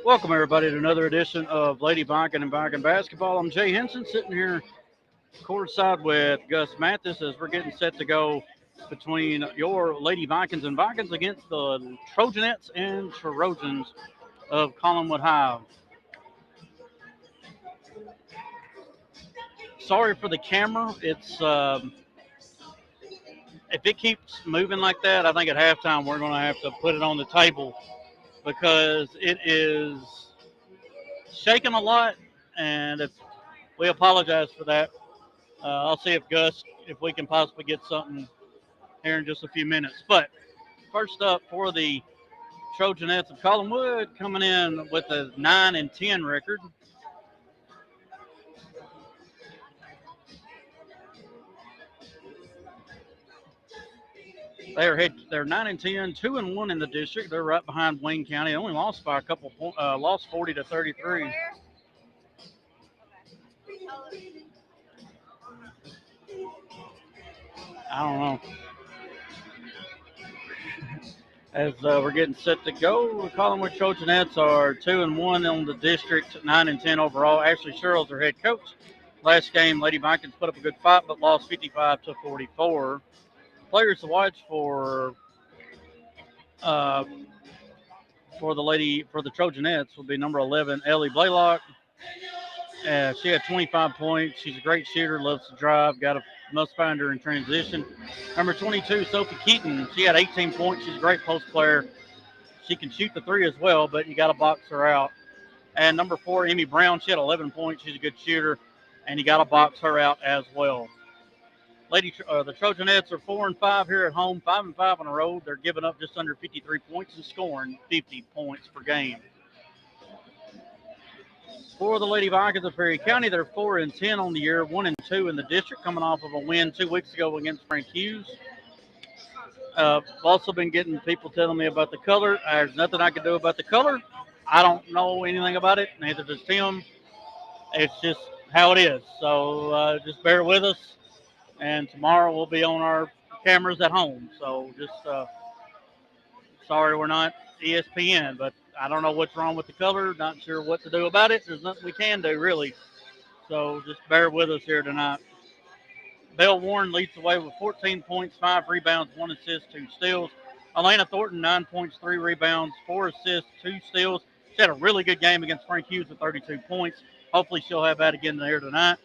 Welcome, everybody, to another edition of Lady Viking and Viking Basketball. I'm Jay Henson, sitting here courtside with Gus Mathis as we're getting set to go between your Lady Vikings and Vikings against the Trojanettes and Trojans of Collinwood High. Sorry for the camera. If it keeps moving like that, I think at halftime we're going to have to put it on the table because it is shaking a lot, and we apologize for that. I'll see if we can possibly get something here in just a few minutes. But first up for the Trojanettes of Collinwood, coming in with a 9-10 record. They're 9-10, 2-1 in the district. They're right behind Wayne County. They only lost by a couple points, lost 40-33. I don't know. As we're getting set to go, the Collinwood Trojanettes are 2-1 on the district, 9-10 overall. Ashley Sherrill's their head coach. Last game, Lady Vikings put up a good fight, but lost 55-44. Players to watch uh, for the Trojanettes will be number 11, Ellie Blaylock. She had 25 points. She's a great shooter, loves to drive, must find her in transition. Number 22, Sophie Keaton. She had 18 points. She's a great post player. She can shoot the three as well, but you got to box her out. And number 4, Amy Brown. She had 11 points. She's a good shooter, and you got to box her out as well. The Trojanettes are 4-5 here at home, 5-5 on the road. They're giving up just under 53 points and scoring 50 points per game. For the Lady Vikings of Perry County, they're 4-10 on the year, 1-2 in the district, coming off of a win 2 weeks ago against Frank Hughes. I've also been getting people telling me about the color. There's nothing I can do about the color. I don't know anything about it, neither does Tim. It's just how it is. So just bear with us. And tomorrow we'll be on our cameras at home. So just sorry we're not ESPN, but I don't know what's wrong with the color. Not sure what to do about it. There's nothing we can do, really. So just bear with us here tonight. Belle Warren leads the way with 14 points, 5 rebounds, 1 assist, 2 steals. Elena Thornton, 9 points, 3 rebounds, 4 assists, 2 steals. She had a really good game against Frank Hughes with 32 points. Hopefully she'll have that again there tonight.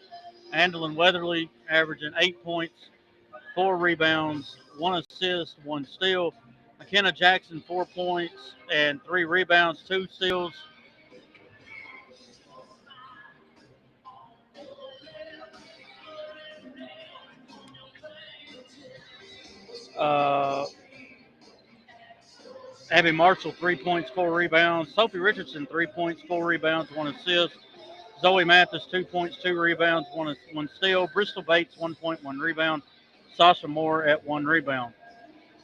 Andalyn Weatherly averaging 8 points, 4 rebounds, 1 assist, 1 steal. McKenna Jackson, 4 points and 3 rebounds, 2 steals. Uh, Abby Marshall, 3 points, 4 rebounds. Sophie Richardson, 3 points, 4 rebounds, 1 assist. Zoe Mathis, 2 points, 2 rebounds, 1 steal. Bristol Bates, 1 point, 1 rebound. Sasha Moore at 1 rebound.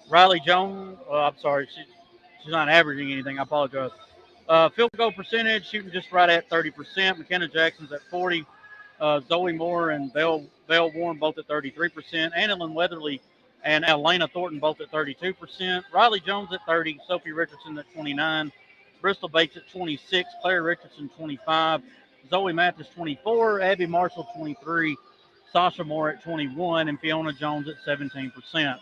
Riley Jones, I'm sorry, she's not averaging anything. I apologize. Field goal percentage, shooting just right at 30%. McKenna Jackson's at 40. Zoe Moore and Belle Warren both at 33%. Annalyn Weatherly and Elena Thornton both at 32%. Riley Jones at 30. Sophie Richardson at 29. Bristol Bates at 26. Claire Richardson 25. Zoe Mathis 24. Abby Marshall 23. Sasha Moore at 21. And Fiona Jones at 17%.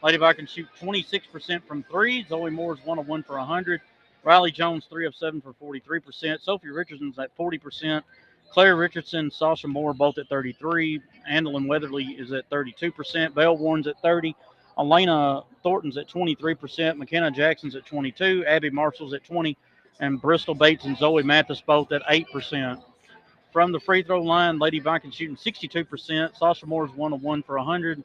Lady Vikings shoot 26% from 3. Zoe Moore's 1 of 1 for 100. Riley Jones 3 of 7 for 43%. Sophie Richardson's at 40%. Claire Richardson, Sasha Moore both at 33. Andalyn Weatherly is at 32%. Belle Warren's at 30. Elena Thornton's at 23%. McKenna Jackson's at 22. Abby Marshall's at 20. And Bristol Bates and Zoe Mathis both at 8%. From the free throw line, Lady Vikings shooting 62%. Sasha Moore's 1 of 1 for 100.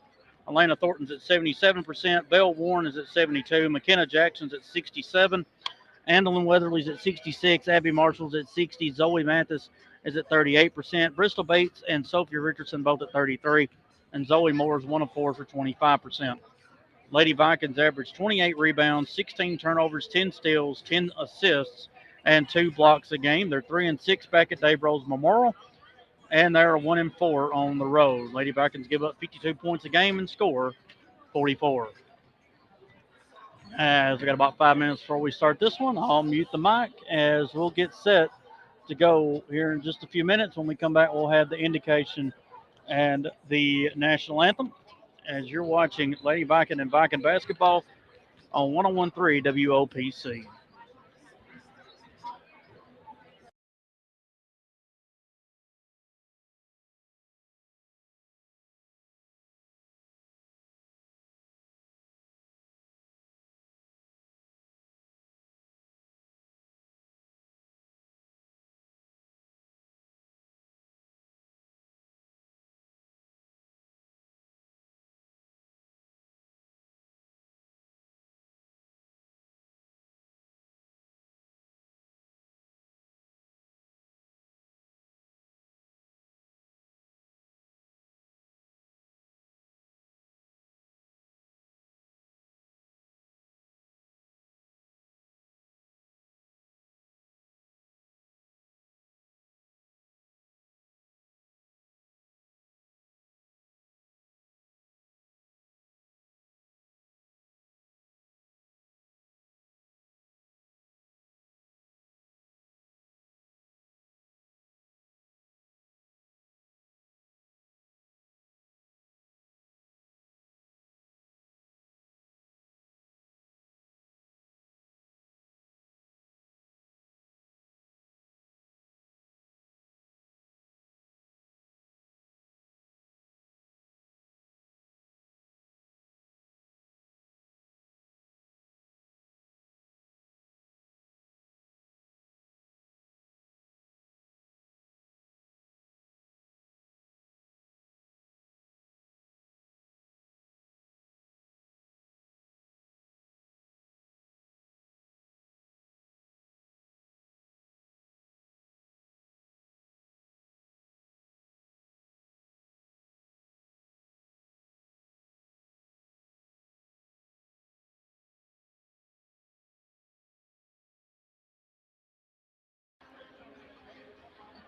Elena Thornton's at 77%. Belle Warren is at 72. McKenna Jackson's at 67. Andalyn Weatherly's at 66. Abby Marshall's at 60. Zoe Mathis is at 38%. Bristol Bates and Sophie Richardson both at 33. And Zoe Moore is 1 of 4 for 25%. Lady Vikings averaged 28 rebounds, 16 turnovers, 10 steals, 10 assists, and 2 blocks a game. They're 3-6 back at Dave Rose Memorial, and they're 1-4 on the road. Lady Vikings give up 52 points a game and score 44. As we got about 5 minutes before we start this one, I'll mute the mic as we'll get set to go here in just a few minutes. When we come back, we'll have the indication and the national anthem. As you're watching Lady Viking and Viking basketball on 101.3 WOPC.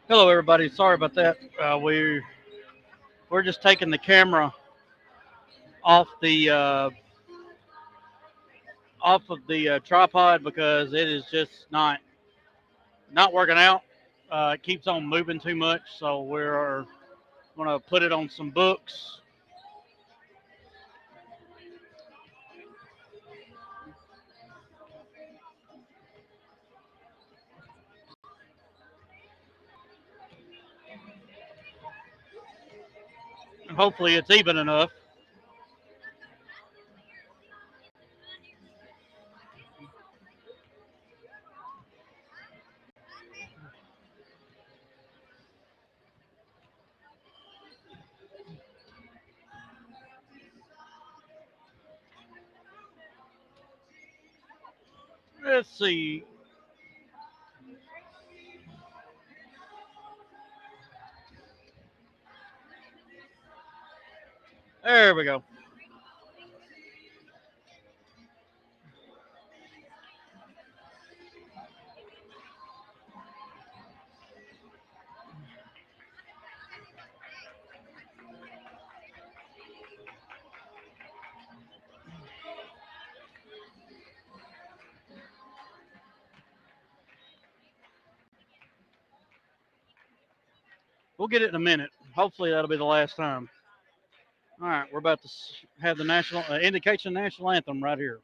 Hello, everybody. Sorry about that. We're just taking the camera off the tripod because it is just not working out. It keeps on moving too much, so we're going to put it on some books. And hopefully, it's even enough. Let's see. There we go. We'll get it in a minute. Hopefully, that'll be the last time. All right, we're about to have the national indication national anthem right here.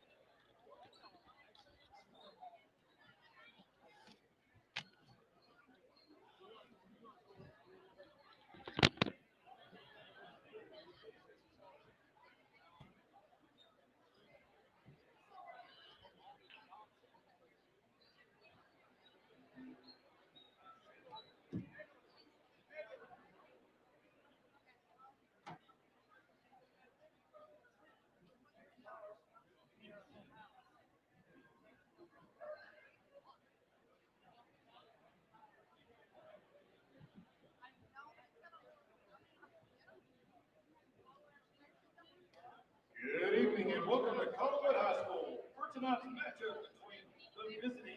Good evening and welcome to Collinwood High School for tonight's matchup between the visiting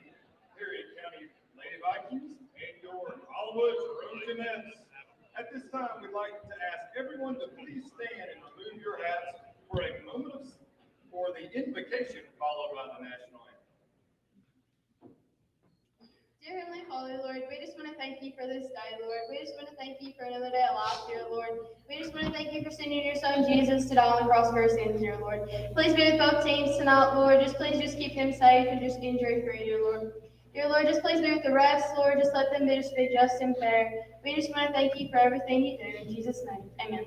Harriet County Lady Vikings and your Collinwood Trojanets. At this time, we'd like to ask everyone to please stand and remove your hats for a moment for the invocation, followed by Holy Lord, we just want to thank you for this day, Lord. We just want to thank you for another day alive, dear Lord. We just want to thank you for sending your son Jesus to die on the cross for our sins, dear Lord. Please be with both teams tonight, Lord. Please just keep them safe and just injury-free, dear Lord. Dear Lord, just please be with the refs, Lord. Just let them just be just and fair. We just want to thank you for everything you do. In Jesus' name, amen.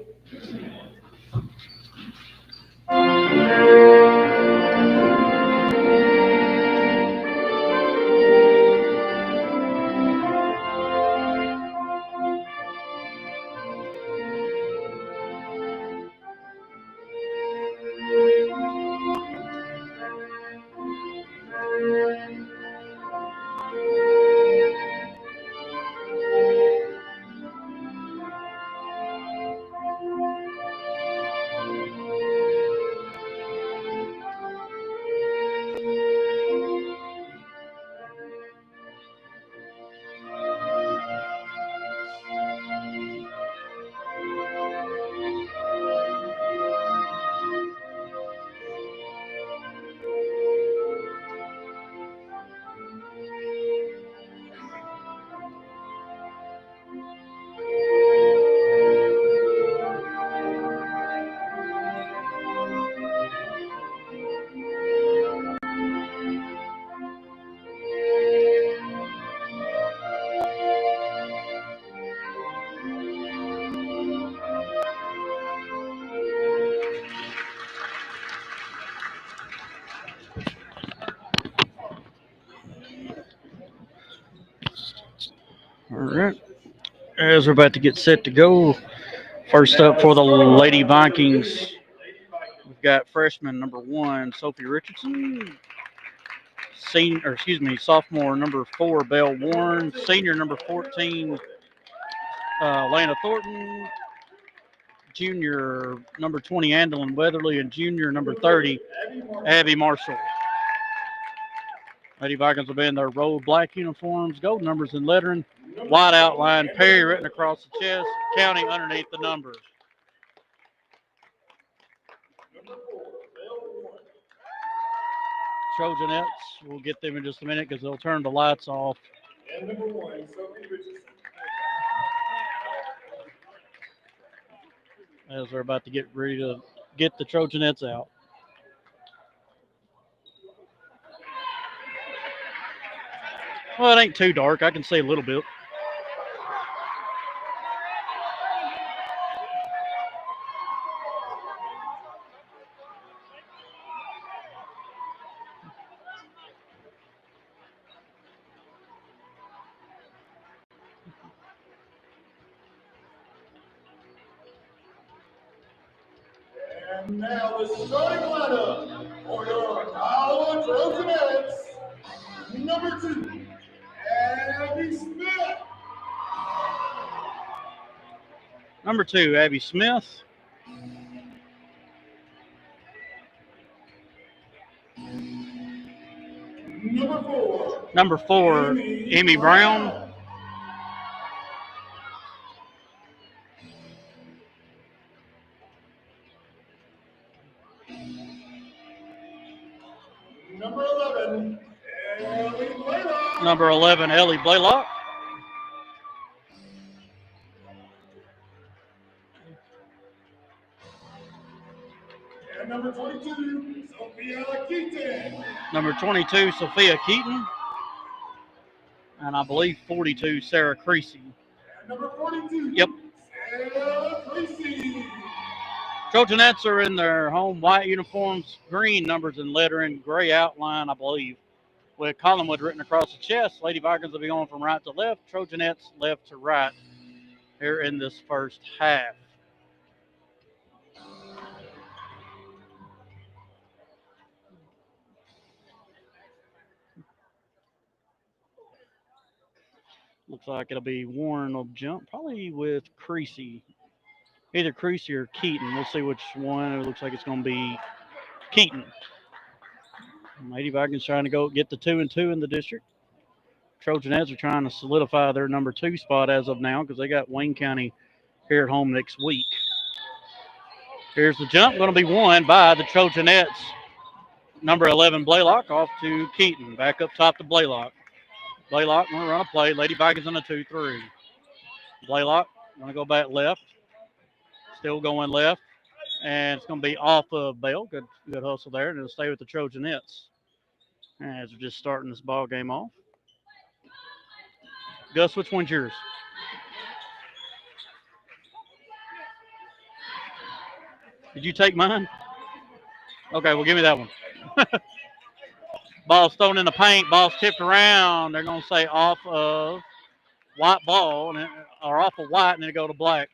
All right. As we're about to get set to go, first up for the Lady Vikings, we've got freshman number 1, Sophie Richardson. Sophomore number 4, Belle Warren. Senior number 14, Lana Thornton. Junior number 20, Andalyn Weatherly. And junior number 30, Abby Marshall. Lady Vikings will be in their road black uniforms, gold numbers and lettering, white outline, Perry written across the chest, county underneath the numbers. Trojanettes, we'll get them in just a minute because they'll turn the lights off. And number 1, Sophie Richardson. As they're about to get ready to get the Trojanettes out. Well, it ain't too dark. I can see a little bit. And now the starting lineup for your Collinwood Trojanettes. Number 2, Abby Smith. Number 2, Abby Smith. Number 4, Amy Brown. Number 11, Ellie Blaylock. Number 11, Ellie Blaylock. And number 22, Sophia Keaton. Number 22, Sophia Keaton. And I believe 42, Sarah Creasy. And number 42, Yep. Sarah Creasy. Trojanettes are in their home white uniforms, green numbers and lettering, gray outline, I believe, with Collinwood written across the chest. Lady Vikings will be going from right to left, Trojanettes left to right here in this first half. Looks like it'll be Warren will jump, probably with Creasy. Either Creasy or Keaton. We'll see which one. It looks like it's going to be Keaton. Lady Vikings trying to go get the 2-2 in the district. Trojanettes are trying to solidify their number 2 spot as of now because they got Wayne County here at home next week. Here's the jump, going to be won by the Trojanettes. Number 11, Blaylock, off to Keaton. Back up top to Blaylock. Blaylock going to run a play. Lady Vikings on a 2-3. Blaylock going to go back left. Still going left. And it's going to be off of Bell. Good hustle there. And it'll stay with the Trojanettes. As we're just starting this ball game off. Gus, which one's yours? Did you take mine? Okay, well, give me that one. Ball's thrown in the paint. Ball's tipped around. They're going to say off of white ball, or off of white, and then go to black.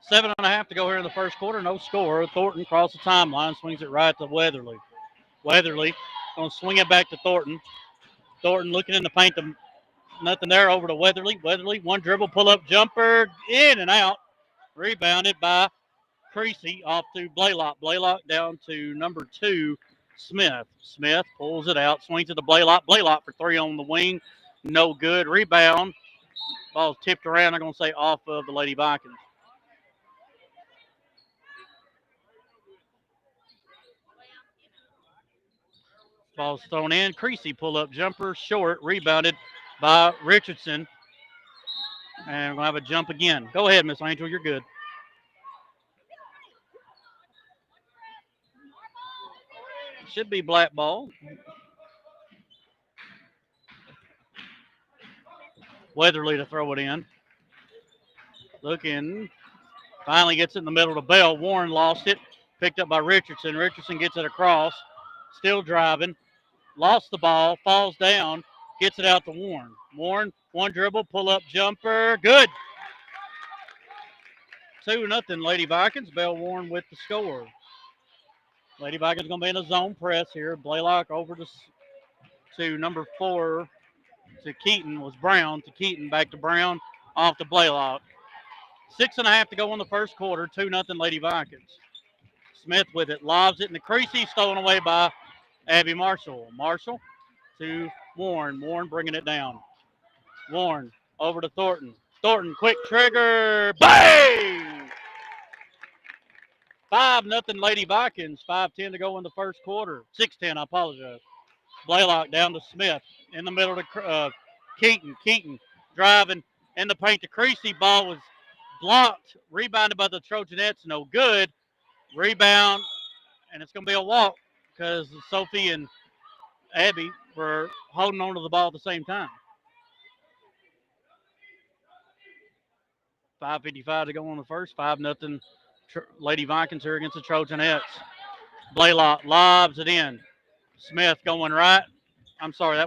Seven and a half to go here in the first quarter. No score. Thornton across the timeline. Swings it right to Weatherly. Weatherly going to swing it back to Thornton. Thornton looking in the paint. Nothing there. Over to Weatherly. Weatherly, one dribble, pull-up jumper. In and out. Rebounded by Creasy off to Blaylock. Blaylock down to number 2, Smith. Smith pulls it out. Swings it to Blaylock. Blaylock for 3 on the wing. No good. Rebound. Ball's tipped around. I'm going to say off of the Lady Vikings. Ball's thrown in. Creasy pull-up jumper. Short. Rebounded by Richardson. And we're going to have a jump again. Go ahead, Miss Angel. You're good. Should be black ball. Weatherly to throw it in. Looking. Finally gets it in the middle to Bell. Warren lost it. Picked up by Richardson. Richardson gets it across. Still driving. Lost the ball. Falls down. Gets it out to Warren. Warren, one dribble, pull-up jumper. Good. 2-0 Lady Vikings. Bell Warren with the score. Lady Vikings going to be in a zone press here. Blaylock over to number 4 to Keaton. Was Brown to Keaton. Back to Brown. Off to Blaylock. 6.5 to go in the first quarter. 2-0 Lady Vikings. Smith with it. Lobs it in the Creasy. Stolen away by Abby Marshall. Marshall to Warren. Warren bringing it down. Warren over to Thornton. Thornton, quick trigger. Bang! 5-0 Lady Vikings. 5:10 to go in the first quarter. 6:10, I apologize. Blaylock down to Smith. In the middle to Keaton. Keaton driving in the paint to Creasy. Ball was blocked. Rebounded by the Trojanettes. No good. Rebound. And it's going to be a walk because Sophie and Abby were holding on to the ball at the same time. 5:55 to go on the first. 5-0 Lady Vikings here against the Trojanettes. Blaylock lobs it in. Smith going right. I'm sorry,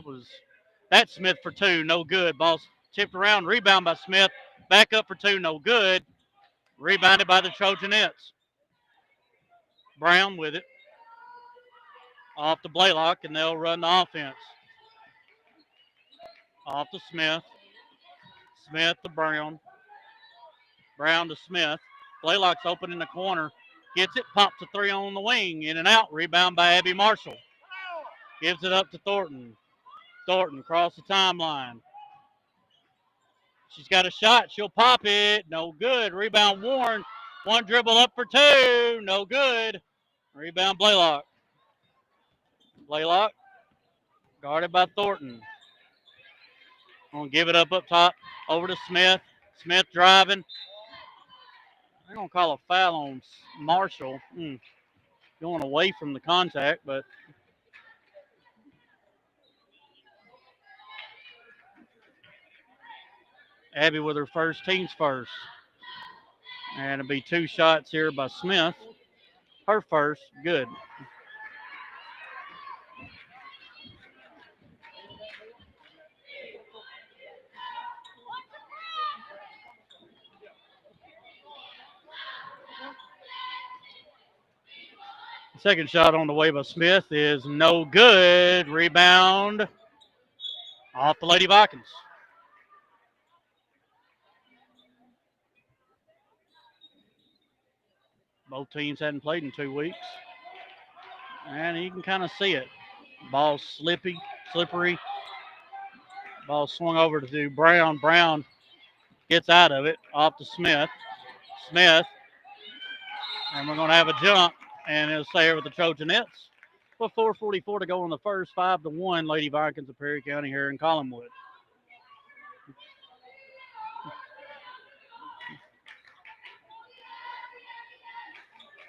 that's Smith for 2. No good. Ball's tipped around. Rebound by Smith. Back up for 2. No good. Rebounded by the Trojanettes. Brown with it. Off to Blaylock, and they'll run the offense. Off to Smith. Smith to Brown. Brown to Smith. Blaylock's open in the corner. Gets it. Pops a 3 on the wing. In and out. Rebound by Abby Marshall. Gives it up to Thornton. Thornton across the timeline. She's got a shot. She'll pop it. No good. Rebound Warren. One dribble up for 2. No good. Rebound Blaylock. Blaylock guarded by Thornton. Gonna give it up top over to Smith. Smith driving. They're gonna call a foul on Marshall. Going away from the contact, but Abby with her first, team's first. And it'll be 2 shots here by Smith. Her first, good. Second shot on the way by Smith is no good. Rebound off the Lady Vikings. Both teams hadn't played in 2 weeks. And you can kind of see it. Ball slippery. Ball swung over to Brown. Brown gets out of it. Off to Smith. Smith. And we're going to have a jump. And it'll stay here with the Trojanettes. With 4:44 to go in the first, 5-1, Lady Vikings of Perry County here in Collinwood.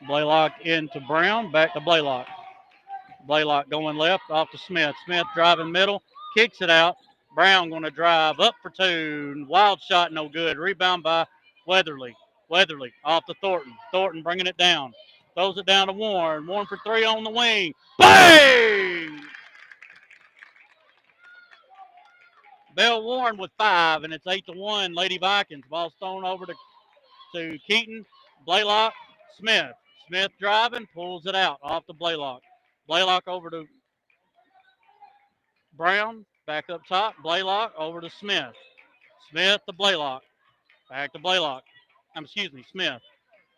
Blaylock into Brown, back to Blaylock. Blaylock going left, off to Smith. Smith driving middle, kicks it out. Brown going to drive up for two. Wild shot, no good. Rebound by Weatherly. Weatherly off to Thornton. Thornton bringing it down. Throws it down to Warren. Warren for three on the wing. Bang! Bell Warren with 5, and it's 8-1, Lady Vikings. Ball's thrown over to Keaton. Blaylock, Smith. Smith driving, pulls it out off to Blaylock. Blaylock over to Brown, back up top. Blaylock over to Smith. Smith to Blaylock. Back to Blaylock. Smith.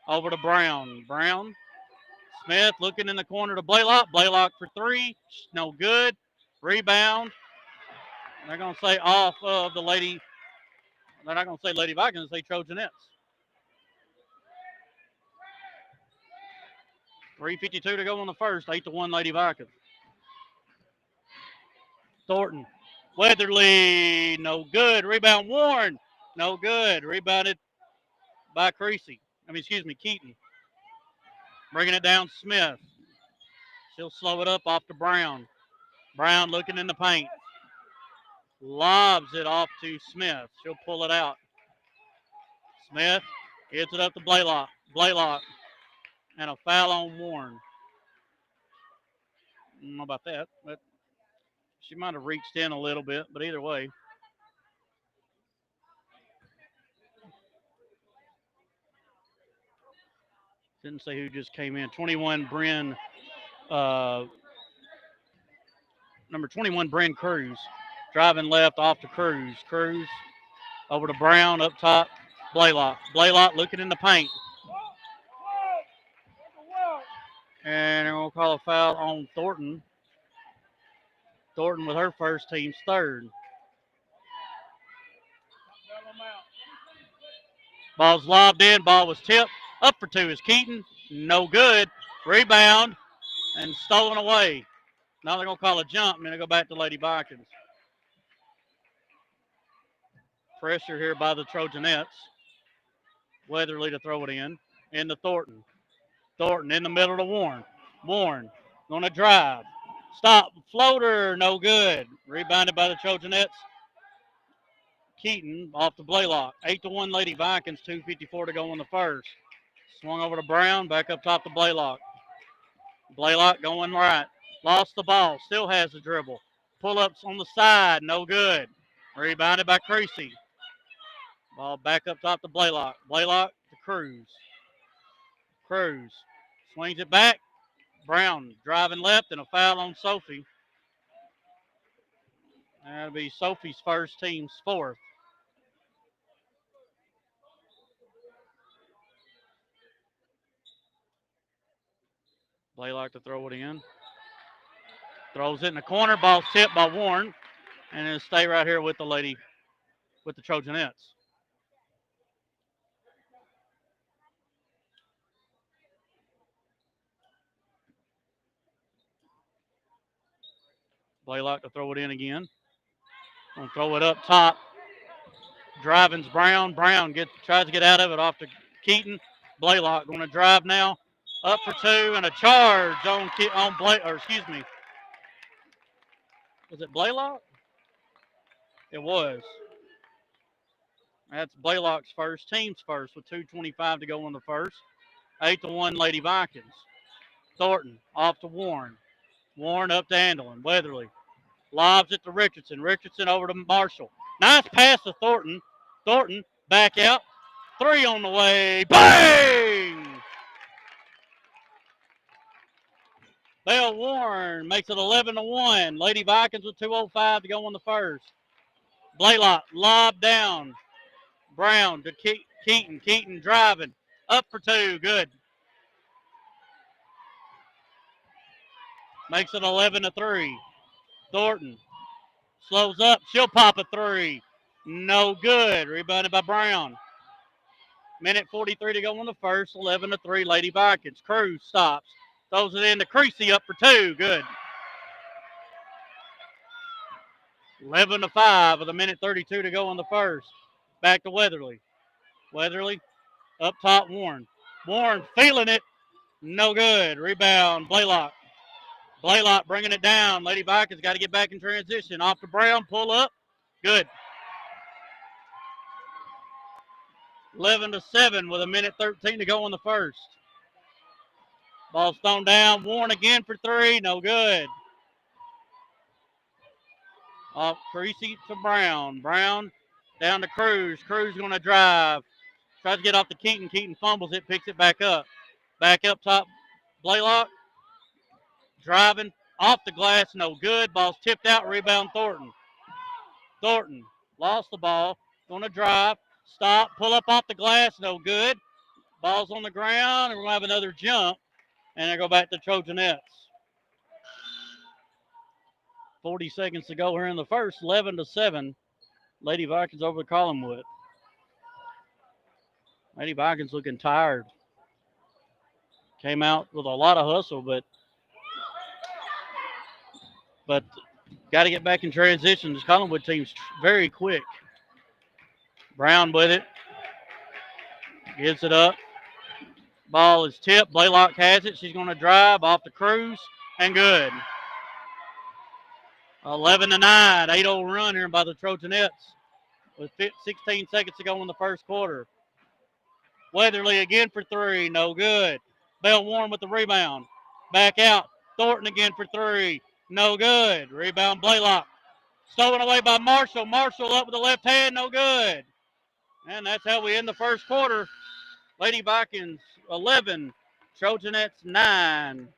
Over to Brown. Brown. Smith looking in the corner to Blaylock. Blaylock for three. No good. Rebound. They're going to say off of the Lady. They're not going to say Lady Vikings. They say Trojanettes. 3:52 to go in the first. 8-1 Lady Vikings. Thornton. Weatherly. No good. Rebound Warren. No good. Rebounded by Keaton. Bringing it down Smith. She'll slow it up off to Brown. Brown looking in the paint. Lobs it off to Smith. She'll pull it out. Smith hits it up to Blaylock. Blaylock. And a foul on Warren. I don't know about that, but she might have reached in a little bit, but either way. Didn't say who just came in. 21, Bryn. Number 21, Bryn Cruz. Driving left off to Cruz. Cruz over to Brown up top. Blaylock. Blaylock looking in the paint. And they're going to call a foul on Thornton. Thornton with her first, team's third. Ball's lobbed in. Ball was tipped. Up for two is Keaton. No good. Rebound and stolen away. Now they're going to call a jump. I'm going to go back to Lady Vikings. Pressure here by the Trojanettes. Weatherly to throw it in. Into Thornton. Thornton in the middle to Warren. Warren going to drive. Stop. Floater. No good. Rebounded by the Trojanettes. Keaton off to Blaylock. 8-1 Lady Vikings. 2:54 to go in the first. Swung over to Brown. Back up top to Blaylock. Blaylock going right. Lost the ball. Still has the dribble. Pull-ups on the side. No good. Rebounded by Creasy. Ball back up top to Blaylock. Blaylock to Cruz. Cruz swings it back. Brown driving left and a foul on Sophie. That'll be Sophie's first, team's fourth. Blaylock to throw it in. Throws it in the corner. Ball tipped by Warren. And it'll stay right here with the Trojanettes. Blaylock to throw it in again. Gonna throw it up top. Driving's Brown. Brown tries to get out of it off to Keaton. Blaylock going to drive now. Up for two and a charge on Was it Blaylock? It was. That's Blaylock's first, team's first, with 2:25 to go in the first. 8-1 Lady Vikings. Thornton off to Warren. Warren up to Andelin. Weatherly lobs it to Richardson. Richardson over to Marshall. Nice pass to Thornton. Thornton back out. Three on the way. Bang! Bell Warren makes it 11-1. Lady Vikings with 2:05 to go in the first. Blaylock lob down. Brown to Keaton. Keaton driving. Up for two. Good. Makes it 11-3. Thornton slows up. She'll pop a three. No good. Rebounded by Brown. Minute 43 to go in the first. 11-3 Lady Vikings. Cruz stops. Throws it in to Creasy, up for 2. Good. 11-5 with 1:32 to go in the first. Back to Weatherly. Weatherly up top, Warren. Warren feeling it. No good. Rebound, Blaylock. Blaylock bringing it down. Lady Vikings got to get back in transition. Off to Brown, pull up. Good. 11-7 with 1:13 to go in the first. Ball's thrown down. Warren again for 3. No good. Off Creasy to Brown. Brown down to Cruz. Cruz going to drive. Tries to get off to Keaton. Keaton fumbles it, picks it back up. Back up top, Blaylock. Driving off the glass, no good. Ball's tipped out, rebound Thornton. Thornton lost the ball. Going to drive. Stop, pull up off the glass, no good. Ball's on the ground, and we're going to have another jump. And they go back to Trojanettes. 40 seconds to go here in the first. 11-7. Lady Vikings over to Collinwood. Lady Vikings looking tired. Came out with a lot of hustle, but got to get back in transition. This Collinwood team's very quick. Brown with it. Gives it up. Ball is tipped. Blaylock has it. She's going to drive off the Cruz, and good. 11-9. 8-0 run here by the Trojanettes with 16 seconds to go in the first quarter. Weatherly again for 3. No good. Bell Warren with the rebound. Back out. Thornton again for 3. No good. Rebound Blaylock. Stolen away by Marshall. Marshall up with the left hand. No good. And that's how we end the first quarter. Lady Vikings 11. Trojanettes 9.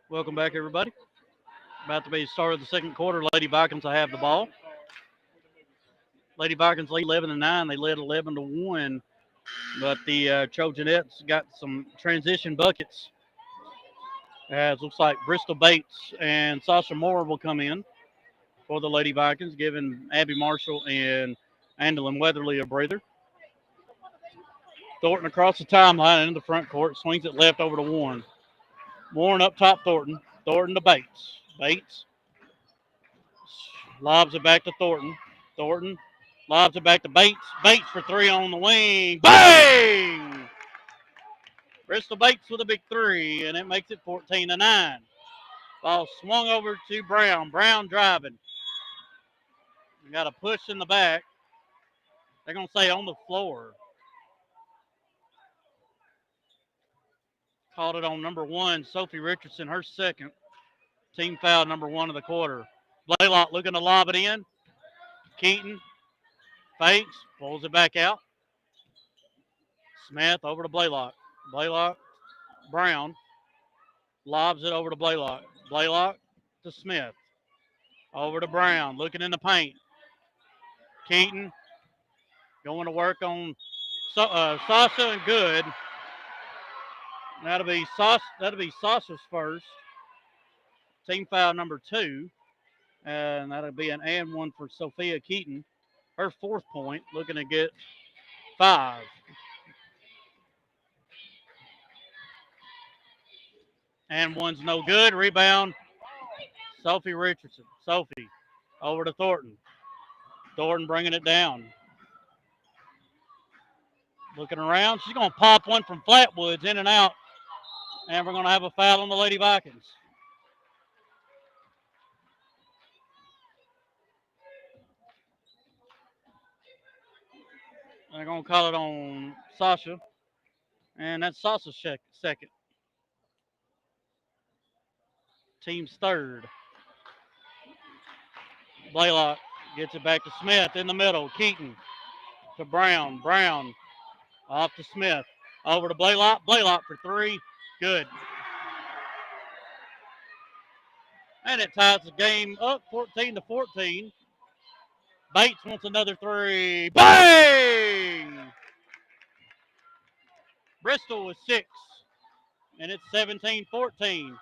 Welcome back, everybody. About to be the start of the second quarter. Lady Vikings will have the ball. Lady Vikings lead 11-9. They led 11-1. But the Trojanettes got some transition buckets. As looks like Bristol Bates and Sasha Moore will come in for the Lady Vikings, giving Abby Marshall and Andalyn Weatherly a breather. Thornton across the timeline into the front court. Swings it left over to Warren. Warren up top, Thornton. Thornton to Bates. Bates lobs it back to Thornton. Thornton lobs it back to Bates. Bates for 3 on the wing. Bang! Bristol Bates with a big 3, and it makes it 14-9. Ball swung over to Brown. Brown driving. Got a push in the back. They're going to say on the floor. Called it on number 1, Sophie Richardson, her second. Team foul number 1 of the quarter. Blaylock looking to lob it in. Keaton fakes, pulls it back out. Smith over to Blaylock. Blaylock, Brown, lobs it over to Blaylock. Blaylock to Smith. Over to Brown, looking in the paint. Keaton going to work on Sasha, and good. That'll be Sasha's first. Team foul number 2. And that'll be an and 1 for Sophia Keaton. Her 4th point, looking to get 5. And 1's no good. Rebound, Sophie Richardson. Sophie over to Thornton. Thornton bringing it down. Looking around. She's going to pop one from Flatwoods in and out. And we're going to have a foul on the Lady Vikings. They're going to call it on Sasha. And that's Sasha's second. Team's third. Blaylock gets it back to Smith in the middle. Keaton to Brown. Brown off to Smith. Over to Blaylock. Blaylock for three. Good. And it ties the game up 14-14. Bates wants another three. Bang! Bristol with 6. And it's 17-14.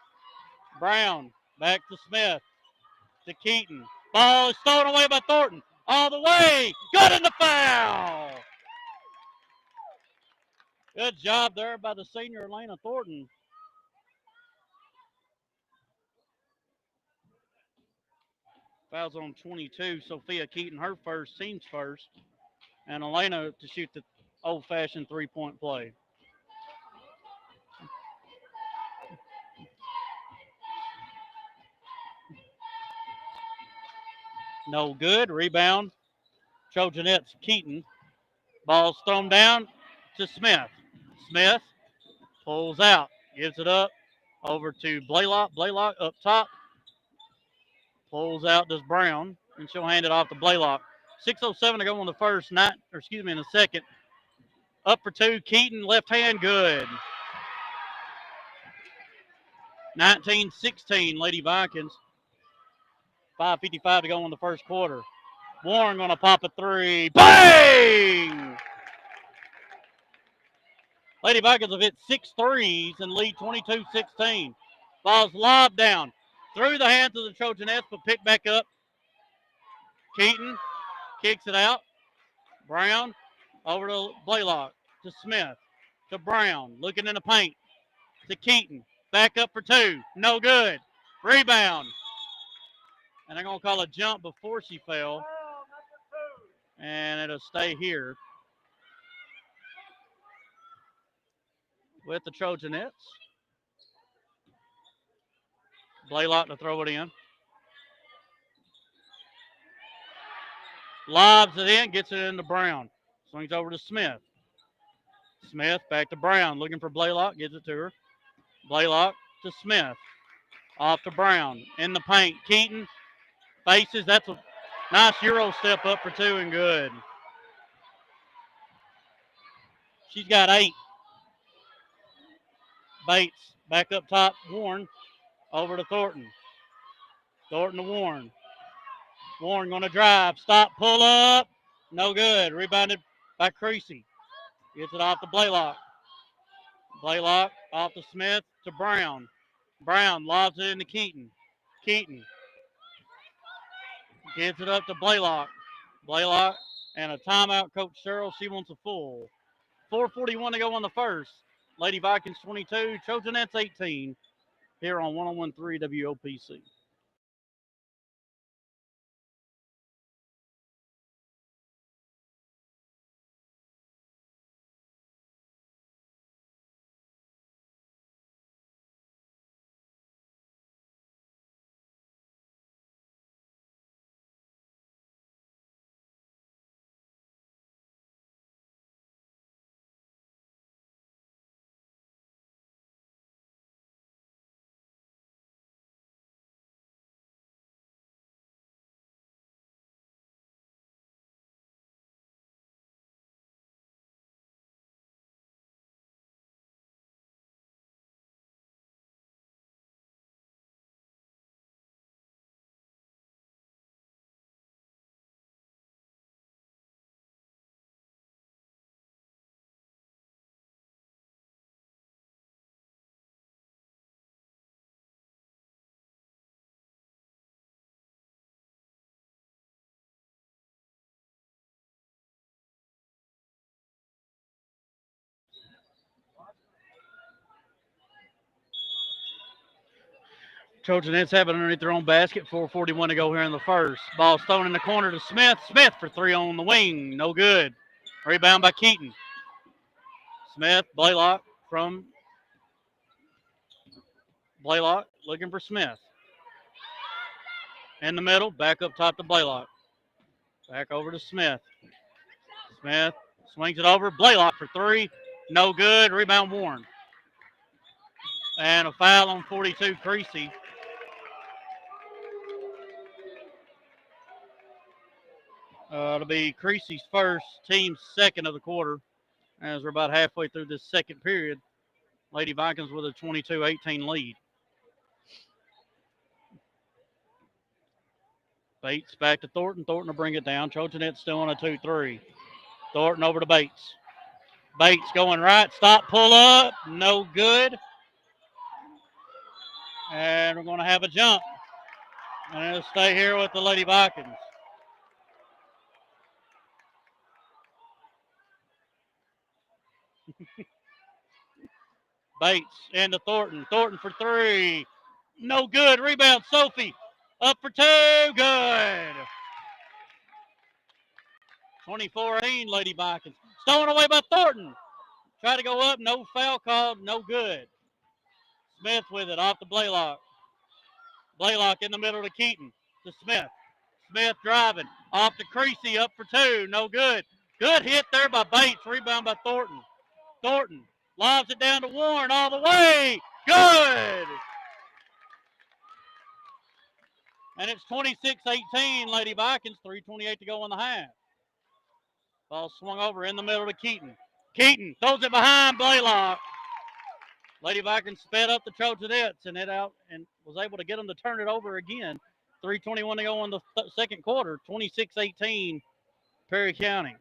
Brown back to Smith. To Keaton. Ball is thrown away by Thornton. All the way. Good in the foul. Good job there by the senior Elena Thornton. Fouls on 22. Sophia Keaton, her first, team's first. And Elena to shoot the old-fashioned three-point play. No good. Rebound. Trojanettes Keaton. Ball's thrown down to Smith. Smith pulls out. Gives it up over to Blaylock. Blaylock up top. Pulls out does Brown. And she'll hand it off to Blaylock. 6:07 to go on the first, in the second. Up for two. Keaton, left hand, good. 19-16, Lady Vikings. 5:55 to go in the first quarter. Warren going to pop a three. Bang! Lady Vikings have hit 6 threes and lead 22-16. Ball's lobbed down. Through the hands of the Trojanettes, but picked back up. Keaton kicks it out. Brown over to Blaylock. To Smith. To Brown. Looking in the paint. To Keaton. Back up for two. No good. Rebound. And they're going to call a jump before she fell. And it'll stay here with the Trojanettes. Blaylock to throw it in. Lobs it in, gets it into Brown. Swings over to Smith. Smith back to Brown, looking for Blaylock, gives it to her. Blaylock to Smith. Off to Brown. In the paint. Keaton faces. That's a nice Euro step up for two and good. She's got 8. Bates back up top. Warren over to Thornton. Thornton to Warren. Warren going to drive. Stop. Pull up. No good. Rebounded by Creasy. Gets it off to Blaylock. Blaylock off to Smith to Brown. Brown lobs it into Keaton. Keaton gives it up to Blaylock. Blaylock and a timeout, Coach Cheryl. She wants a full. 4:41 to go on the first. Lady Vikings 22, Trojanettes 18 here on 101.3 WOPC. Trojanettes have it underneath their own basket. 4:41 to go here in the first. Ball's thrown in the corner to Smith. Smith for three on the wing. No good. Rebound by Keaton. Smith, Blaylock from Blaylock looking for Smith. In the middle, back up top to Blaylock. Back over to Smith. Smith Swings it over. Blaylock for three. No good. Rebound Warren. And a foul on 42, Creasy. It'll be Creasy's first, team's second of the quarter, as we're about halfway through this second period. Lady Vikings with a 22-18 lead. Bates back to Thornton. Thornton will bring it down. Trojanette still on a 2-3. Thornton over to Bates. Bates going right. Stop, pull up. No good. And we're going to have a jump. And it'll stay here with the Lady Vikings. Bates into Thornton. Thornton for three. No good. Rebound, Sophie. Up for two. Good. 24-18, Lady Vikings. Stolen away by Thornton. Try to go up. No foul called. No good. Smith with it off the Blaylock. Blaylock in the middle to Keaton. To Smith. Smith driving. Off to Creasy. Up for two. No good. Good hit there by Bates. Rebound by Thornton. Thornton lobs it down to Warren all the way. Good. And it's 26-18, Lady Vikings. 3:28 to go in the half. Ball swung over in the middle to Keaton. Keaton throws it behind Blaylock. Lady Vikings sped up the Trojanettes and it out and was able to get them to turn it over again. 3:21 to go in the second quarter. 26-18, Perry County.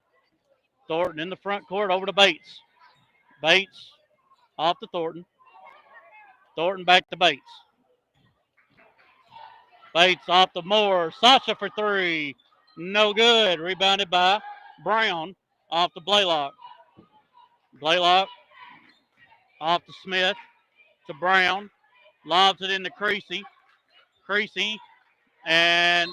Thornton in the front court over to Bates. Bates off to Thornton. Thornton back to Bates. Bates off to Moore. Sasha for three. No good. Rebounded by Brown off to Blaylock. Blaylock off to Smith to Brown. Lobs it into Creasy. Creasy and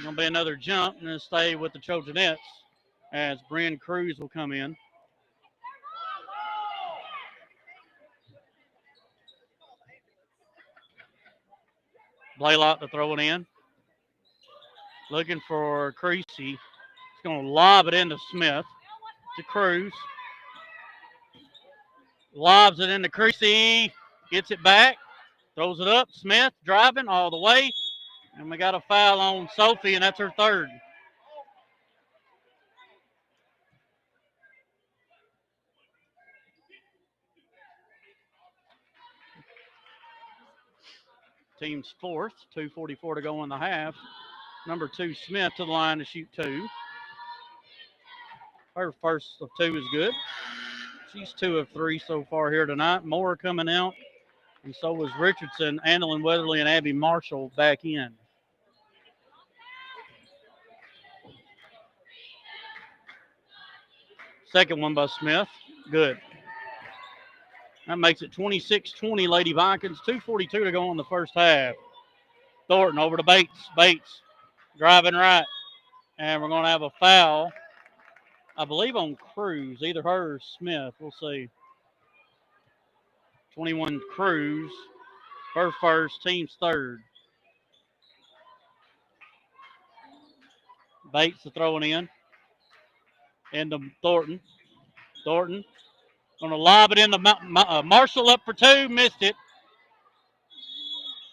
going to be another jump and then stay with the Trojanettes as Bryn Cruz will come in. Blaylock to throw it in. Looking for Creasy. He's going to lob it into Smith to Cruz. Lobs it into Creasy. Gets it back. Throws it up. Smith driving all the way. And we got a foul on Sophie, and that's her third. Team's fourth. 2:44 to go in the half. Number 2, Smith, to the line to shoot two. Her first of two is good. She's 2 of 3 so far here tonight. Moore coming out, and so was Richardson, Annalyn Weatherly, and Abby Marshall back in. Second one by Smith. Good. That makes it 26-20, Lady Vikings. 2:42 to go in the first half. Thornton over to Bates. Bates driving right. And we're going to have a foul, I believe, on Cruz. Either her or Smith. We'll see. 21 Cruz. Her first, team's third. Bates to throw it in. Into Thornton. Thornton going to lob it in the Marshall up for two. Missed it.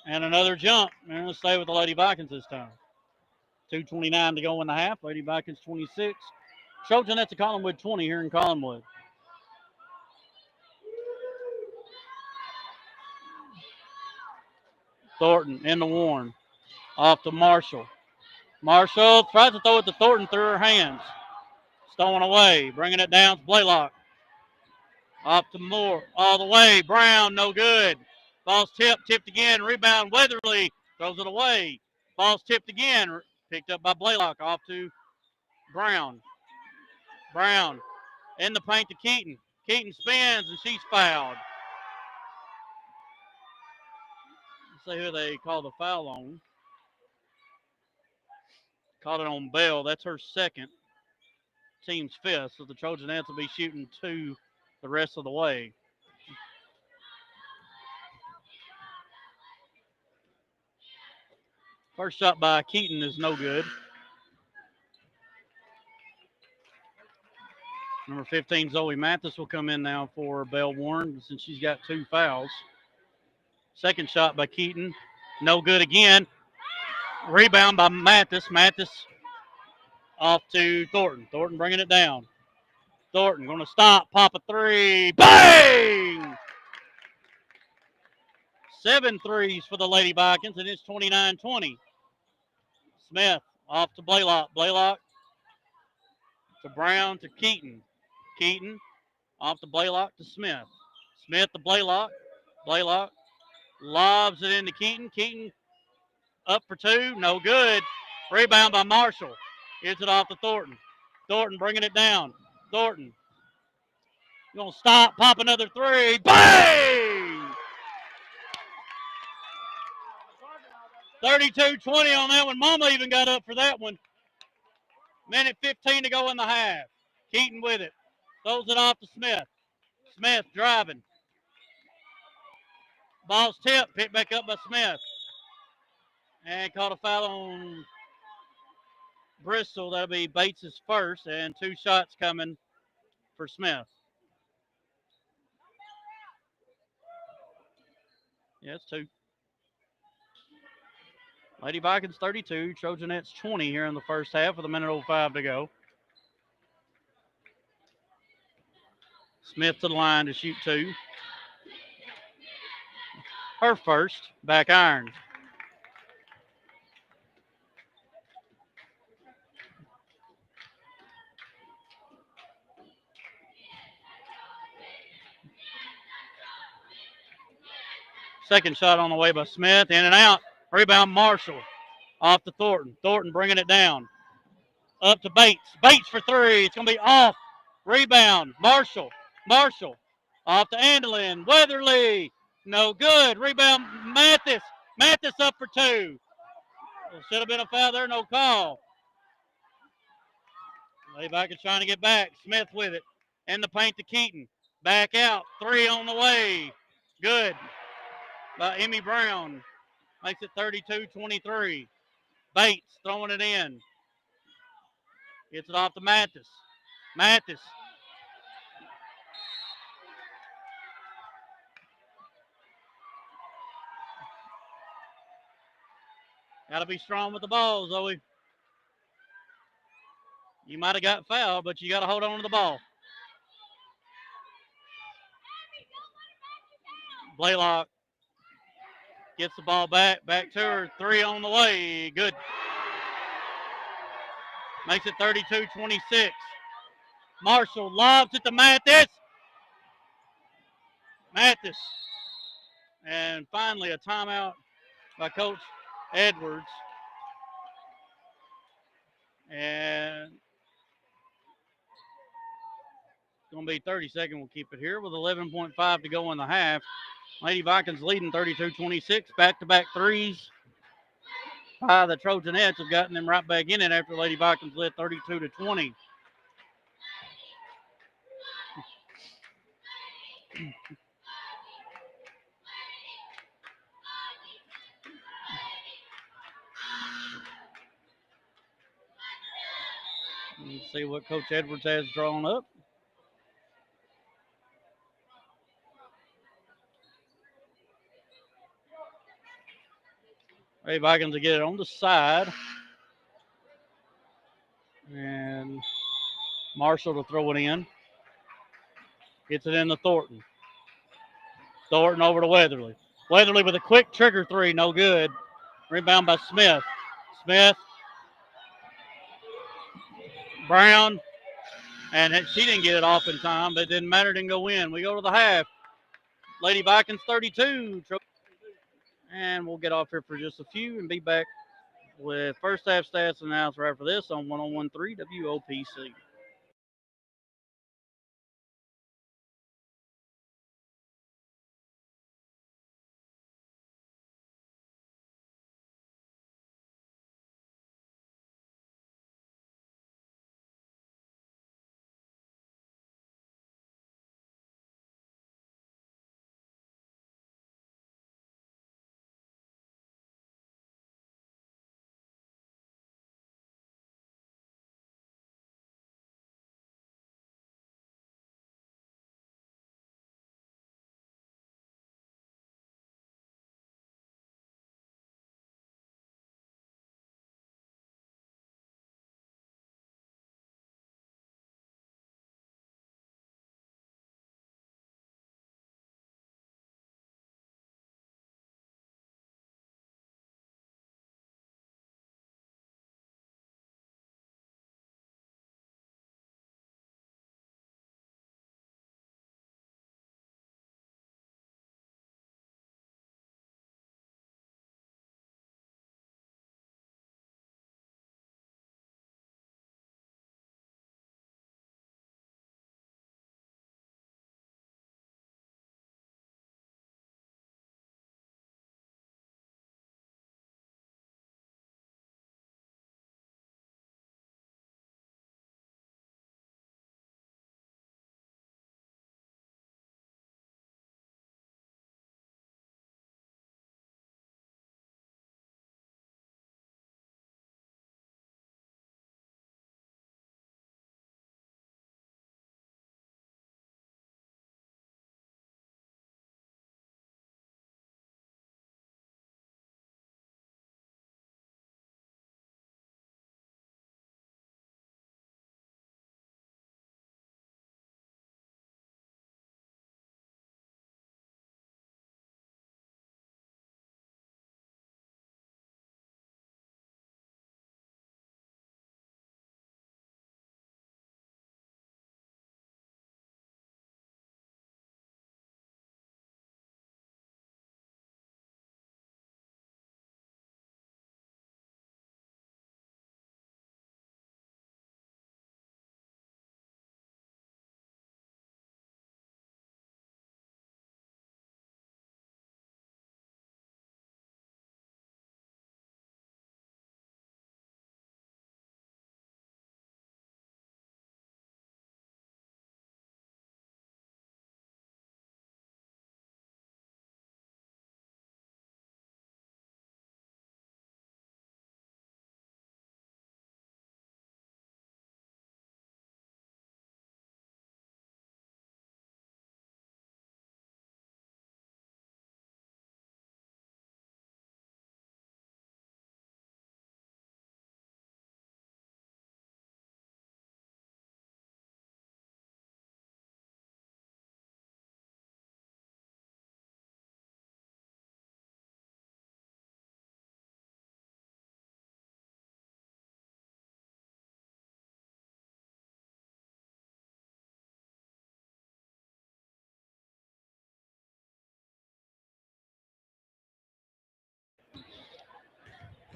And another jump. And we'll stay with the Lady Vikings this time. 2:29 to go in the half. Lady Vikings 26. Trojanettes to Collinwood 20 here in Collinwood. Thornton in the Warren. Off to Marshall. Marshall tries to throw it to Thornton through her hands. Stolen away. Bringing it down to Blaylock. Off to Moore. All the way. Brown, no good. Ball's tipped again. Rebound, Weatherly. Throws it away. Ball's tipped again. Picked up by Blaylock. Off to Brown. Brown in the paint to Keaton. Keaton spins, and she's fouled. Let's see who they call the foul on. Called it on Bell. That's her second. Team's fifth. So the Trojanettes will be shooting two the rest of the way. First shot by Keaton is no good. Number 15, Zoe Mathis, will come in now for Belle Warren since she's got 2 fouls. Second shot by Keaton, no good again. Rebound by Mathis. Mathis off to Thornton. Thornton bringing it down. Thornton going to stop, pop a 3. Bang! 7 threes for the Lady Vikings, and it's 29-20. Smith off to Blaylock. Blaylock to Brown to Keaton. Keaton off to Blaylock to Smith. Smith to Blaylock. Blaylock lobs it into Keaton. Keaton up for 2. No good. Rebound by Marshall. Gets it off to Thornton. Thornton bringing it down. Thornton going to stop, pop another 3. Bang! 32-20 on that one. Mama even got up for that one. Minute 15 to go in the half. Keaton with it. Throws it off to Smith. Smith driving. Ball's tipped. Picked back up by Smith. And caught a foul on Bristol. That'll be Bates' first. And 2 shots coming for Smith. Yeah, it's 2. Lady Vikings 32. Trojanettes 20 here in the first half with a minute 05 to go. Smith to the line to shoot 2. Her first, back iron. Second shot on the way by Smith, in and out. Rebound Marshall, off to Thornton. Thornton bringing it down. Up to Bates. Bates for 3. It's going to be off. Rebound. Marshall. Marshall. Off to Andelin. Weatherly. No good. Rebound Mathis. Mathis up for 2. Should have been a foul there. No call. Layback is trying to get back. Smith with it. In the paint to Keaton. Back out. 3 on the way. Good. By Emmy Brown. Makes it 32-23. Bates throwing it in. Gets it off to Mathis. Mathis. Got to be strong with the ball, Zoe. You might have got fouled, but you got to hold on to the ball. Blaylock gets the ball back to her. 3 on the way. Good. Makes it 32-26. Marshall lobs it to Mathis. Mathis. And finally a timeout by Coach Edwards. And it's going to be 30 seconds. We'll keep it here with 11.5 to go in the half. Lady Vikings leading 32-26. Back-to-back threes by the Trojanettes have gotten them right back in it after Lady Vikings led 32-20. Let's see what Coach Edwards has drawn up. Lady Vikings will get it on the side. And Marshall to throw it in. Gets it into Thornton. Thornton over to Weatherly. Weatherly with a quick trigger 3. No good. Rebound by Smith. Smith. Brown. And she didn't get it off in time, but it didn't matter. It didn't go in. We go to the half. Lady Vikings 32. And we'll get off here for just a few and be back with first half stats and analysis right after this on 101.3 WOPC.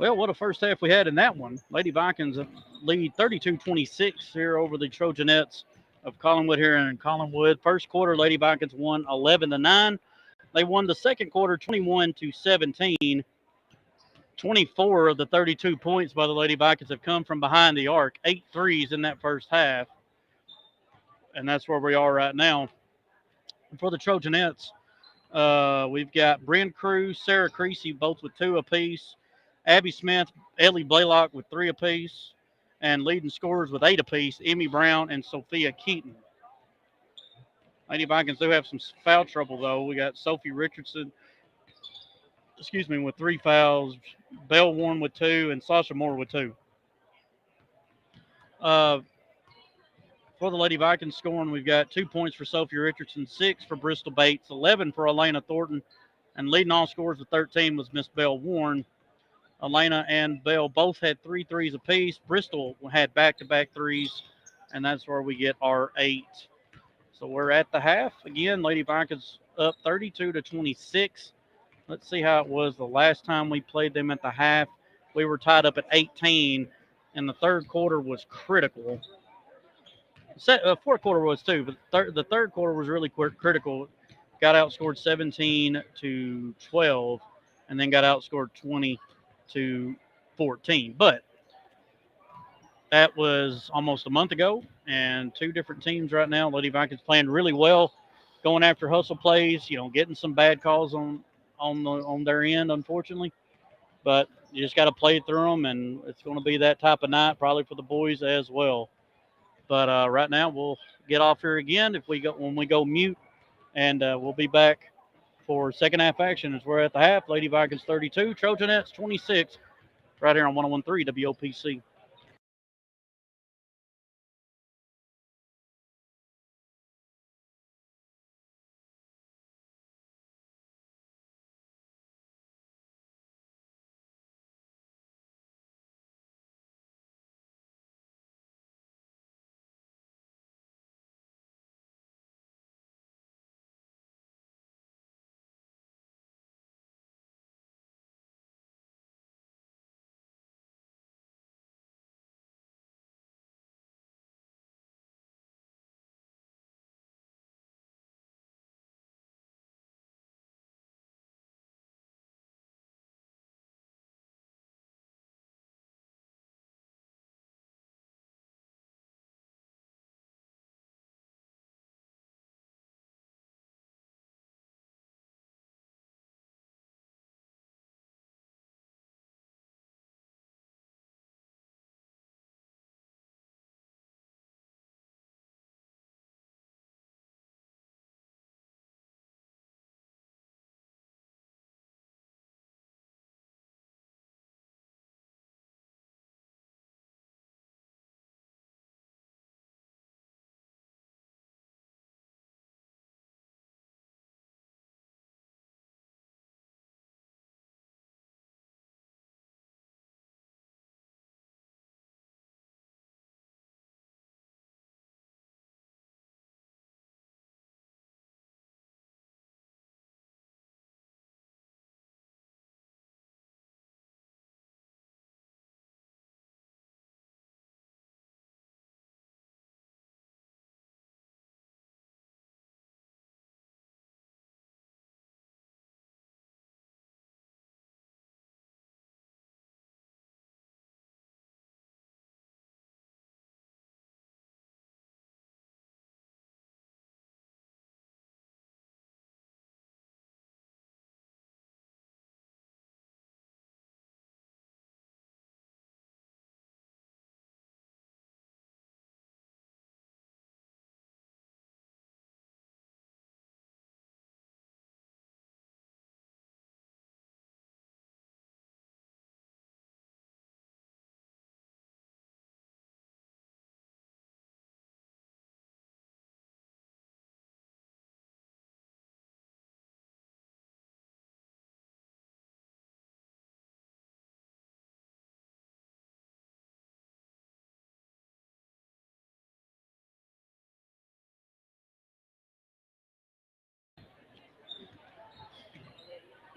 Well, what a first half we had in that one. Lady Vikings lead 32-26 here over the Trojanettes of Collinwood here in Collinwood. First quarter, Lady Vikings won 11-9. They won the second quarter 21-17. 24 of the 32 points by the Lady Vikings have come from behind the arc. 8 threes in that first half. And that's where we are right now. For the Trojanettes, we've got Bryn Cruz, Sarah Creasy, both with 2 apiece. Abby Smith, Ellie Blaylock with 3 apiece. And leading scorers with 8 apiece, Emmy Brown and Sophia Keaton. Lady Vikings do have some foul trouble, though. We got Sophie Richardson, with 3 fouls. Belle Warren with 2, and Sasha Moore with 2. For the Lady Vikings scoring, we've got 2 points for Sophie Richardson, 6 for Bristol Bates, 11 for Elena Thornton, and leading all scorers with 13 was Miss Belle Warren. Elena and Belle both had 3 threes apiece. Bristol had back-to-back threes, and that's where we get our 8. So we're at the half. Again, Lady Vikings up 32-26. Let's see how it was the last time we played them at the half. We were tied up at 18, and the third quarter was critical. Fourth quarter was too, but the third quarter was really critical. Got outscored 17-12, and then got outscored 20-14. But that was almost a month ago, and 2 different teams right now. Lady Vikings playing really well, going after hustle plays. Getting some bad calls on their end, unfortunately. But you just got to play through them, and it's going to be that type of night probably for the boys as well. But right now we'll get off here again when we go mute, and we'll be back for second half action as we're at the half. Lady Vikings 32, Trojanettes 26, right here on 101.3 WOPC.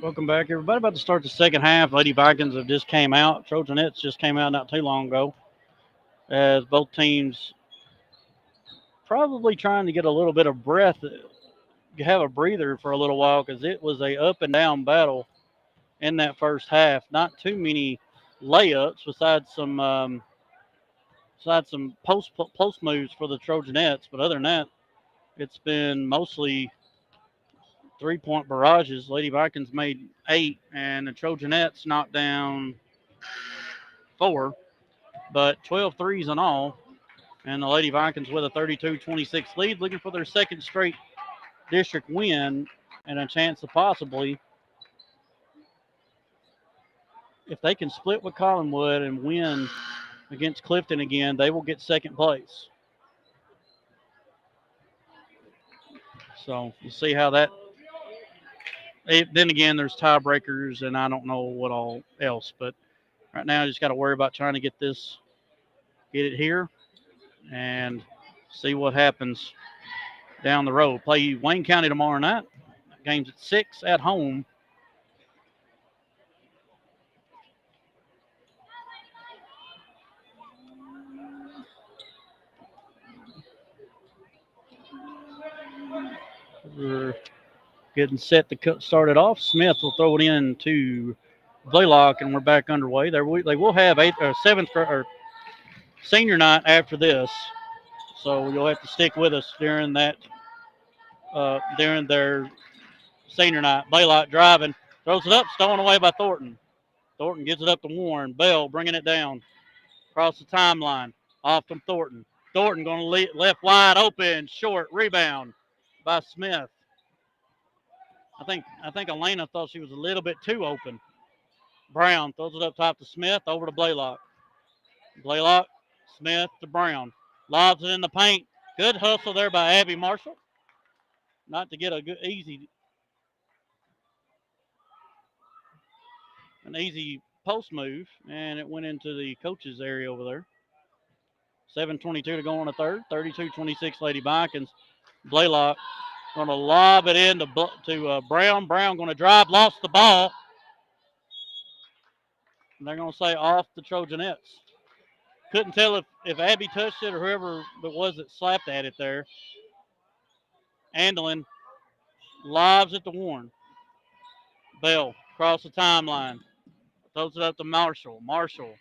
Welcome back, everybody. About to start the second half. Lady Vikings have just came out. Trojanettes just came out not too long ago. As both teams probably trying to get a little bit of breath, have a breather for a little while because it was a up and down battle in that first half. Not too many layups besides some post moves for the Trojanettes, but other than that, it's been mostly 3-point barrages. Lady Vikings made 8, and the Trojanettes knocked down 4, but 12 threes in all. And the Lady Vikings with a 32-26 lead, looking for their second straight district win and a chance to possibly, if they can split with Collinwood and win against Clifton again, they will get second place. So we'll see how that. Then again, there's tiebreakers, and I don't know what all else. But right now, I just got to worry about trying to get it here, and see what happens down the road. Play Wayne County tomorrow night. Game's at 6 at home. We're getting set to start it off. Smith will throw it in to Blaylock, and we're back underway. They will have seventh or senior night after this, so you'll have to stick with us during their senior night. Blaylock driving, throws it up, stolen away by Thornton. Thornton gives it up to Warren. Bell bringing it down across the timeline, off from Thornton. Thornton going to left wide open, short rebound by Smith. I think Elena thought she was a little bit too open. Brown throws it up top to Smith, over to Blaylock. Blaylock, Smith to Brown. Lobs it in the paint. Good hustle there by Abby Marshall. Not to get an easy post move, and it went into the coach's area over there. 7:22 to go on the third. 32-26 Lady Vikings. Blaylock going to lob it in to Brown. Brown going to drive, lost the ball. And they're going to say off the Trojanettes. Couldn't tell if Abby touched it or whoever it was that slapped at it there. Andelin lobs it to Warren. Bell across the timeline. Throws it up to Marshall. Marshall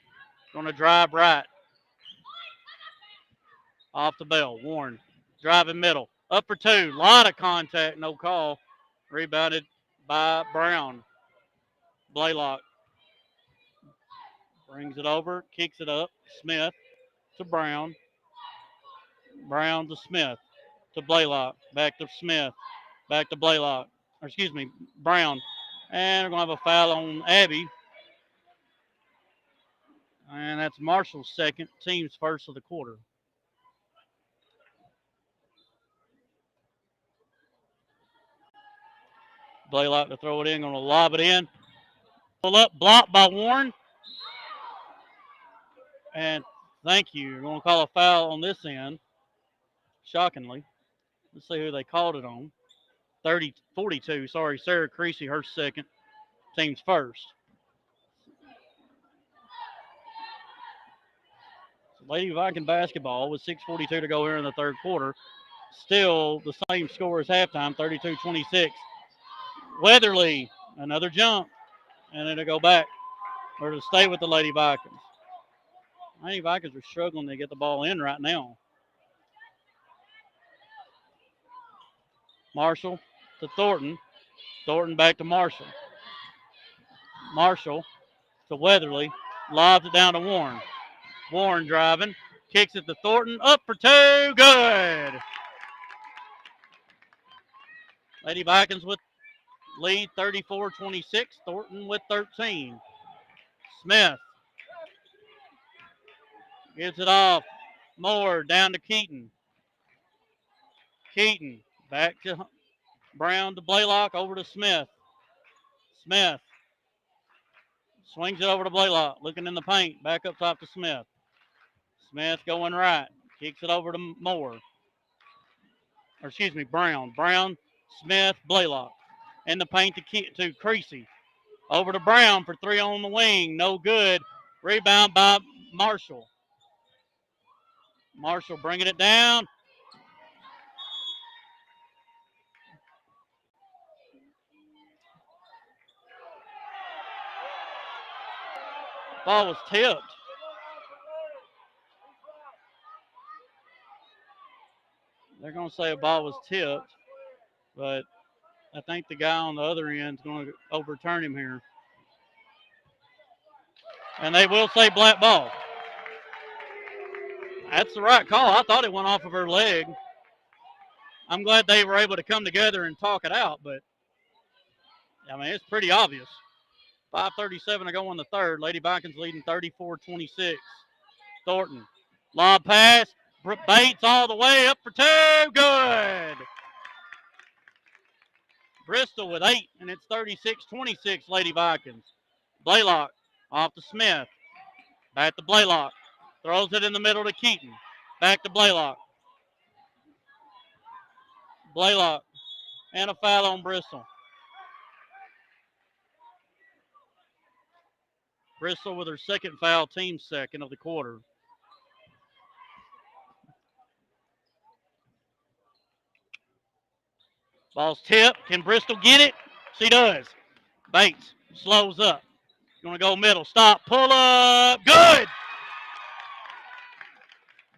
going to drive right. Off the Bell. Warren driving middle. Up for 2. Lot of contact. No call. Rebounded by Brown. Blaylock brings it over. Kicks it up. Smith to Brown. Brown to Smith. To Blaylock. Back to Smith. Back to Blaylock. Or excuse me, Brown. And we're going to have a foul on Abby. And that's Marshall's second. Team's first of the quarter. Blaylock to throw it in. Going to lob it in. Pull up. Blocked by Warren. And thank you. We're going to call a foul on this end. Shockingly. Let's see who they called it on. 42. Sorry, Sarah Creasy, her second. Team's first. So Lady Viking basketball with 6:42 to go here in the third quarter. Still the same score as halftime, 32-26. Weatherly, another jump. And it'll go back. Or to stay with the Lady Vikings. Lady Vikings are struggling to get the ball in right now. Marshall to Thornton. Thornton back to Marshall. Marshall to Weatherly. Lobs it down to Warren. Warren driving. Kicks it to Thornton. Up for 2. Good. Lady Vikings with lead 34-26. Thornton with 13. Smith gives it off. Moore down to Keaton. Keaton back to Brown to Blaylock, over to Smith. Smith swings it over to Blaylock, looking in the paint, back up top to Smith. Smith going right, kicks it over to Moore. Or excuse me, Brown. Brown, Smith, Blaylock. In the paint to Creasy. Over to Brown for three on the wing. No good. Rebound by Marshall. Marshall bringing it down. Ball was tipped. They're going to say a ball was tipped, but I think the guy on the other end is going to overturn him here. And they will say black ball. That's the right call. I thought it went off of her leg. I'm glad they were able to come together and talk it out, but I mean, it's pretty obvious. 5:37 to go in the third. Lady Vikings leading 34-26. Thornton. Lob pass. Bates all the way up for two. Good. Bristol with 8, and it's 36-26 Lady Vikings. Blaylock off to Smith. Back to Blaylock. Throws it in the middle to Keaton. Back to Blaylock. Blaylock. And a foul on Bristol. Bristol with her second foul, team second of the quarter. Ball's tipped. Can Bristol get it? She does. Bates slows up. Going to go middle. Stop. Pull up. Good.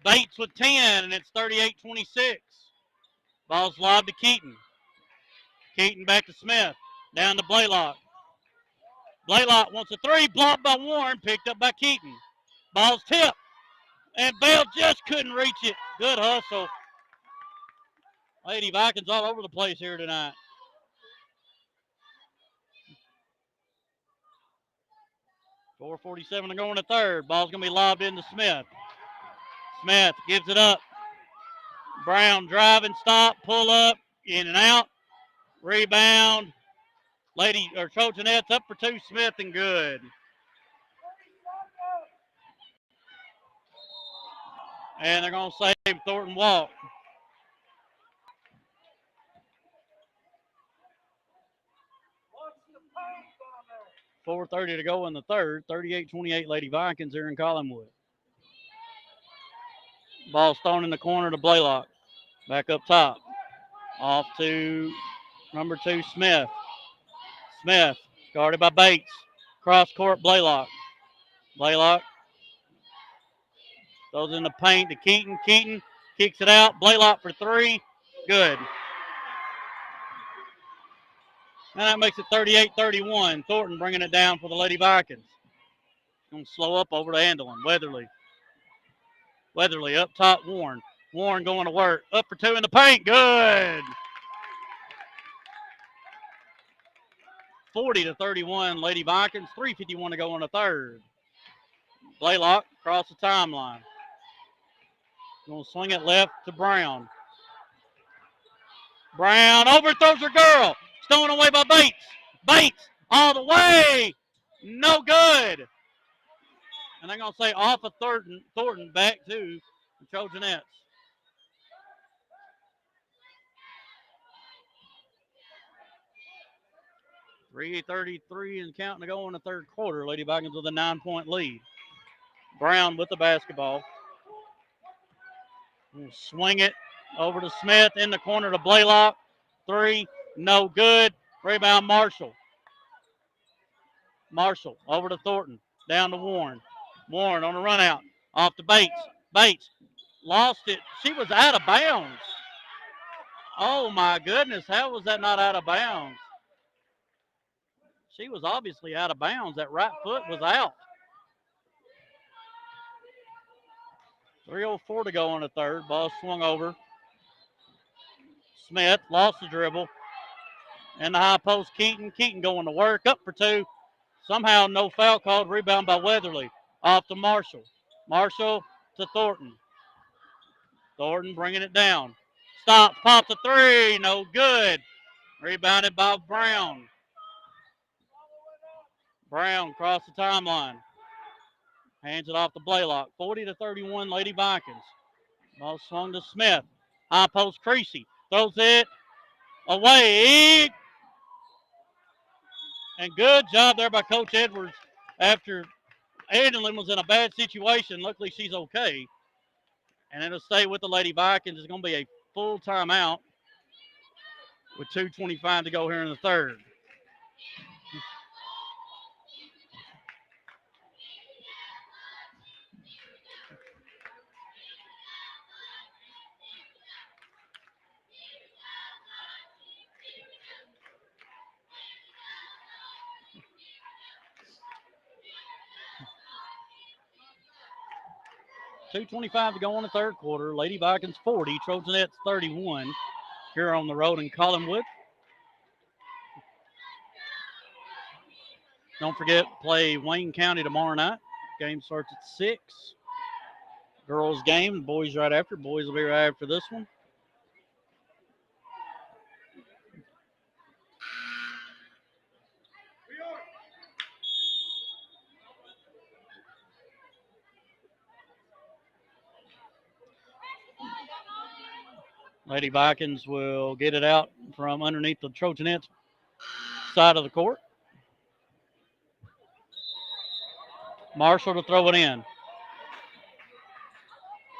Bates with 10, and it's 38-26. Ball's lobbed to Keaton. Keaton back to Smith. Down to Blaylock. Blaylock wants a three. Blocked by Warren. Picked up by Keaton. Ball's tipped. And Bell just couldn't reach it. Good hustle. Lady Vikings all over the place here tonight. .447 to go in the third. Ball's going to be lobbed into Smith. Smith gives it up. Brown driving, stop, pull up, in and out. Rebound. Lady or Trojanettes up for two. Smith and good. And they're going to save Thornton walk. .430 to go in the third. 38-28 Lady Vikings here in Collinwood. Ball's thrown in the corner to Blaylock. Back up top. Off to number 2, Smith. Smith guarded by Bates. Cross court, Blaylock. Blaylock throws in the paint to Keaton. Keaton kicks it out. Blaylock for three. Good. And that makes it 38-31. Thornton bringing it down for the Lady Vikings. Going to slow up over to Andelin. Weatherly. Weatherly up top, Warren. Warren going to work. Up for two in the paint. Good. 40-31 Lady Vikings. 3:51 to go in the third. Blaylock across the timeline. Going to swing it left to Brown. Brown overthrows her girl. Stolen away by Bates. Bates all the way. No good. And they're going to say off of Thornton back to the Trojanettes. .333 and counting to go in the third quarter. Lady Vikings with a 9-point lead. Brown with the basketball. We'll swing it over to Smith in the corner to Blaylock. Three, no good. Rebound Marshall. Marshall over to Thornton. Down to Warren. Warren on a run out. Off to Bates. Bates lost it. She was out of bounds. Oh my goodness. How was that not out of bounds? She was obviously out of bounds. That right foot was out. 3:04 to go on the third. Ball swung over. Smith lost the dribble. And the high post, Keaton. Keaton going to work. Up for two. Somehow no foul called. Rebound by Weatherly. Off to Marshall. Marshall to Thornton. Thornton bringing it down. Stop. Pops a three. No good. Rebounded by Brown. Brown across the timeline. Hands it off to Blaylock. 40-31 Lady Vikings. Ball swung to Smith. High post Creasy. Throws it away. And good job there by Coach Edwards after Adelyn was in a bad situation. Luckily, she's okay. And it'll stay with the Lady Vikings. It's going to be a full timeout with 2:25 to go here in the third. $2:25 to go in the third quarter. Lady Vikings 40, Trojanettes 31 here on the road in Collinwood. Don't forget, play Wayne County tomorrow night. Game starts at 6. Girls game, boys right after. Boys will be right after this one. Lady Vikings will get it out from underneath the Trojanettes side of the court. Marshall to throw it in.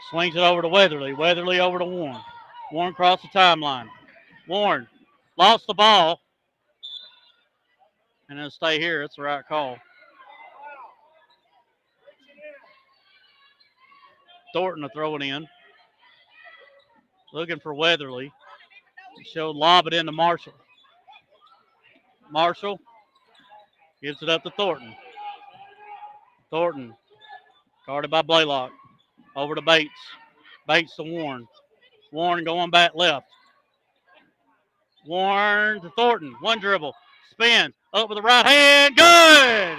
Swings it over to Weatherly. Weatherly over to Warren. Warren across the timeline. Warren lost the ball. And it'll stay here. It's the right call. Thornton to throw it in. Looking for Weatherly. She'll lob it into Marshall. Marshall gives it up to Thornton. Thornton guarded by Blaylock. Over to Bates. Bates to Warren. Warren going back left. Warren to Thornton. One dribble. Spins. Up with the right hand. Good!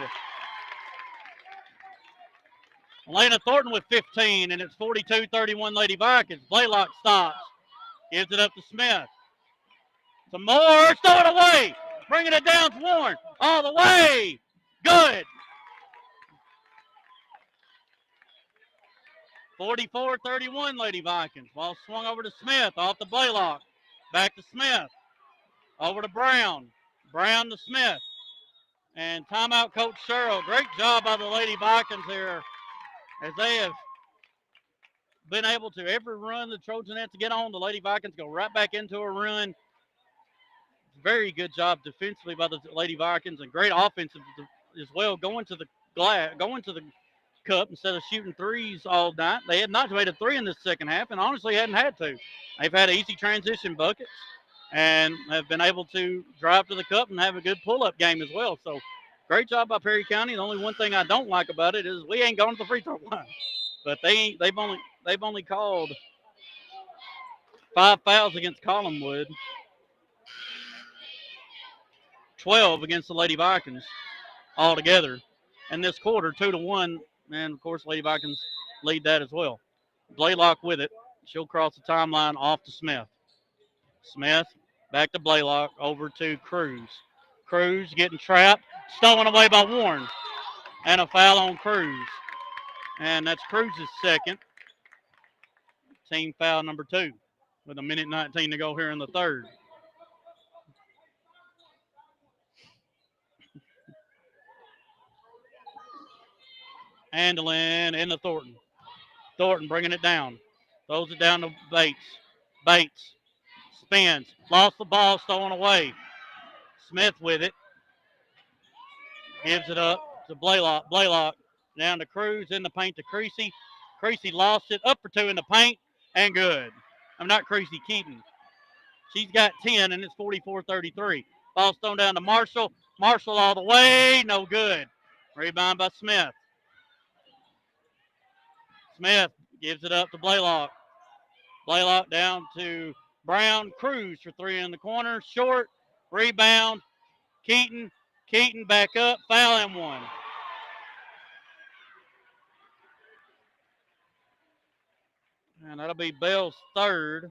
Elena Thornton with 15, and it's 42-31 Lady Vikings. Blaylock stops. Gives it up to Smith. Some more. Throw it away. Bringing it down to Warren. All the way. Good. 44-31 Lady Vikings. Ball swung over to Smith. Off the Blaylock. Back to Smith. Over to Brown. Brown to Smith. And timeout, Coach Sherrill. Great job by the Lady Vikings here, as they have been able to every run the Trojanettes to get on. The Lady Vikings go right back into a run. Very good job defensively by the Lady Vikings, and great offensive as well, going to the cup instead of shooting threes all night. They had not made a three in the second half, and honestly hadn't had to. They've had easy transition buckets and have been able to drive to the cup and have a good pull-up game as well. So great job by Perry County. The only one thing I don't like about it is we ain't gone to the free throw line. But they've only called 5 fouls against Collinwood, 12 against the Lady Vikings altogether. And this quarter, 2-1, and of course Lady Vikings lead that as well. Blaylock with it. She'll cross the timeline off to Smith. Smith back to Blaylock, over to Cruz. Cruz getting trapped, stolen away by Warren. And a foul on Cruz. And that's Cruz's second. Team foul number 2 with 1:19 to go here in the third. Andelin into Thornton. Thornton bringing it down. Throws it down to Bates. Bates spins. Lost the ball, stolen away. Smith with it. Gives it up to Blaylock. Blaylock down to Cruz, in the paint to Creasy. Creasy lost it. Up for 2 in the paint, and good. I'm not Creasy, Keaton. She's got 10, and it's 44-33. Ball thrown down to Marshall. Marshall all the way. No good. Rebound by Smith. Smith gives it up to Blaylock. Blaylock down to Brown. Cruz for 3 in the corner. Short. Rebound. Keaton. Keaton back up. Foul and 1. And that'll be Bell's third.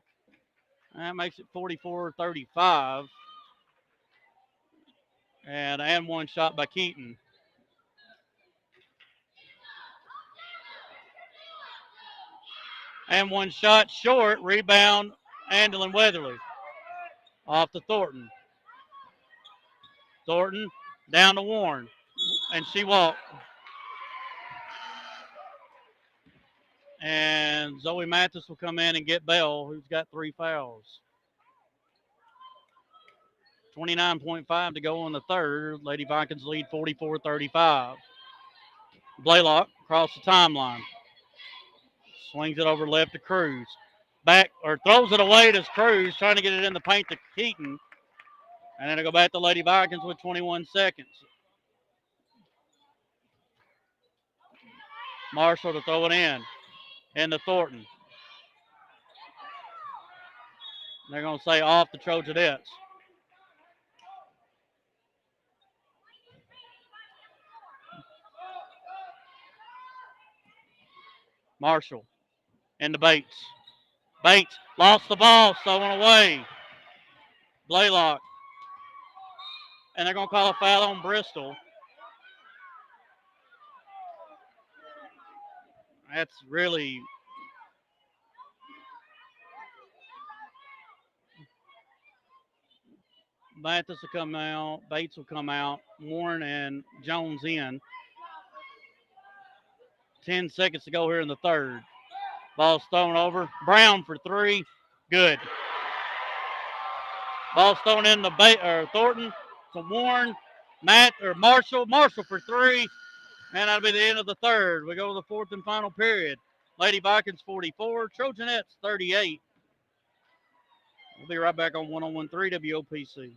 That makes it 44-35. And 1 shot by Keaton. And 1 shot short. Rebound, Andelin Weatherly. Off to Thornton. Thornton Down to Warren. And she walked. And Zoe Mathis will come in and get Bell, who's got 3 fouls. 29.5 to go in the third. Lady Vikings lead 44-35. Blaylock across the timeline. Swings it over left to Cruz. Back, or throws it away to Cruz, trying to get it in the paint to Keaton. And then it'll go back to Lady Vikings with 21 seconds. Marshall to throw it in. Into Thornton. They're going to say off the Trojanettes. Marshall into Bates. Bates lost the ball, stolen away. Blaylock. And they're going to call a foul on Bristol. That's really... Mathis will come out. Bates will come out. Warren and Jones in. 10 seconds to go here in the third. Ball's thrown over. Brown for 3. Good. Ball's thrown in to Thornton to Warren. Marshall. Marshall for 3. And that'll be the end of the third. We go to the fourth and final period. Lady Vikings 44. Trojanettes 38. We'll be right back on 101.3 WOPC.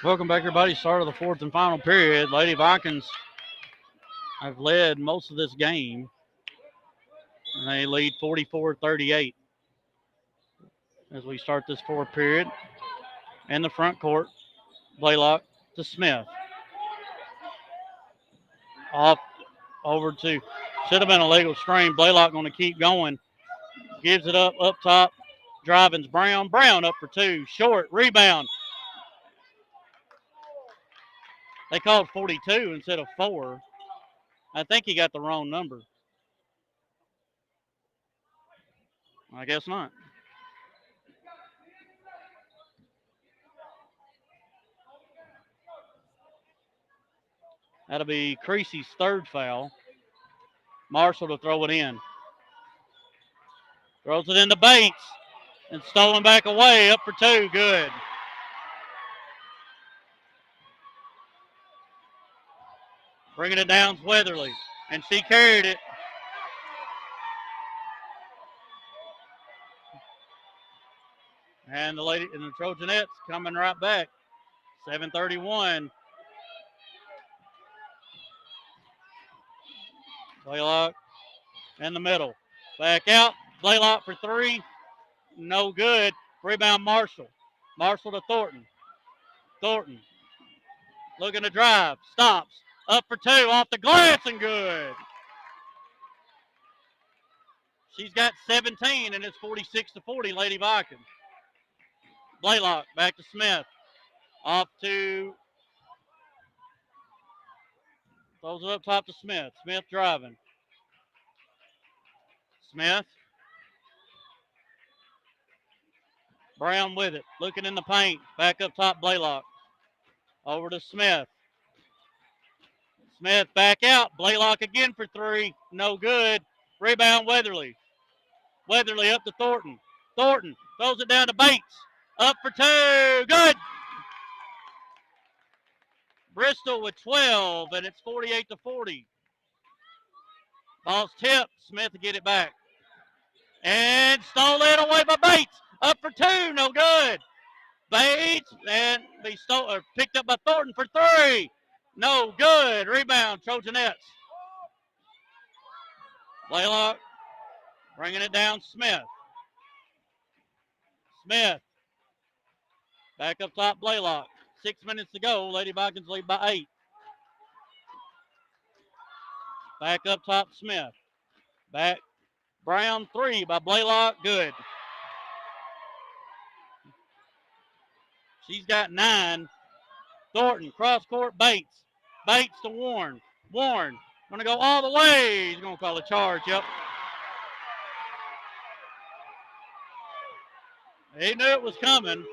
Welcome back, everybody. Start of the fourth and final period. Lady Vikings have led most of this game. And they lead 44-38 as we start this fourth period. In the front court, Blaylock to Smith. Off over to, should have been a legal screen. Blaylock going to keep going. Gives it up top. Driving's Brown. Brown up for 2. Short. Rebound. They called 42 instead of 4. I think he got the wrong number. I guess not. That'll be Creasy's third foul. Marshall to throw it in. Throws it into Bates. And stolen back away. Up for 2. Good. Bringing it down's Weatherly. And she carried it. And the Trojanettes coming right back. 7:31. Blaylock in the middle. Back out. Blaylock for 3. No good. Rebound Marshall. Marshall to Thornton. Thornton looking to drive. Stops. Up for 2. Off the glass and good. She's got 17 and it's 46-40 Lady Vikings. Blaylock back to Smith. Off to, throws it up top to Smith. Smith driving. Smith. Brown with it. Looking in the paint. Back up top, Blaylock. Over to Smith. Smith back out. Blaylock again for 3. No good. Rebound Weatherly. Weatherly up to Thornton. Thornton throws it down to Bates. Up for 2. Good. Bristol with 12, and it's 48-40. Ball's tipped. Smith to get it back. And stolen away by Bates. Up for two. No good. Bates and picked up by Thornton for three. No good. Rebound, Trojanettes. Blaylock bringing it down. Smith. Smith. Back up top, Blaylock. 6 minutes to go. Lady Vikings lead by 8. Back up top, Smith. Back. Brown, 3 by Blaylock. Good. She's got 9. Thornton, cross court, Bates. Bates to Warren. Warren, going to go all the way. He's going to call a charge. Yep. He knew it was coming.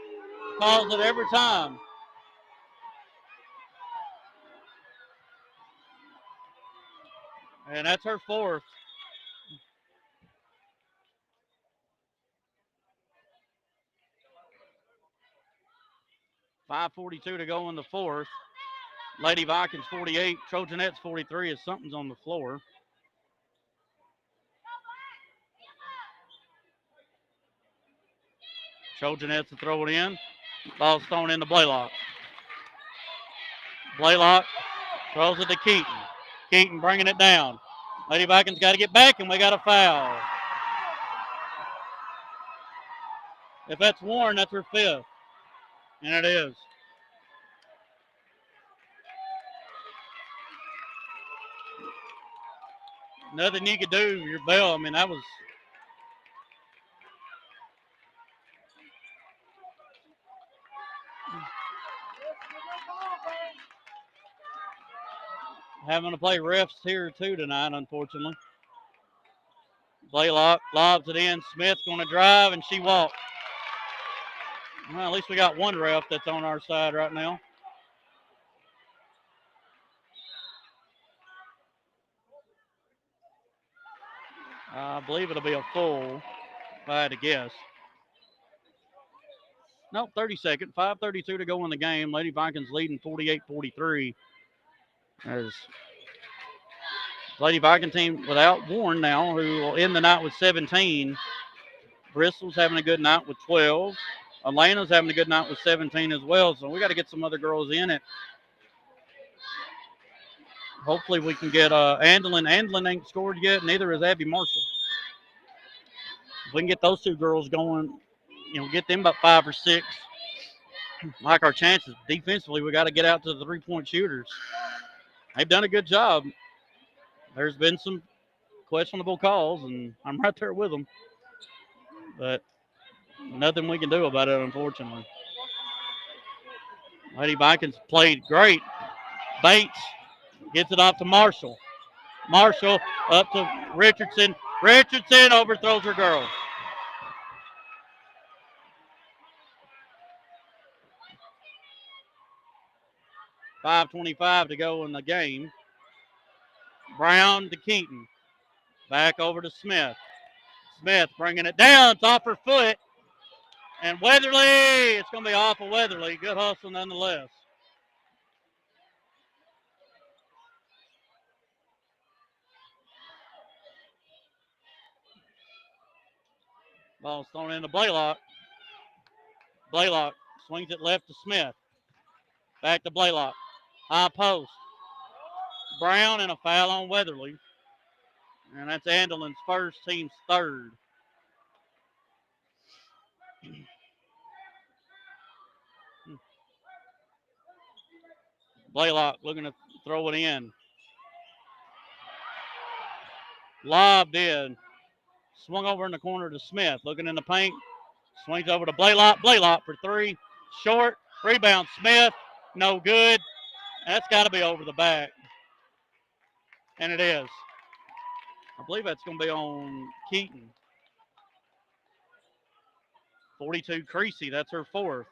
Calls it every time. And that's her 4th. .5:42 to go in the 4th. Lady Vikings 48, Trojanettes 43 as something's on the floor. Trojanettes to throw it in. Ball's thrown into Blaylock. Blaylock throws it to Keaton. Keaton bringing it down. Lady Vikings got to get back, and we got a foul. If that's Warren, that's her 5th. And it is. Nothing you could do, your bell. I mean, that was. Having to play refs here, too, tonight, unfortunately. Blaylock lobs it in. Smith's going to drive, and she walked. Well, at least we got one ref that's on our side right now. I believe it'll be a full, if I had to guess. Nope, 32nd. 5:32 to go in the game. Lady Vikings leading 48-43. As Lady Viking team without Warren now, who will end the night with 17. Bristol's having a good night with 12. Atlanta's having a good night with 17 as well. So we got to get some other girls in it. Hopefully we can get Andelin. Andelin ain't scored yet, neither is Abby Marshall. If we can get those 2 girls going, get them about 5 or 6. Like our chances defensively, we got to get out to the 3-point shooters. They've done a good job. There's been some questionable calls, and I'm right there with them. But nothing we can do about it, unfortunately. Lady Vikings played great. Bates gets it off to Marshall. Marshall up to Richardson. Richardson overthrows her girl. .5:25 to go in the game. Brown to Keaton. Back over to Smith. Smith bringing it down. It's off her foot. And Weatherly, it's going to be off of Weatherly. Good hustle nonetheless. Ball's thrown into Blaylock. Blaylock swings it left to Smith. Back to Blaylock. High post. Brown and a foul on Weatherly. And that's Andelin's first, team's 3rd. Blaylock looking to throw it in. Lobbed in. Swung over in the corner to Smith. Looking in the paint. Swings over to Blaylock. Blaylock for 3. Short. Rebound Smith. No good. That's got to be over the back. And it is. I believe that's going to be on Keaton. 42 Creasy. That's her 4th.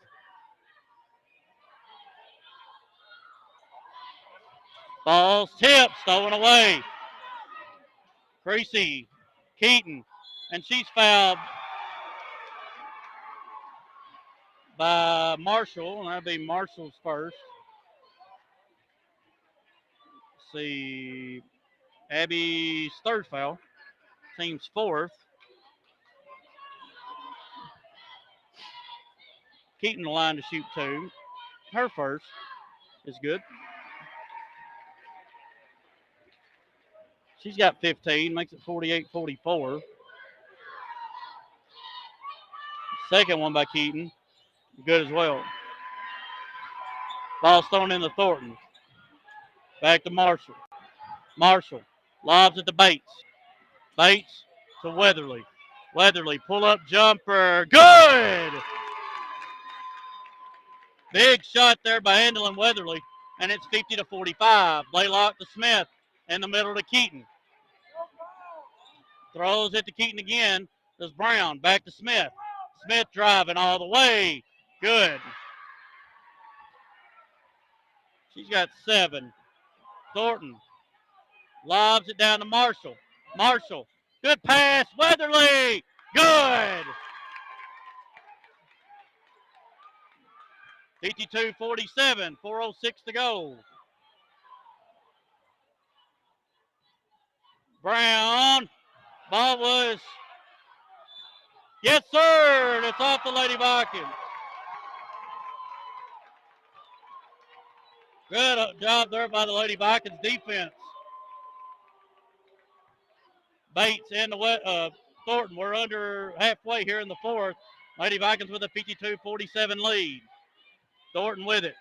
Ball's tipped. Stolen away. Creasy. Keaton. And she's fouled by Marshall. And that'll be Marshall's first. Let's see. Abby's third foul. Team's fourth. Keaton the line to shoot 2. Her first is good. She's got 15, makes it 48-44. Second one by Keaton, good as well. Ball's thrown into Thornton. Back to Marshall. Marshall lobs it to Bates. Bates to Weatherly. Weatherly, pull-up jumper. Good! Big shot there by Handel Weatherly, and it's 50-45. Blaylock to Smith in the middle to Keaton. Throws it to Keaton again. Does Brown. Back to Smith. Smith driving all the way. Good. She's got 7. Thornton lobs it down to Marshall. Marshall. Good pass. Weatherly. Good. 52-47. 4:06 to go. Brown. Ball was. Yes, sir. It's off the Lady Vikings. Good job there by the Lady Vikings defense. Bates and the Thornton. We're under halfway here in the fourth. Lady Vikings with a 52-47 lead. Thornton with it.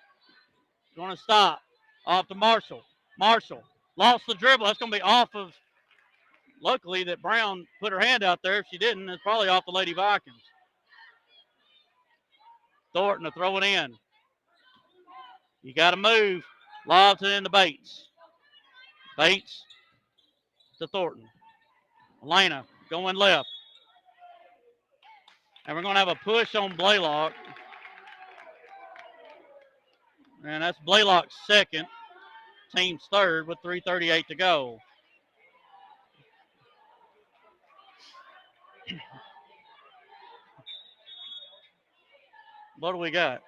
Going to stop. Off to Marshall. Marshall lost the dribble. That's going to be off of. Luckily that Brown put her hand out there. If she didn't, it's probably off the Lady Vikings. Thornton to throw it in. You got to move. Lobs it into Bates. Bates to Thornton. Elena going left. And we're going to have a push on Blaylock. And that's Blaylock's second. Team's third with 3:38 to go. What do we got?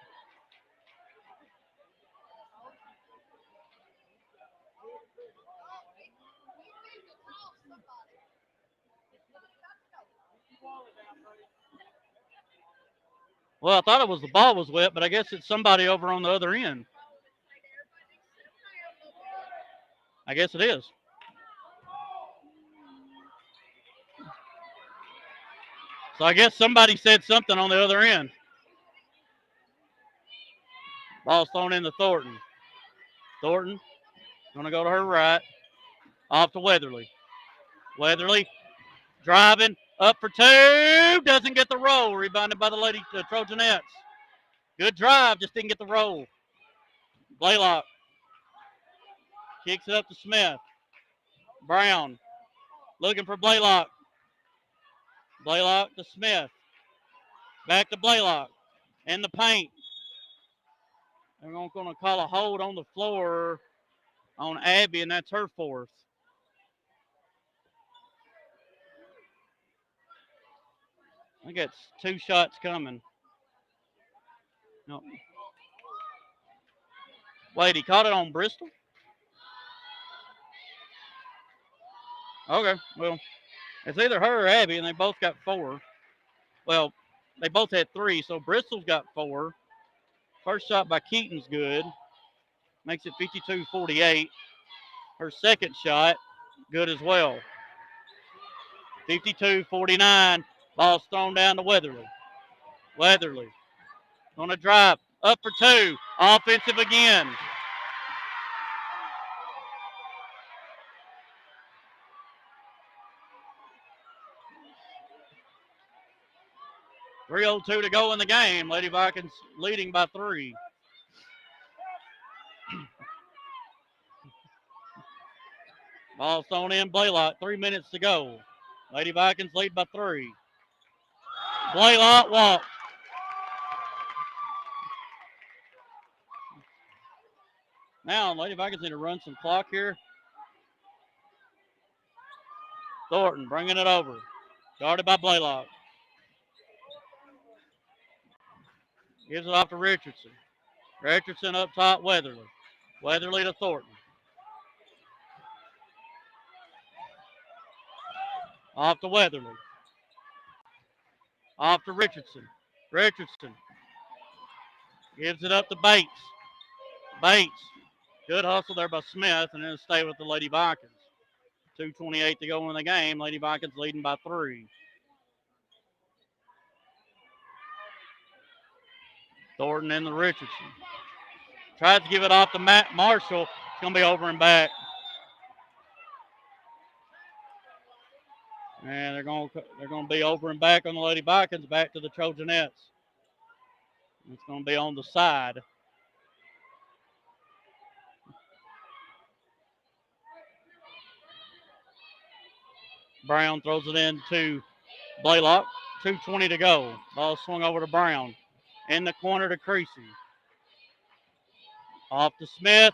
Well, I thought it was the ball was wet, but I guess it's somebody over on the other end. I guess it is. So I guess somebody said something on the other end. Ball's thrown into Thornton. Thornton going to go to her right. Off to Weatherly. Weatherly driving up for 2. Doesn't get the roll. Rebounded by the Lady Trojanettes. Good drive. Just didn't get the roll. Blaylock kicks it up to Smith. Brown looking for Blaylock. Blaylock to Smith. Back to Blaylock. In the paint. They're going to call a hold on the floor on Abby, and that's her fourth. I think it's 2 shots coming. No. Wait, he caught it on Bristol? Okay, well, it's either her or Abby, and they both got 4. Well, they both had 3, so Bristol's got 4. First shot by Keaton's good. Makes it 52-48. Her second shot, good as well. 52-49. Ball's thrown down to Weatherly. Weatherly going to drive. Up for 2. Offensive again. .302 to go in the game. Lady Vikings leading by 3. Ball thrown in. Blaylock. 3 minutes to go. Lady Vikings lead by 3. Blaylock walk. Now, Lady Vikings need to run some clock here. Thornton bringing it over. Guarded by Blaylock. Gives it off to Richardson. Richardson up top, Weatherly. Weatherly to Thornton. Off to Weatherly. Off to Richardson. Richardson gives it up to Bates. Bates. Good hustle there by Smith, and it'll stay with the Lady Vikings. 2:28 to go in the game. Lady Vikings leading by 3. Thornton in the Richardson. Tries to give it off to Matt Marshall. It's going to be over and back. And they're going to be over and back on the Lady Vikings, back to the Trojanettes. It's going to be on the side. Brown throws it in to Blaylock. 2:20 to go. Ball swung over to Brown. In the corner to Creasy. Off to Smith.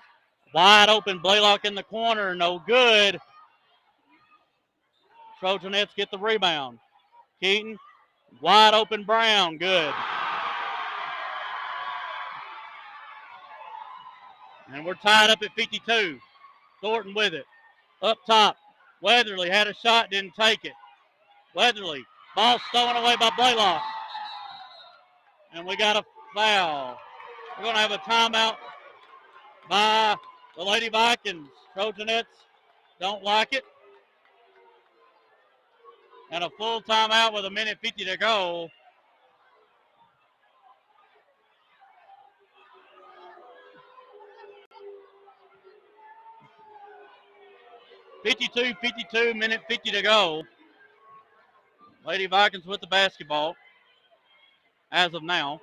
Wide open. Blaylock in the corner. No good. Trojanettes get the rebound. Keaton. Wide open Brown. Good. And we're tied up at 52. Thornton with it. Up top. Weatherly had a shot, didn't take it. Weatherly. Ball stolen away by Blaylock. And we got a foul. We're going to have a timeout by the Lady Vikings. Trojanettes don't like it. And a full timeout with 1:50 to go. .52, minute 50 to go. Lady Vikings with the basketball as of now.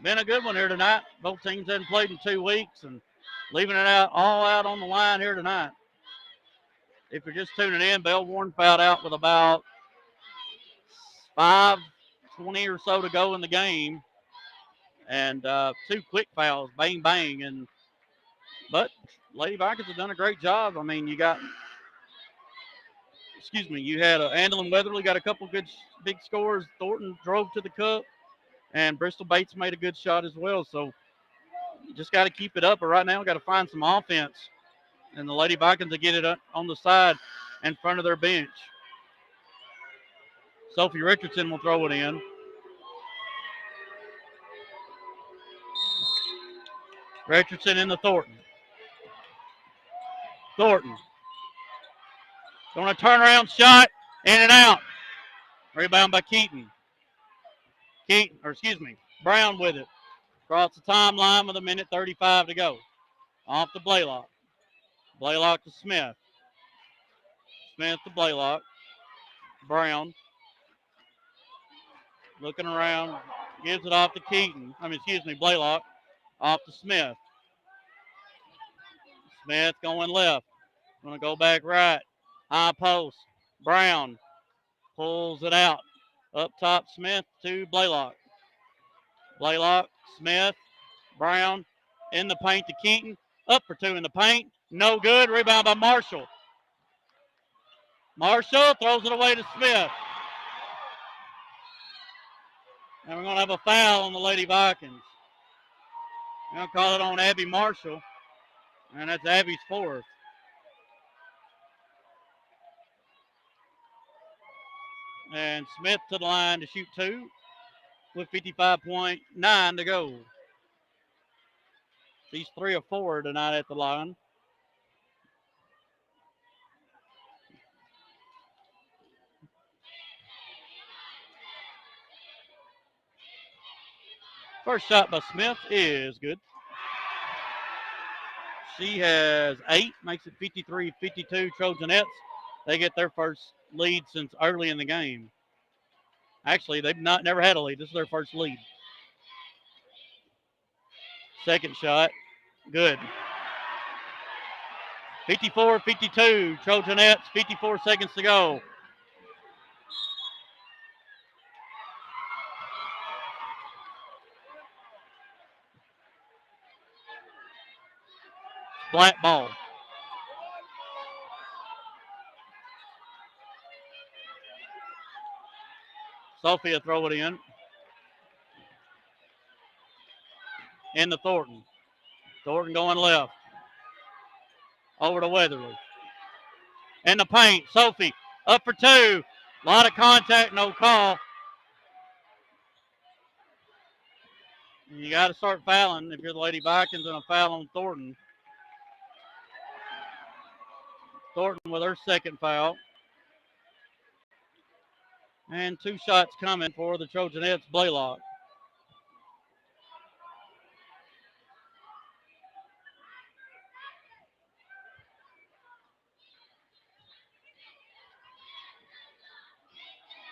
Been a good one here tonight. Both teams hadn't played in 2 weeks and leaving it all out on the line here tonight. If you're just tuning in, Bell Warren fouled out with about 5:20 or so to go in the game. And 2 quick fouls, bang, bang. But Lady Vikings have done a great job. I mean, you had Andelin Weatherly got a couple good big scores. Thornton drove to the cup, and Bristol Bates made a good shot as well. So you just got to keep it up. But right now, we got to find some offense. And the Lady Vikings will get it on the side in front of their bench. Sophie Richardson will throw it in. Richardson into Thornton. Thornton. Going to turn around shot, in and out. Rebound by Keaton. Brown with it. Across the timeline with 1:35 to go. Off to Blaylock. Blaylock to Smith. Smith to Blaylock. Brown. Looking around. Gives it off to Blaylock. Off to Smith. Smith going left. Going to go back right. High post. Brown pulls it out. Up top, Smith to Blaylock. Blaylock, Smith, Brown in the paint to Keaton. Up for 2 in the paint. No good. Rebound by Marshall. Marshall throws it away to Smith. And we're going to have a foul on the Lady Vikings. We're going to call it on Abby Marshall. And that's Abby's 4th. And Smith to the line to shoot 2 with 55.9 to go. She's 3 of 4 tonight at the line. First shot by Smith is good. She has 8, makes it 53-52 Trojanettes. They get their first lead since early in the game. Actually, they've never had a lead. This is their first lead. Second shot, good. 54-52 Trojanettes, 54 seconds to go. Flat ball. Sophia throw it in. In the Thornton. Thornton going left. over to Weatherly. In the paint, Sophie up for two. A lot of contact, no call. You got to start fouling if you're the Lady Vikings, and a foul on Thornton. Thornton with her second foul. And 2 shots coming for the Trojanettes, Blaylock.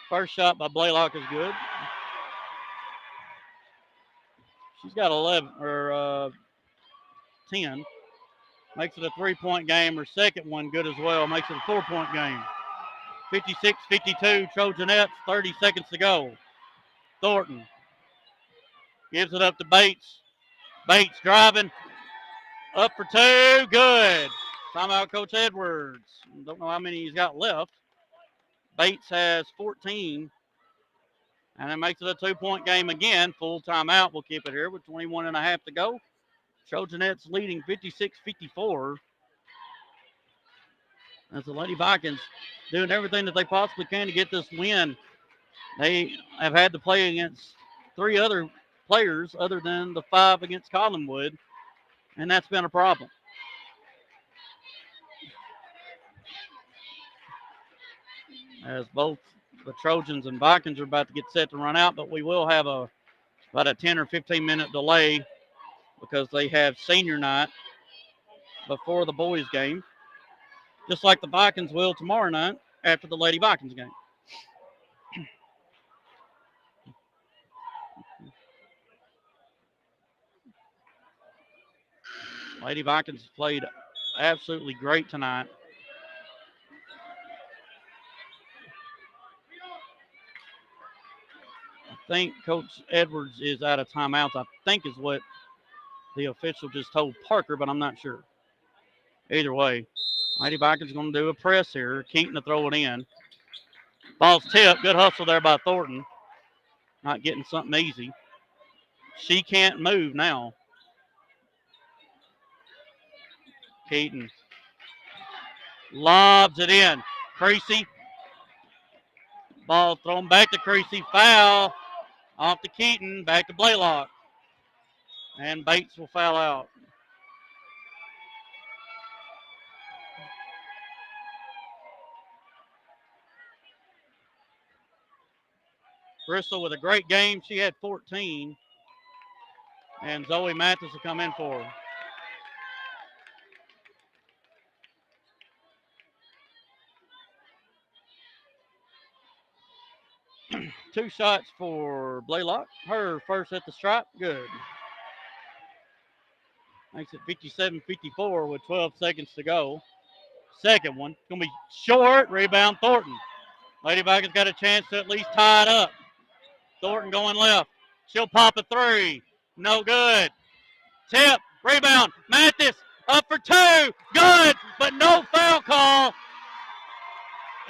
First shot by Blaylock is good. She's got 11 or 10. Makes it a 3-point game. Her second one good as well. Makes it a 4-point game. 56-52 Trojanettes, 30 seconds to go. Thornton gives it up to Bates. Bates driving. Up for two. Good. Timeout, Coach Edwards. Don't know how many he's got left. Bates has 14. And it makes it a 2-point game again. Full timeout. We'll keep it here with 21 and a half to go. Trojanettes leading 56-54. As the Lady Vikings doing everything that they possibly can to get this win. They have had to play against 3 other players other than the 5 against Collinwood, and that's been a problem. As both the Trojans and Vikings are about to get set to run out, but we will have about a 10 or 15-minute delay because they have senior night before the boys' game, just like the Vikings will tomorrow night after the Lady Vikings game. Lady Vikings played absolutely great tonight. I think Coach Edwards is out of timeouts, I think is what the official just told Parker, but I'm not sure. Either way, Lady Vikings going to do a press here. Keaton to throw it in. Ball's tipped. Good hustle there by Thornton. Not getting something easy. She can't move now. Keaton lobs it in. Creasy. Ball thrown back to Creasy. Foul off to Keaton. Back to Blaylock. And Bates will foul out. Bristol with a great game. She had 14. And Zoe Mathis will come in for her. Two shots for Blaylock. Her first at the stripe. Good. Makes it 57-54 with 12 seconds to go. Second one. Going to be short. Rebound Thornton. Lady Vikings got a chance to at least tie it up. Thornton going left. She'll pop a three. No good. Tip. Rebound. Mathis up for two. Good. But no foul call.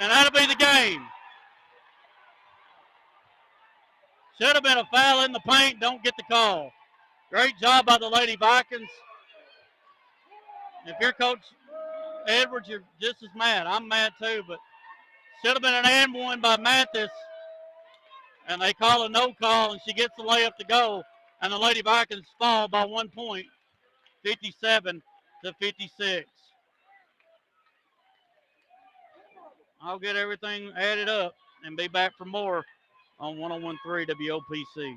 And that'll be the game. Should have been a foul in the paint. Don't get the call. Great job by the Lady Vikings. If you're Coach Edwards, you're just as mad. I'm mad too, but should have been an and one by Mathis. And they call a no call, and she gets the layup to go. And the Lady Vikings fall by 1 point, 57-56. I'll get everything added up and be back for more on 101.3 WOPC.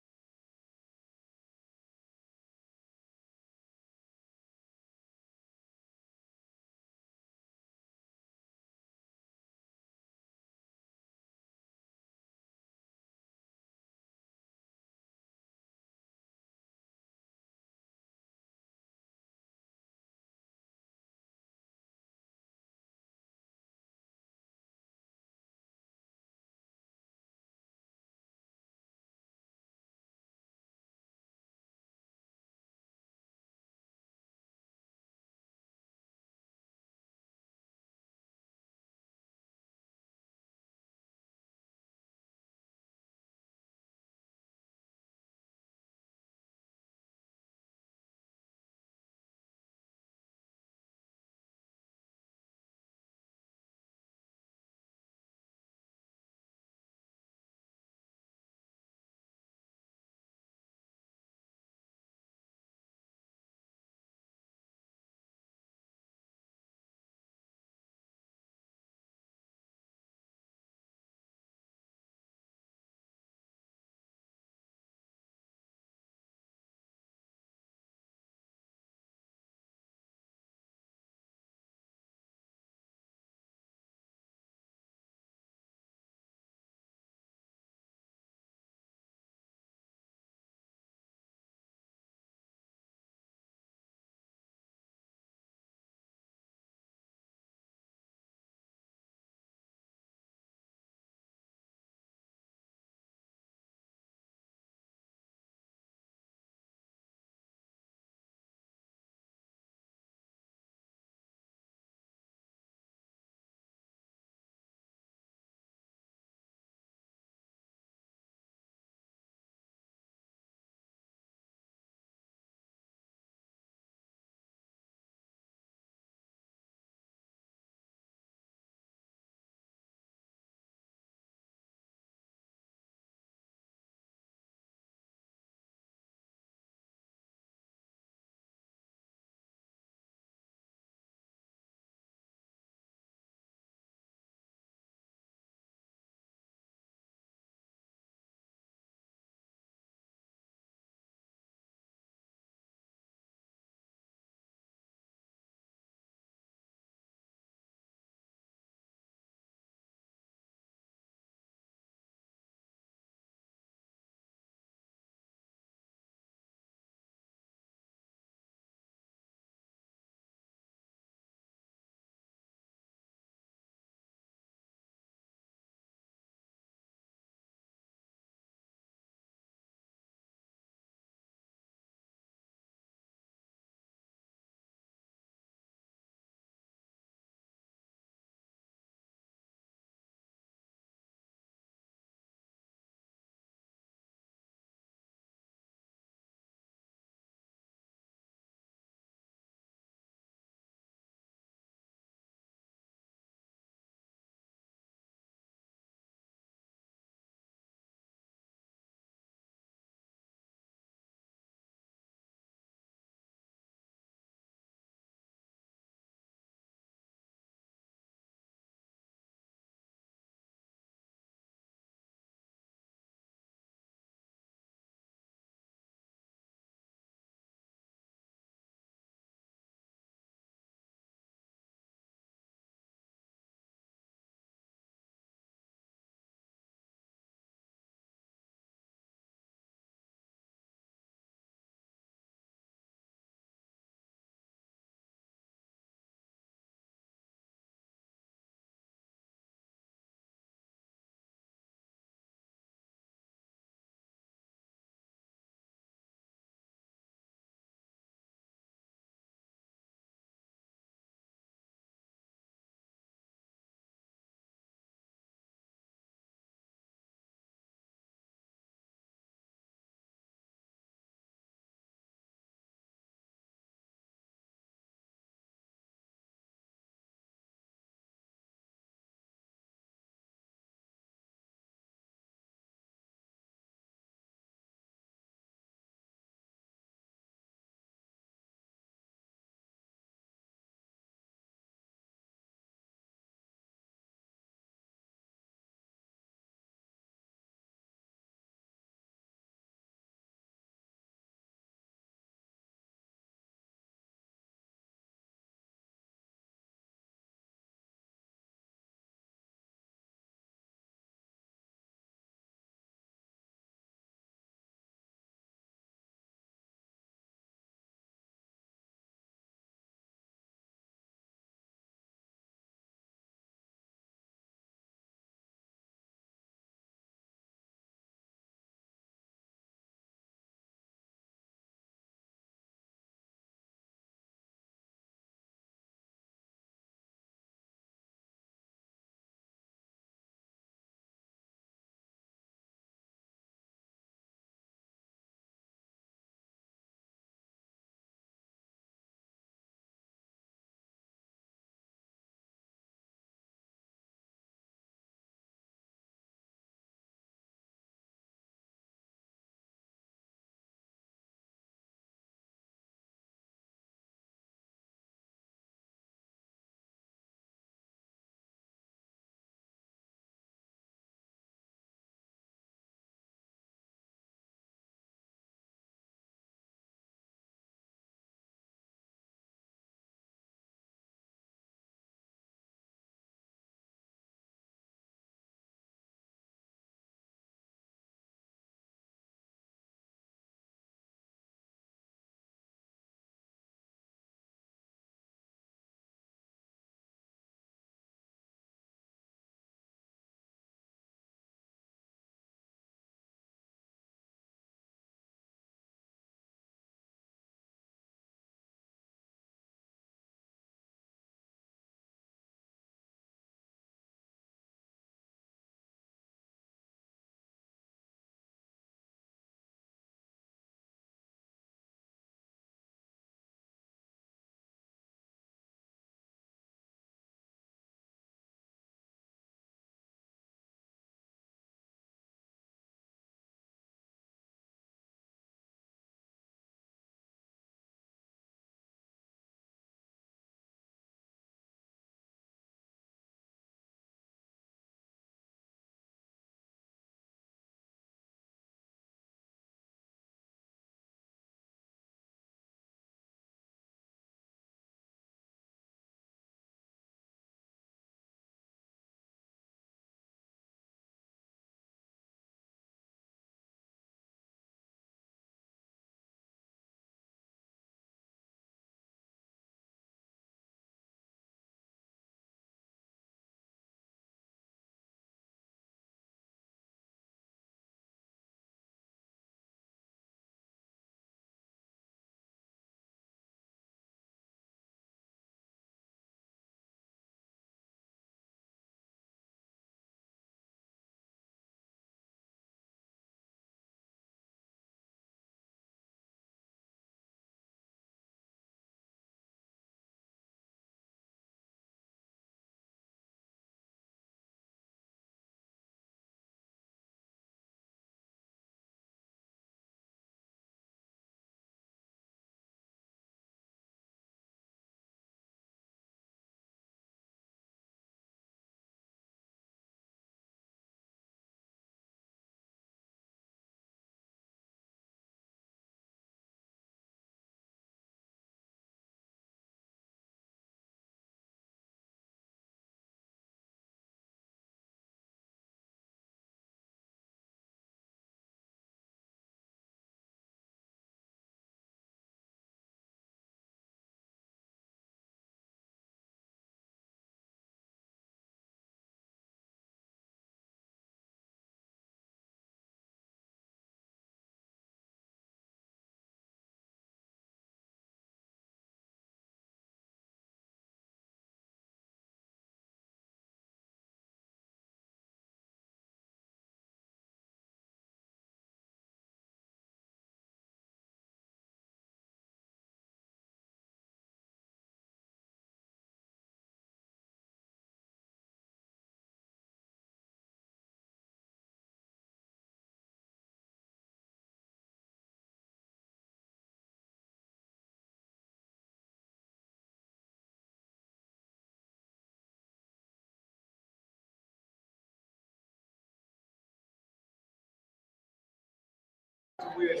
to wish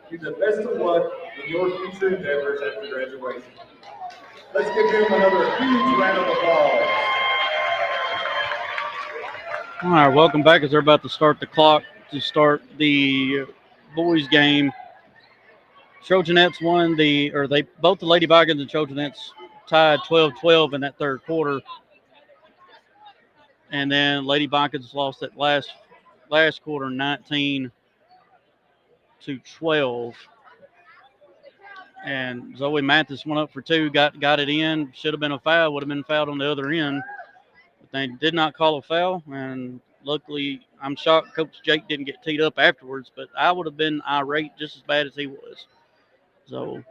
you the best of luck in your future endeavors after graduation. Let's give them another huge round of applause. All right, welcome back as they're about to start the clock to start the boys game. Trojanettes won both the Lady Vikings and Trojanettes tied 12-12 in that third quarter. And then Lady Vikings lost that last quarter 19-12. And Zoe Mathis went up for two, got it in. Should have been a foul, would have been fouled on the other end. But they did not call a foul. And luckily, I'm shocked Coach Jake didn't get teed up afterwards, but I would have been irate just as bad as he was. So,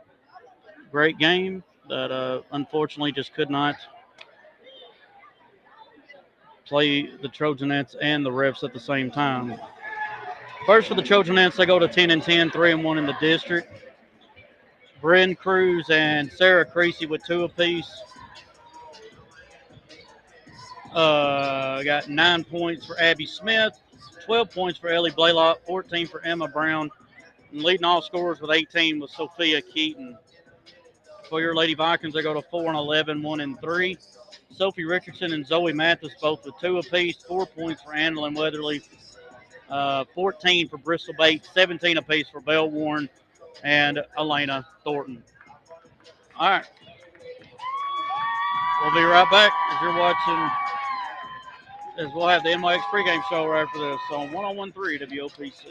great game, but unfortunately just could not play the Trojanettes and the refs at the same time. First for the Trojanettes, they go to 10-10, 3-1 in the district. Bryn Cruz and Sarah Creasy with two apiece. Got 9 points for Abby Smith, 12 points for Ellie Blaylock, 14 for Emma Brown. And leading all scorers with 18 was Sophia Keaton. For your Lady Vikings, they go to 4-11, 1-3. Sophie Richardson and Zoe Mathis both with two apiece, 4 points for Annalyn Weatherly, 14 for Bristol Bates, 17 apiece for Belle Warren and Elena Thornton. All right. We'll be right back as you're watching, as we'll have the NYX pregame show right after this on 101.3 WOPC.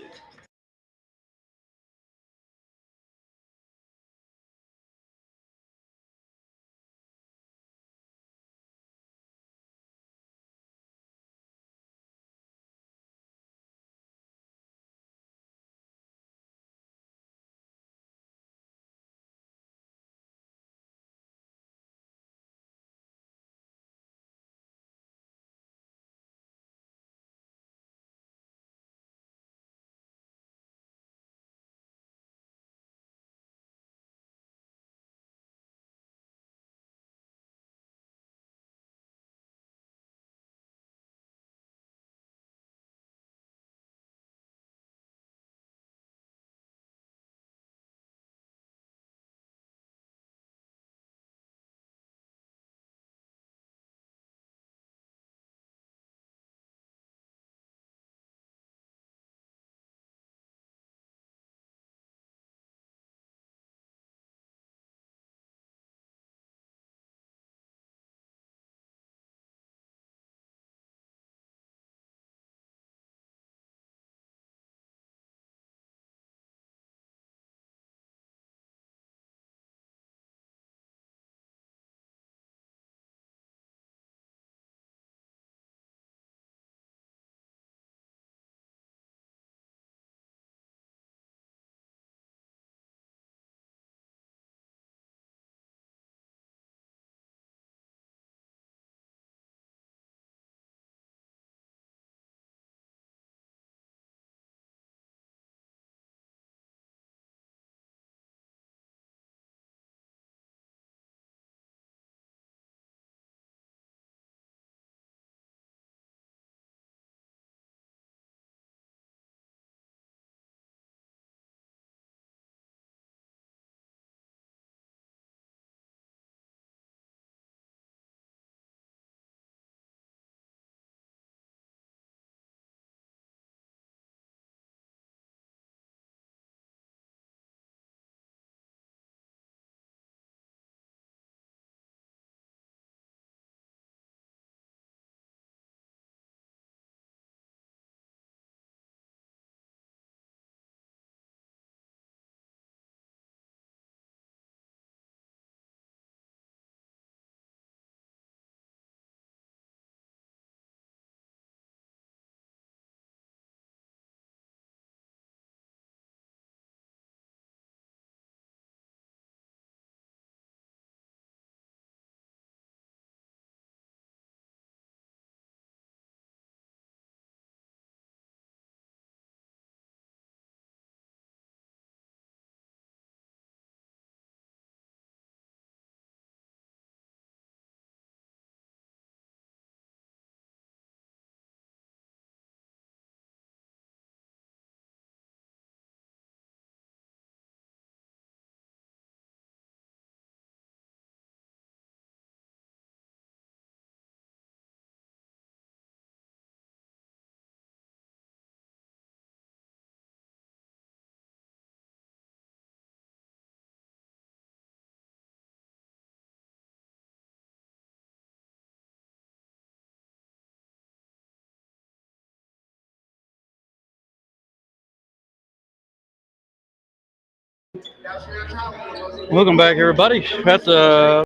Welcome back, everybody. About to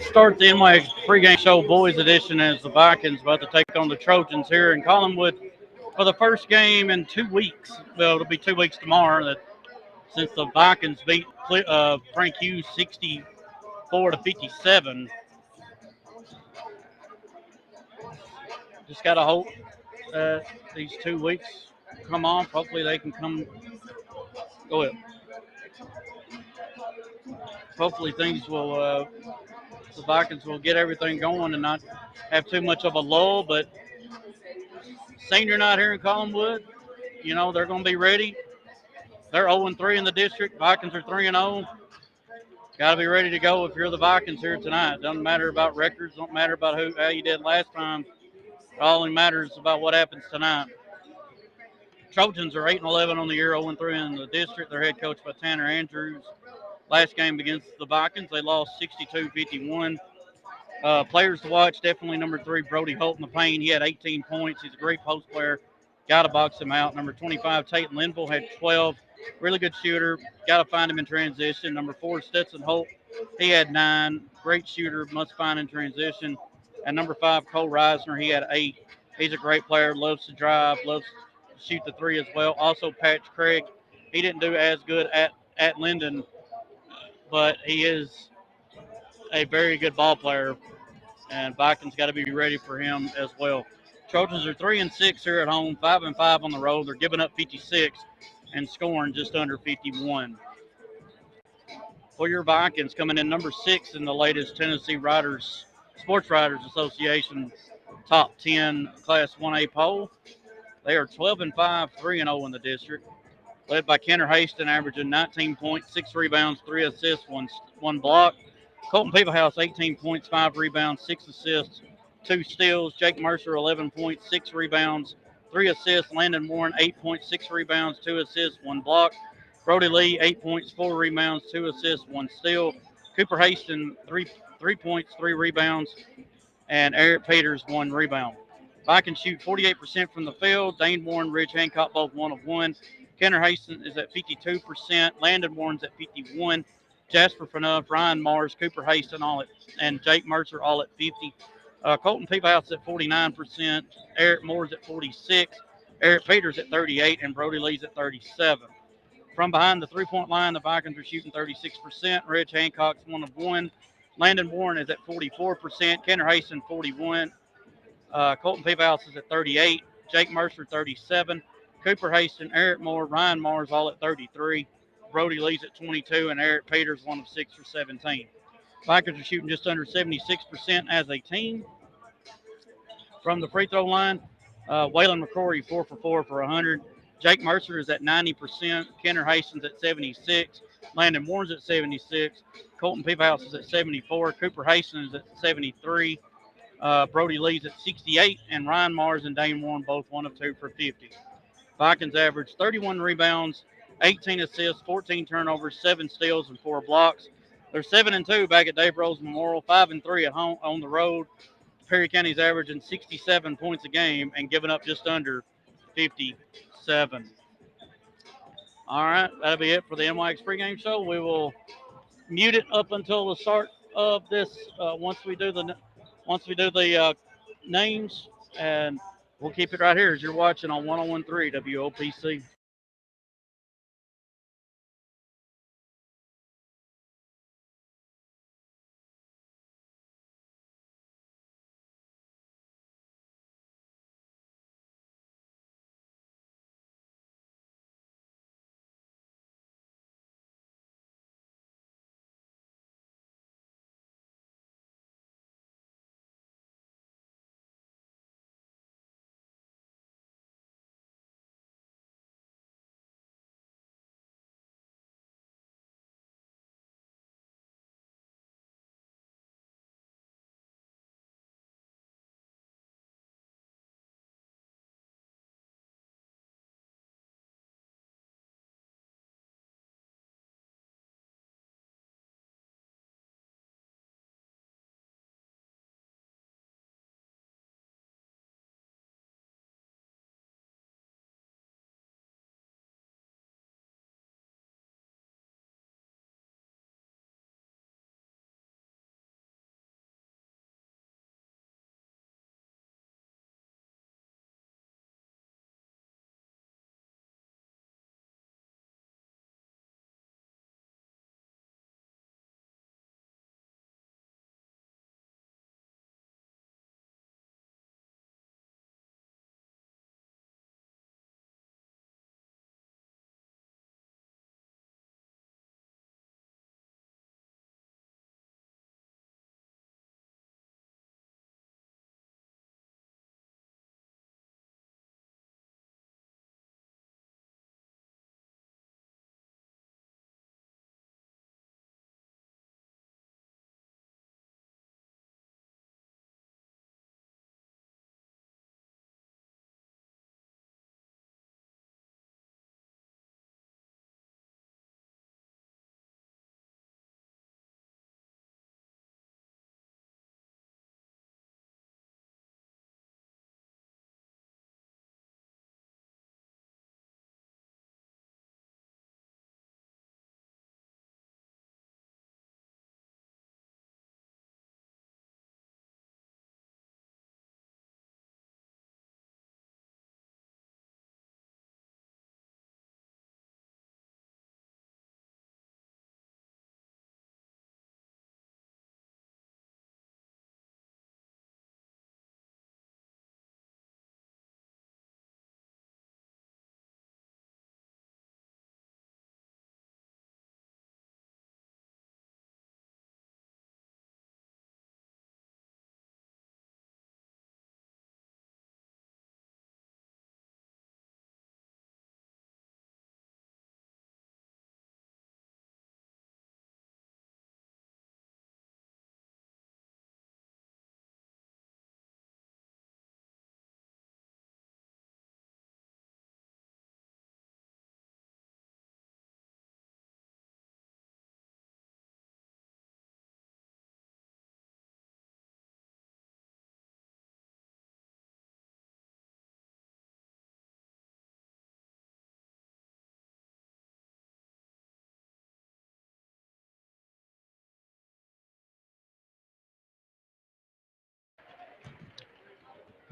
start the NY pregame show boys edition as the Vikings about to take on the Trojans here in Collinwood for the first game in 2 weeks. Well, it'll be 2 weeks tomorrow. Since the Vikings beat Frank Hughes 64-57. Just got to hope these 2 weeks come off. Hopefully they can come. Go ahead. Hopefully things will. The Vikings will get everything going and not have too much of a lull. But senior night here in Collinwood, you know they're going to be ready. They're 0-3 in the district. Vikings are 3-0. Got to be ready to go if you're the Vikings here tonight. Doesn't matter about records. Don't matter about how you did last time. It only matters about what happens tonight. Trojans are 8-11 on the year, 0-3 in the district. They're head coached by Tanner Andrews. Last game against the Vikings, they lost 62-51. Players to watch, definitely number 3, Brody Holt in the paint. He had 18 points. He's a great post player. Got to box him out. Number 25, Tate Linville, had 12. Really good shooter. Got to find him in transition. Number 4, Stetson Holt. He had 9. Great shooter. Must find in transition. And number 5, Cole Reisner. He had 8. He's a great player. Loves to drive. Loves to shoot the 3 as well. Also, Patch Craig. He didn't do as good at Linden, but he is a very good ball player. And Vikings got to be ready for him as well. Trojans are 3-6 here at home, 5-5 on the road. They're giving up 56 and scoring just under 51. For your Vikings, coming in number 6 in the latest Tennessee Sports Writers Association top 10 Class 1A poll. They are 12-5, 3-0 in the district. Led by Kenner Haston, averaging 19 points, 6 rebounds, 3 assists, one block. Colton Peeblhouse, 18 points, 5 rebounds, 6 assists, 2 steals. Jake Mercer, 11 points, 6 rebounds, 3 assists. Landon Warren, 8 points, 6 rebounds, 2 assists, 1 block. Brody Lee, 8 points, 4 rebounds, 2 assists, 1 steal. Cooper Haston, 3 points, 3 rebounds, and Eric Peters, 1 rebound. Vikings shoot 48% from the field. Dane Warren, Ridge Hancock, both 1 of 1. Kenner Haston is at 52%. Landon Warren's at 51%. Jasper Fanuff, Ryan Mars, Cooper Haston, and Jake Mercer all at 50%. Colton Peeblhouse at 49%. Eric Moore's at 46%. Eric Peters at 38%, and Brody Lee's at 37%. From behind the three-point line, the Vikings are shooting 36%. Ridge Hancock's 1 of 1. Landon Warren is at 44%. Kenner Haston 41%. Colton Peeblhouse is at 38%. Jake Mercer 37%. Cooper Haston, Eric Moore, Ryan Mars all at 33%. Brody Lee's at 22%, and Eric Peters 1 of 6 for 17. Vikings are shooting just under 76% as a team. From the free throw line, Waylon McCrory 4 for 4 for 100. Jake Mercer is at 90%. Kenner Haston's at 76%. Landon Warren's at 76%. Colton Peeblhouse is at 74%. Cooper Haston is at 73%. Brody Lee's at 68%, and Ryan Mars and Dane Warren both 1 of 2 for 50. Vikings average 31 rebounds, 18 assists, 14 turnovers, 7 steals, and 4 blocks. They're 7-2 back at Dave Rose Memorial, 5-3 at home on the road. Perry County's averaging 67 points a game and giving up just under 57. All right, that'll be it for the NYX pregame show. We will mute it up until the start of this once we do the names, and we'll keep it right here as you're watching on 101.3 WOPC.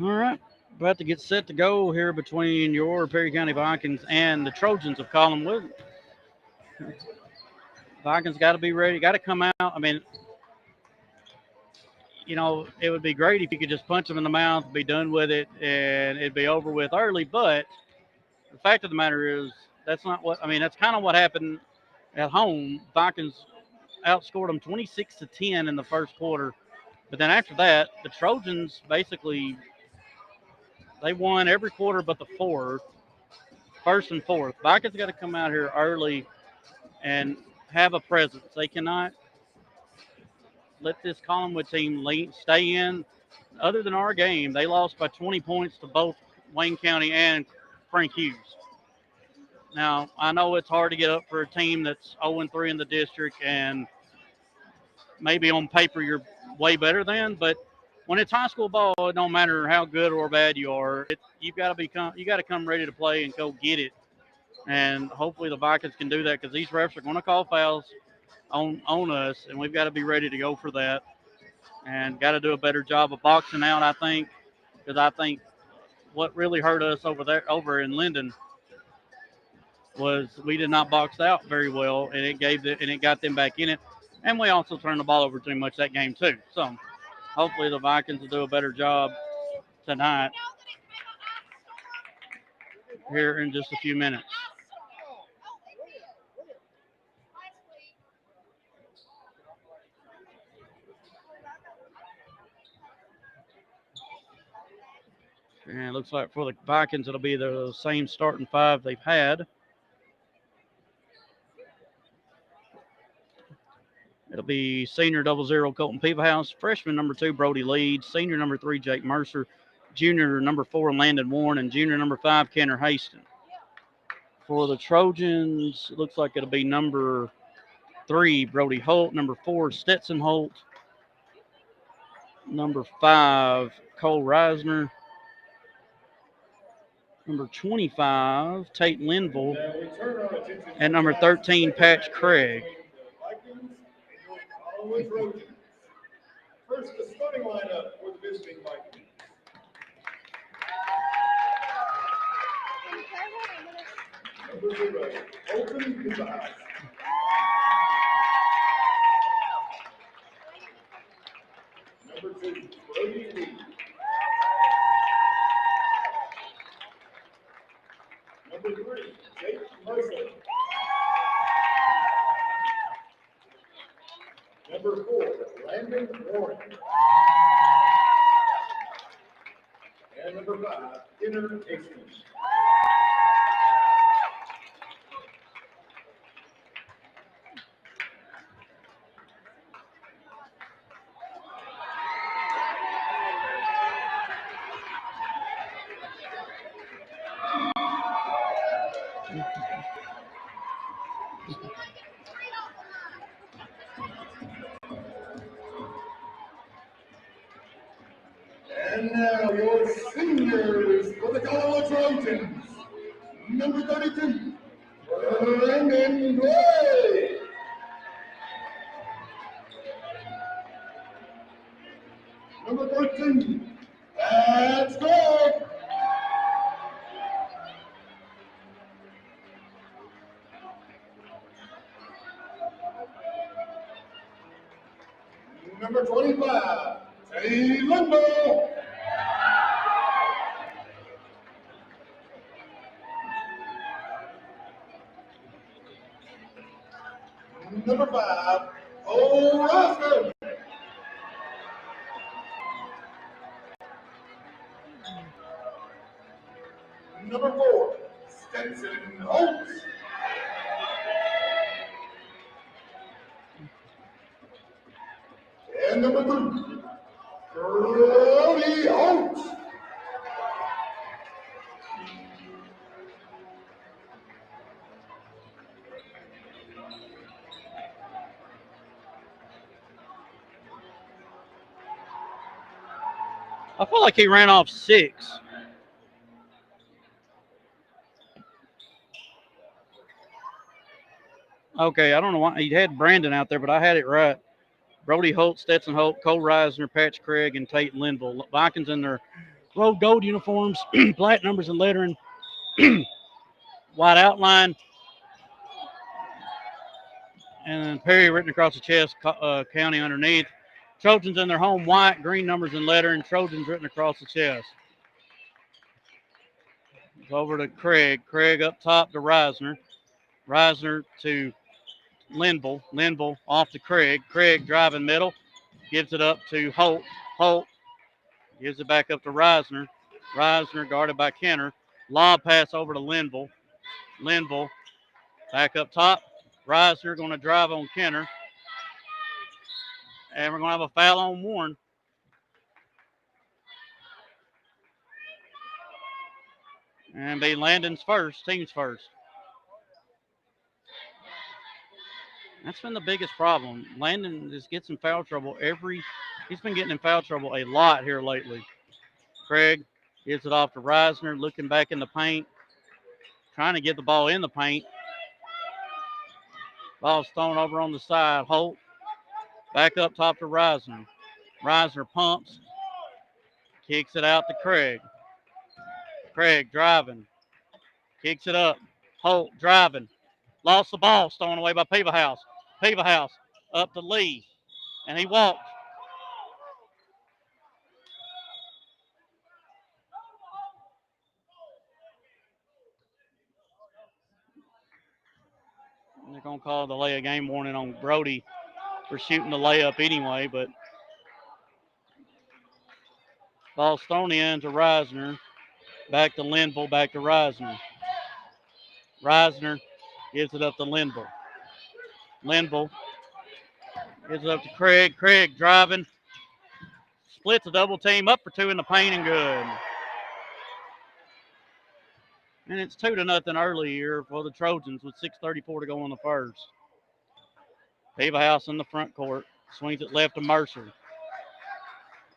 All right. About to get set to go here between your Perry County Vikings and the Trojans of Collinwood. Vikings got to be ready, got to come out. I mean, it would be great if you could just punch them in the mouth, be done with it, and it'd be over with early. But the fact of the matter is, that's not what, I mean, that's kind of what happened at home. Vikings outscored them 26-10 in the first quarter. But then after that, the Trojans basically, they won every quarter but the first and fourth. Vikings got to come out here early and have a presence. They cannot let this Collinwood team stay in. Other than our game, they lost by 20 points to both Wayne County and Frank Hughes. Now, I know it's hard to get up for a team that's 0-3 in the district, and maybe on paper you're way better than, but when it's high school ball, it don't matter how good or bad you are. You got to come ready to play and go get it. And hopefully the Vikings can do that because these refs are going to call fouls on us, and we've got to be ready to go for that. And got to do a better job of boxing out, I think, because I think what really hurt us over in Linden was we did not box out very well, and it got them back in it. And we also turned the ball over too much that game too. So hopefully the Vikings will do a better job tonight here in just a few minutes. And it looks like for the Vikings, it'll be the same starting five they've had. It'll be senior 00 Colton Peevahouse, freshman number 2 Brody Leeds, senior number 3 Jake Mercer, junior number 4 Landon Warren, and junior number 5 Kenner Haston. For the Trojans, it looks like it'll be number 3 Brody Holt, number 4 Stetson Holt, number 5 Cole Reisner, number 25 Tate Linville, and number 13 Patch Craig. First, the starting lineup for the visiting Vikings. Number 0, Colton Peevahouse. Number 2, Brody Lee. Number 3, Jake Mercer. Number 4, Landon Warren. And number 5, Kenner Haston. And now your seniors for the Collinwood Trojans. Number 32, Brandon Gray. Number 13, Pat Scott. Number 25, Tay Linville. Number 5, O'Roscoe. Number 4, Stetson Oates. And number 3, Brody Oates. I feel like he ran off 6. Okay, I don't know why he had Brandon out there, but I had it right. Brody Holt, Stetson Holt, Cole Reisner, Patch Craig, and Tate Linville. Vikings in their road gold uniforms, black numbers and lettering, white outline, and then Perry written across the chest, county underneath. Trojans in their home white, green numbers and lettering, Trojans written across the chest. It's over to Craig. Craig up top to Reisner. Reisner to Linville. Linville off to Craig. Craig driving middle. Gives it up to Holt. Holt gives it back up to Reisner. Reisner guarded by Kenner. Lob pass over to Linville. Linville back up top. Reisner going to drive on Kenner. And we're going to have a foul on Warren. And be Landon's first, team's first. That's been the biggest problem. Landon just gets in foul trouble he's been getting in foul trouble a lot here lately. Craig gives it off to Reisner, looking back in the paint, trying to get the ball in the paint. Ball's thrown over on the side. Holt back up top to Reisner. Reisner pumps, kicks it out to Craig. Craig driving, kicks it up. Holt driving, lost the ball, stolen away by Peebahouse. Peebahouse up to Lee, and he walked. And they're going to call the delay of game warning on Brody for shooting the layup anyway, but ball's thrown in to Reisner. Back to Linville, back to Reisner. Reisner gives it up to Linville. Linville gives it up to Craig. Craig driving. Splits a double team, up for two in the paint and good. And it's 2-0 early here for the Trojans with 6:34 to go in the first. Peebahouse in the front court. Swings it left to Mercer.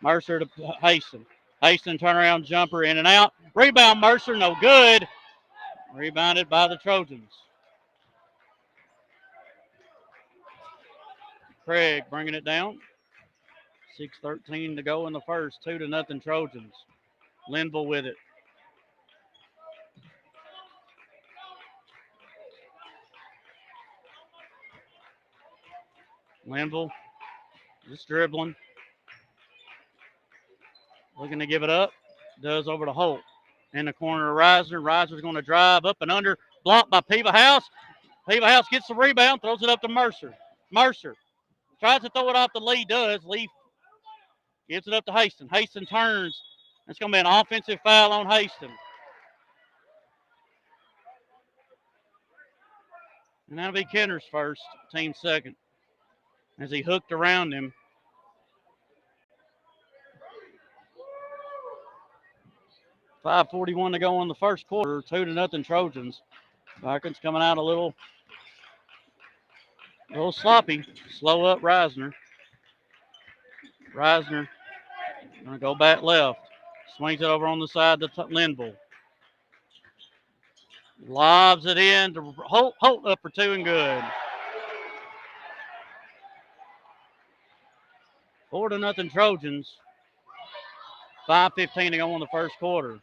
Mercer to Haston. Haston turnaround jumper in and out. Rebound Mercer, no good. Rebounded by the Trojans. Craig bringing it down. 6:13 to go in the first. 2-0 Trojans. Linville with it. Linville just dribbling. Looking to give it up. Does over to Holt. In the corner of Reisner. Reisner's going to drive up and under. Blocked by Peebahouse. Peebahouse gets the rebound. Throws it up to Mercer. Mercer tries to throw it off to Lee. Does. Lee gives it up to Haston. Haston turns. It's going to be an offensive foul on Haston. And that'll be Kenner's first. Team second. As he hooked around him. $5:41 to go in the first quarter. 2-0 Trojans. Vikings coming out a little sloppy. Slow up Reisner. Reisner going to go back left. Swings it over on the side to Linville. Lobs it in to Holt. Holt up for two and good. 4-0 Trojans. 5:15 to go in the first quarter.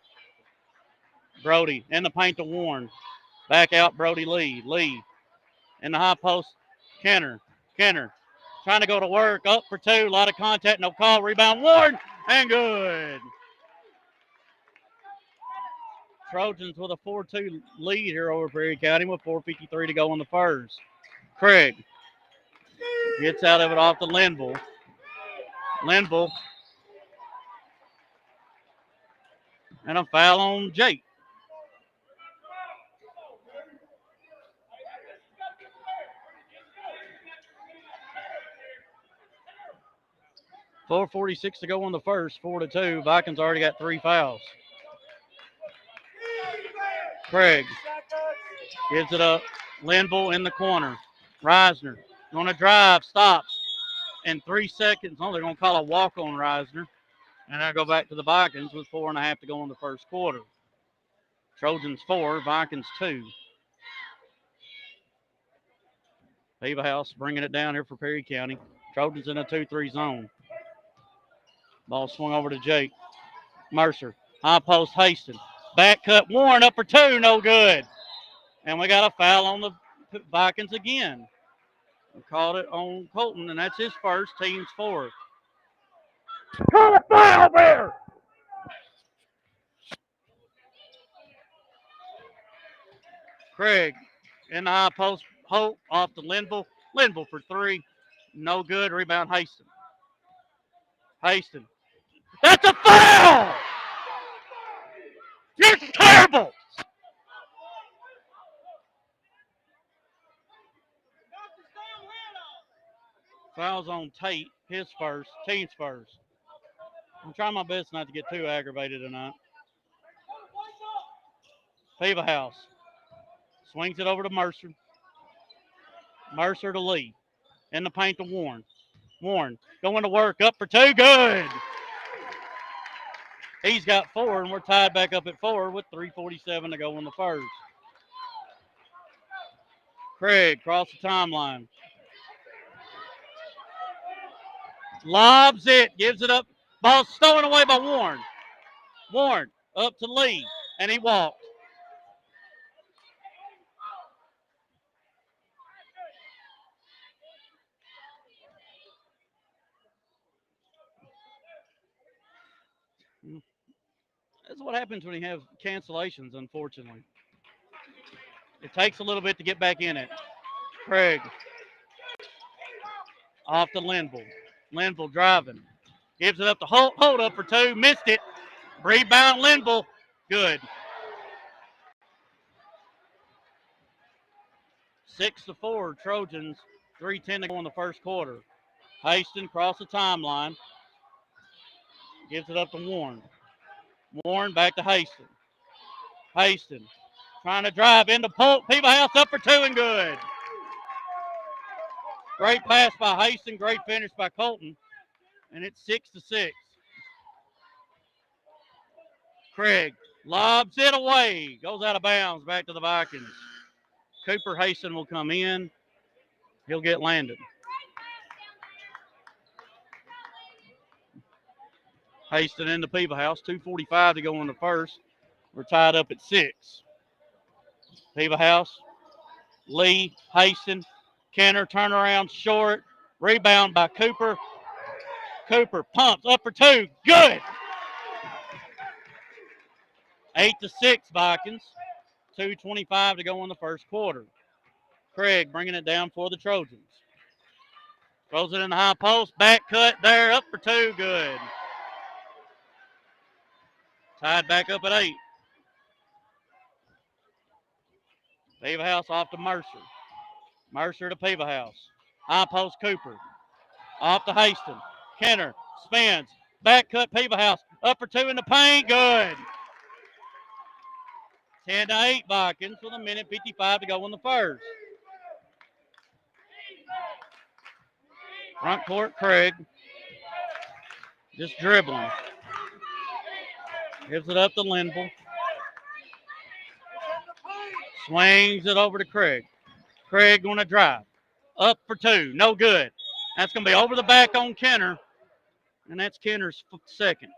Brody in the paint to Warren. Back out Brody Lee. Lee in the high post. Kenner. Kenner trying to go to work. Up for two. A lot of contact. No call. Rebound Warren. And good. Trojans with a 4-2 lead here over Perry County with 4:53 to go in the first. Craig gets out of it off to Linville. Linville. And a foul on Jake. $4:46 to go in the first. 4-2. Vikings already got 3 fouls. Craig gives it up. Linville in the corner. Reisner going to drive. Stops. In 3 seconds. Oh, they're going to call a walk on Reisner. And I'll go back to the Vikings with 4.5 to go in the first quarter. Trojans 4, Vikings 2. Peebahouse bringing it down here for Perry County. Trojans in a 2-3 zone. Ball swung over to Jake. Mercer High post Hastings. Back cut Warren up for two, no good. And we got a foul on the Vikings again. We called it on Colton, and that's his first, team's fourth. Call a foul there! Craig in the high post, Hope off to Linville. Linville for three, no good. Rebound Hastings. Hastings. That's a foul! You're terrible! Fouls on Tate, his first, team's first. I'm trying my best not to get too aggravated tonight. Pava House swings it over to Mercer. Mercer to Lee. In the paint to Warren. Warren going to work, up for two, good. He's got four, and we're tied back up at 4 with 3:47 to go in the first. Craig across the timeline. Lobs it, gives it up. Ball stolen away by Warren. Warren up to Lee, and he walked. That's what happens when you have cancellations, unfortunately. It takes a little bit to get back in it. Craig off to Linville. Linville driving. Gives it up to Holt. Holt up for two. Missed it. Rebound Linville. Good. 6-4 Trojans. 3:10 to go in the first quarter. Hastings across the timeline. Gives it up to Warren. Warren back to Hastings. Hastings trying to drive into Polk. Peva House up for two and good. Great pass by Hastings. Great finish by Colton. And it's 6-6. Craig lobs it away. Goes out of bounds back to the Vikings. Cooper Hastings will come in. He'll get landed. Hastings into Peva House. 2:45 to go in the first. We're tied up at 6. Peva House. Lee. Hastings. Kenner turnaround short. Rebound by Cooper. Cooper pumps up for two. Good. 8-6 Vikings. 2:25 to go in the first quarter. Craig bringing it down for the Trojans. Throws it in the high post. Back cut there. Up for two. Good. Tied back up at 8. Peva House off to Mercer. Mercer to Peva House. High post Cooper. Off to Hastings. Kenner spins. Back cut Peva House. Up for two in the paint. Good. 10-8 Vikings with 1:55 to go in the first. Front court Craig. Just dribbling. Gives it up to Linville. Swings it over to Craig. Craig going to drive. Up for two. No good. That's going to be over the back on Kenner. And that's Kenner's second.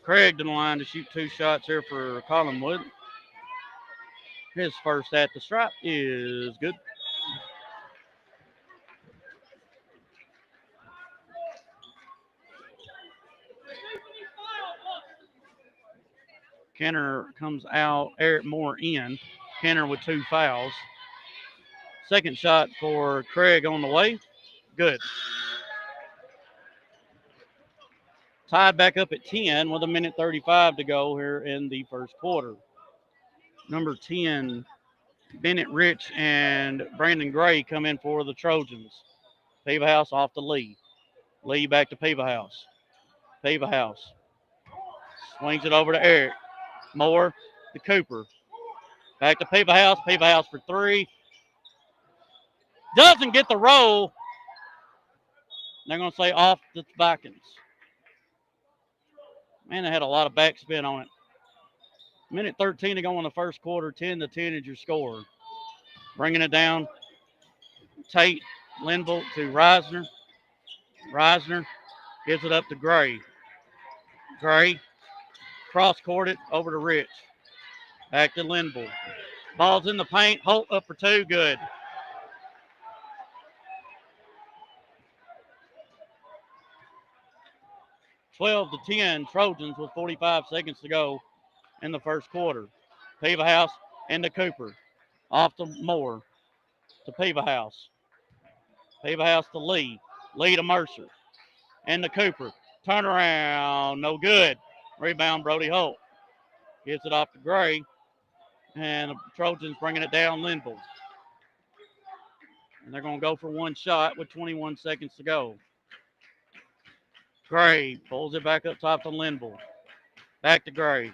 Craig to the line to shoot 2 shots here for Collinwood. His first at the stripe is good. Kenner comes out, Eric Moore in. Kenner with 2 fouls. Second shot for Craig on the way. Good. Tied back up at 10 with 1:35 to go here in the first quarter. Number 10, Bennett Rich and Brandon Gray come in for the Trojans. Peva House off to Lee. Lee back to Peva House. Peva House swings it over to Eric. Moore to Cooper. Back to Peva House. Peva House for 3. Doesn't get the roll. They're going to say off the Vikings. Man, they had a lot of backspin on it. Minute 13 to go in the first quarter. 10-10 is your score. Bringing it down. Tate, Linville to Reisner. Reisner gives it up to Gray. Gray cross-courted over to Rich. Back to Linville. Ball's in the paint. Holt up for two. Good. (12 to 10) Trojans with 45 seconds to go in the first quarter. Peevahouse into Cooper. Off to Moore. To Peevahouse. Peevahouse to Lee. Lee to Mercer. And to Cooper. Turn around. No good. Rebound Brody Holt. Gets it off to Gray. And the Trojans bringing it down Linville. And they're going to go for one shot with 21 seconds to go. Gray pulls it back up top to Linville. Back to Gray.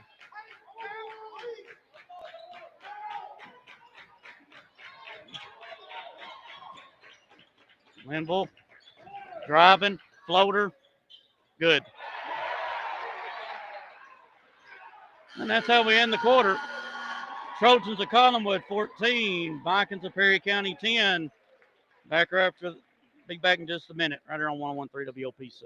Linville driving, floater, good. And that's how we end the quarter. Trojans of Collinwood 14, Vikings of Perry County 10. Back after, be back in just a minute, right here on 101.3 WOPC.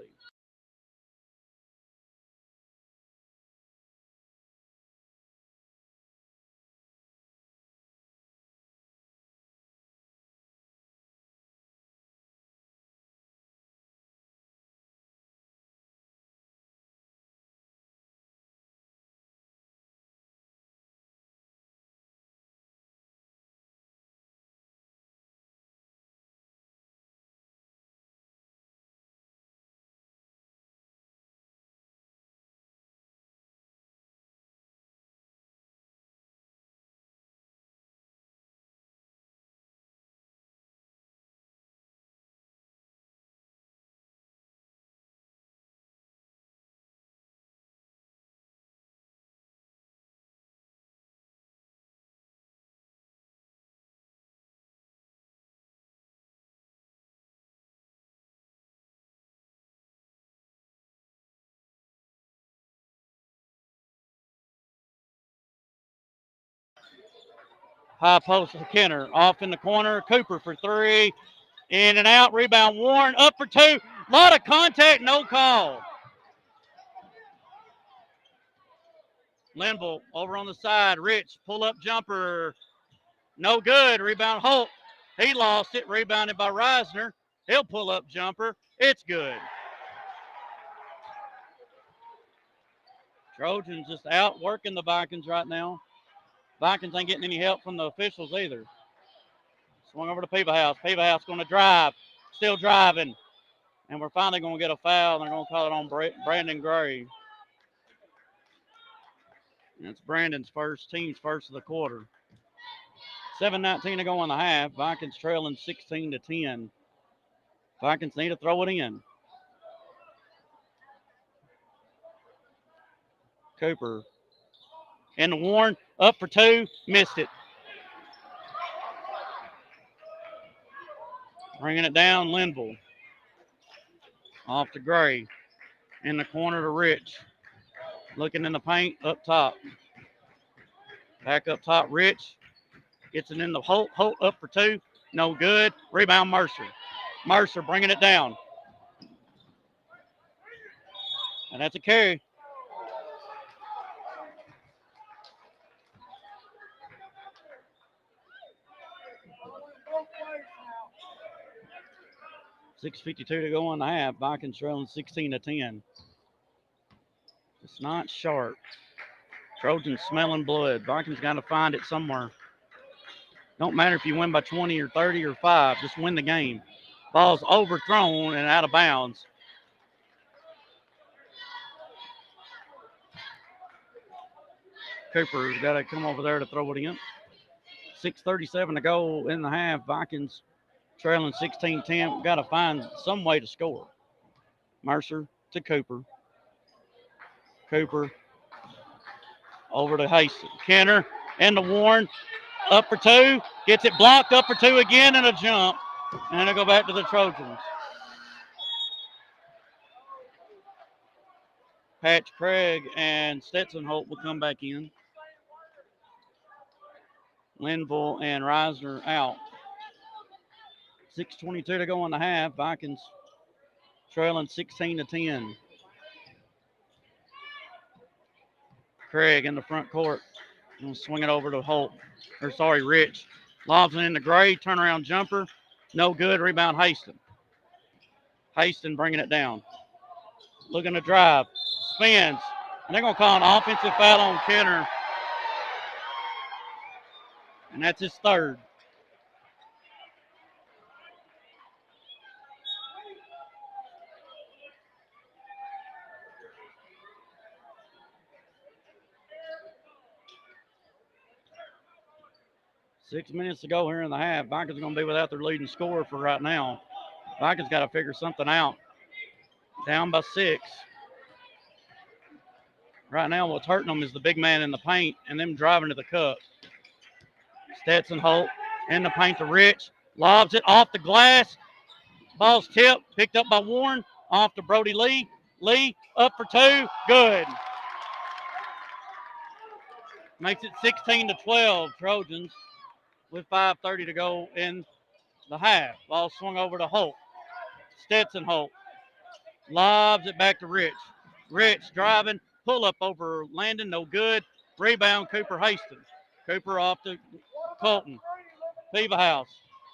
High post to Kenner. Off in the corner. Cooper for three. In and out. Rebound Warren. Up for two. A lot of contact. No call. Linville over on the side. Rich. Pull up jumper. No good. Rebound Holt. He lost it. Rebounded by Reisner. He'll pull up jumper. It's good. Trojans just out working the Vikings right now. Vikings ain't getting any help from the officials either. Swung over to Peevahouse. Peevahouse going to drive. Still driving. And we're finally going to get a foul. They're going to call it on Brandon Gray. That's Brandon's team's first of the quarter. 7:19 to go in the half. Vikings trailing 16-10. Vikings need to throw it in. Cooper. And Warren up for two. Missed it. Bringing it down, Linville. Off to Gray. In the corner to Rich. Looking in the paint, up top. Back up top, Rich. Gets it in the Holt. Holt up for two. No good. Rebound, Mercer. Mercer bringing it down. And that's a carry. .652 to go in the half. Vikings trailing 16-10. It's not sharp. Trojans smelling blood. Vikings got to find it somewhere. Don't matter if you win by 20 or 30 or 5. Just win the game. Ball's overthrown and out of bounds. Cooper's got to come over there to throw it in. 6:37 to go in the half. Vikings trailing 16-10. Got to find some way to score. Mercer to Cooper. Cooper over to Hastings. Kenner and to Warren. Up for two. Gets it blocked. Up for two again and a jump. And it'll go back to the Trojans. Patch Craig and Stetson Holt will come back in. Linville and Reisner out. 6:22 to go in the half. Vikings trailing 16-10. Craig in the front court. Gonna swing it over to Rich. Lobs it into Gray. Turnaround jumper. No good. Rebound Haston. Haston bringing it down. Looking to drive. Spins. And they're going to call an offensive foul on Kenner. And that's his third. Six minutes to go here in the half. Vikings are going to be without their leading scorer for right now. Vikings got to figure something out. Down by 6. Right now, what's hurting them is the big man in the paint and them driving to the cup. Stetson Holt in the paint to Rich. Lobs it off the glass. Ball's tipped. Picked up by Warren. Off to Brody Lee. Lee up for 2. Good. Makes it 16-12. Trojans with 5:30 to go in the half. Ball swung over to Holt. Stetson Holt. Lobs it back to Rich. Rich driving. Pull up over Landon. No good. Rebound Cooper Hastings. Cooper off to Colton. Beaverhouse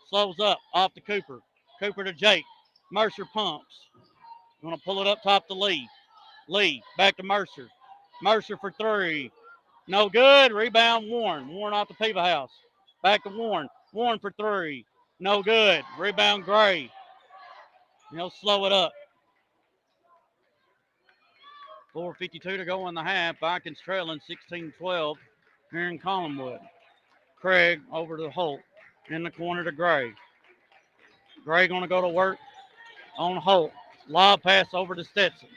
slows up off to Cooper. Cooper to Jake. Mercer pumps. Going to pull it up top to Lee. Lee back to Mercer. Mercer for 3. No good. Rebound Warren. Warren off to Beaverhouse. Back to Warren. Warren for 3. No good. Rebound Gray. He'll slow it up. 4:52 to go in the half. Vikings trailing 16-12 here in Collinwood. Craig over to Holt. In the corner to Gray. Gray going to go to work on Holt. Lob pass over to Stetson.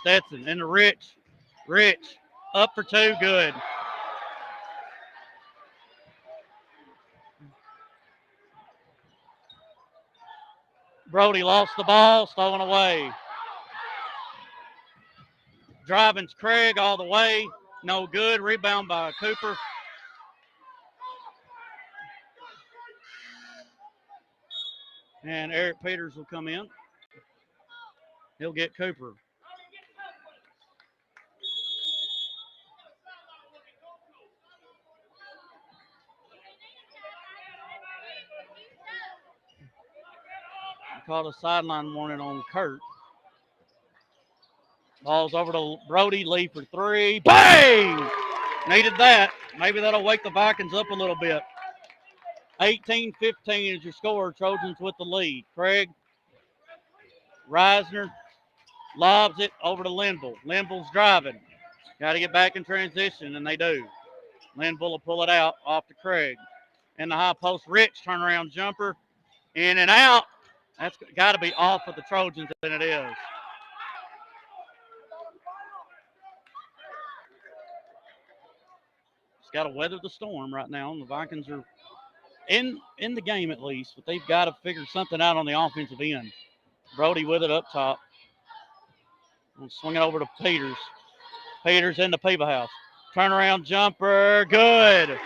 Stetson into Rich. Rich up for 2. Good. Brody lost the ball. Stolen away. Driving's Craig all the way. No good. Rebound by Cooper. And Eric Peters will come in. He'll get Cooper. I called a sideline warning on Kurt. Ball's over to Brody. Lee for 3. Bang! Needed that. Maybe that'll wake the Vikings up a little bit. 18-15 is your score. Trojans with the lead. Craig Reisner lobs it over to Linville. Linville's driving. Got to get back in transition, and they do. Linville will pull it out off to Craig. In the high post, Rich turnaround jumper. In and out. That's got to be off of the Trojans, and it is. It's got to weather the storm right now, and the Vikings are in the game at least, but they've got to figure something out on the offensive end. Brody with it up top. We'll swing it over to Peters. Peters into Beaverhouse. Turnaround jumper. Good.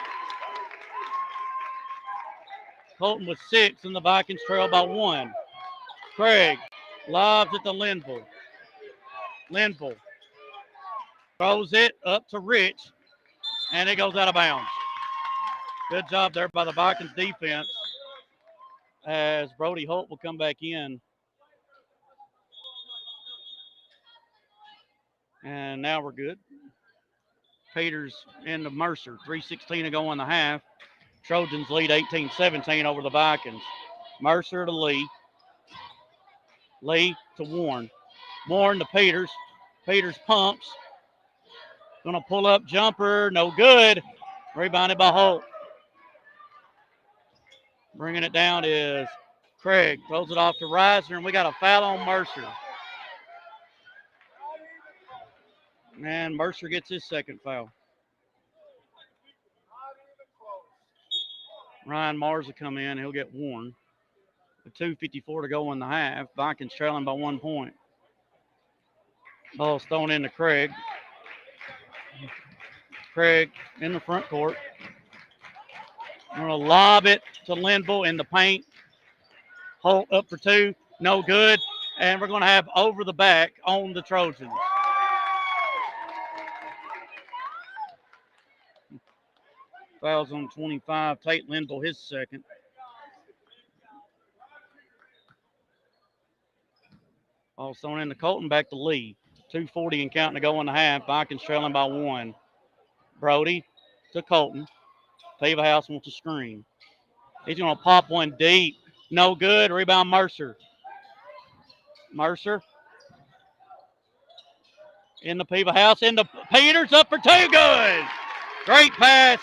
Colton with 6, and the Vikings trail by 1. Craig lobs it to Linville. Linville throws it up to Rich, and it goes out of bounds. Good job there by the Vikings defense as Brody Holt will come back in. And now we're good. Peters into Mercer. 3:16 to go in the half. Trojans lead 18-17 over the Vikings. Mercer to Lee. Lee to Warren. Warren to Peters. Peters pumps. Going to pull up jumper. No good. Rebounded by Holt. Bringing it down is Craig. Throws it off to Reisner, and we got a foul on Mercer. And Mercer gets his second foul. Ryan Mars will come in. He'll get Warren. With 2:54 to go in the half. Vikings trailing by 1 point. Ball's thrown into Craig. Craig in the front court. We're going to lob it to Linville in the paint. Holt up for two. No good. And we're going to have over the back on the Trojans. Fouls on 25. Tate Linville, his second. Ball thrown into Colton, back to Lee. 2:40 and counting to go in the half. Vikings trailing by 1. Brody to Colton. Pava House wants a screen. He's going to pop one deep. No good. Rebound Mercer. Mercer in the Pava House. In the Peters, up for two. Good. Great pass.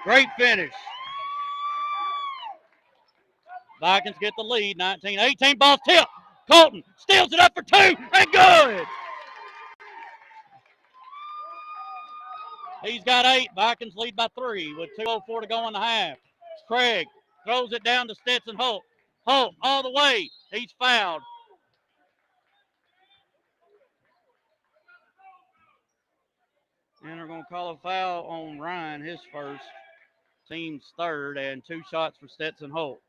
Great finish. Vikings get the lead. 19-18. Ball tip. Colton steals it up for two. And good. He's got 8. Vikings lead by 3 with 2:04 to go in the half. Craig throws it down to Stetson Holt. Holt all the way. He's fouled. And they're going to call a foul on Ryan, his first, team's third, and 2 shots for Stetson Holt.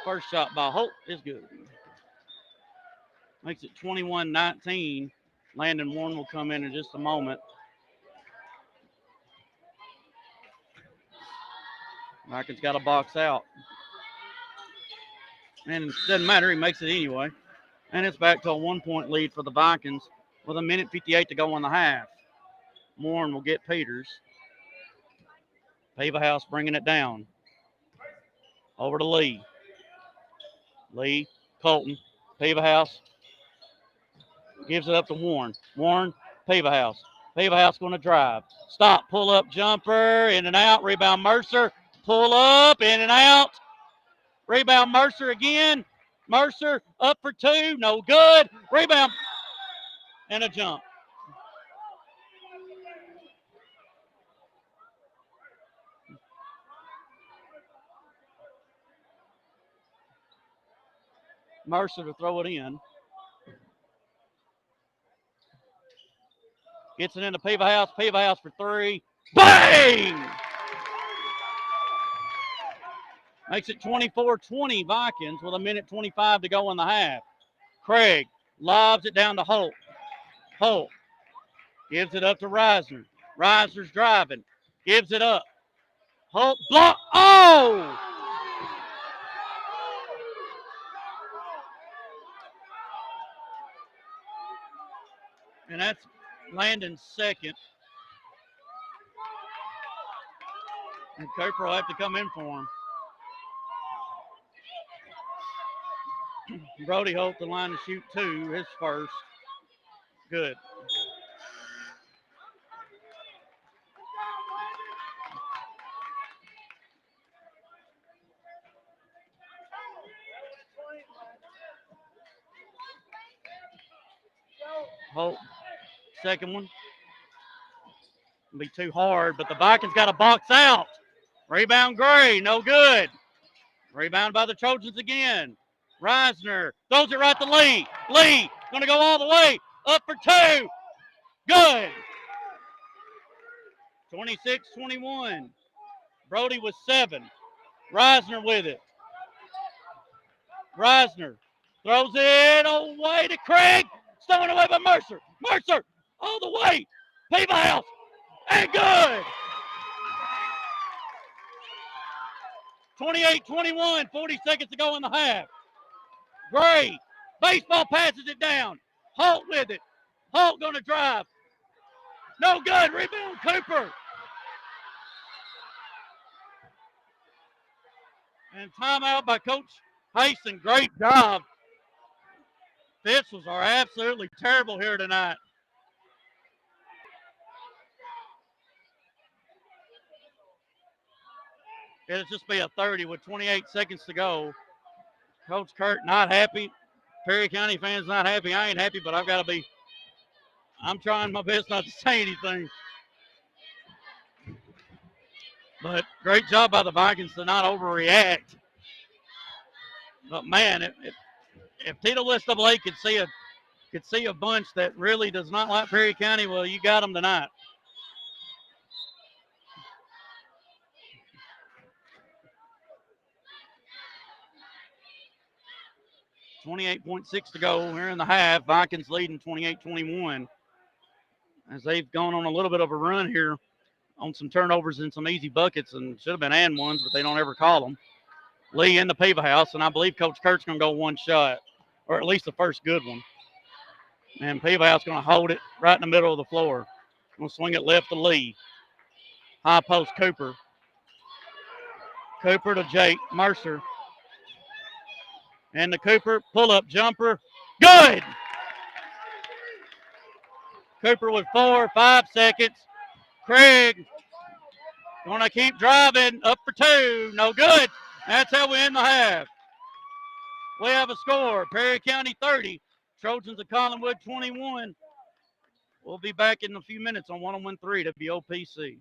First shot by Holt is good. Makes it 21-19. Landon Warren will come in just a moment. Vikings got a box out. And it doesn't matter. He makes it anyway. And it's back to a 1-point lead for the Vikings with 1:58 to go in the half. Warren will get Peters. Pava House bringing it down. Over to Lee. Lee, Colton, Pava House. Gives it up to Warren. Warren, Pava House. Pava House going to drive. Stop, pull up jumper, in and out. Rebound Mercer. Pull up, in and out. Rebound Mercer again. Mercer up for 2. No good. Rebound. And a jump. Mercer to throw it in. Gets it into Pava House. Pava House for 3. Bang! Makes it 24-20 Vikings with 1:25 to go in the half. Craig lobs it down to Holt. Holt gives it up to Reisner. Reisner's driving. Gives it up. Holt block. Oh! And that's Landon's second. And Cooper will have to come in for him. Brody Holt the line to shoot 2, his first. Good. Holt, second one. It'll be too hard, but the Vikings got a box out. Rebound Gray, no good. Rebound by the Trojans again. Reisner throws it right to Lee. Lee going to go all the way. Up for 2. Good. 26-21. Brody with 7. Reisner with it. Reisner throws it away to Craig. Stolen away by Mercer. Mercer all the way. Pava House. And good. 28-21. 40 seconds to go in the half. Gray, baseball passes it down. Holt with it. Holt going to drive. No good. Rebound Cooper. And timeout by Coach Hasten. Great job. Officials are absolutely terrible here tonight. It'll just be a 30 with 28 seconds to go. Coach Kurt not happy. Perry County fans not happy. I ain't happy, but I'm trying my best not to say anything. But great job by the Vikings to not overreact. But man, if Tito West AA could see could see a bunch that really does not like Perry County. Well, you got them tonight. .6 to go here in the half. Vikings leading 28-21 as they've gone on a little bit of a run here on some turnovers and some easy buckets, and should have been and ones, but they don't ever call them. Lee in the Piva house, and I believe Coach Kurt's going to go one shot, or at least the first good one. And Piva house going to hold it right in the middle of the floor. Going to swing it left to Lee. High post Cooper. Cooper to Jake Mercer. And the Cooper pull-up jumper. Good! Cooper with 5 seconds. Craig going to keep driving. Up for 2. No good. That's how we end the half. We have a score. Perry County 30. Trojans of Collinwood 21. We'll be back in a few minutes on 101.3 WOPC.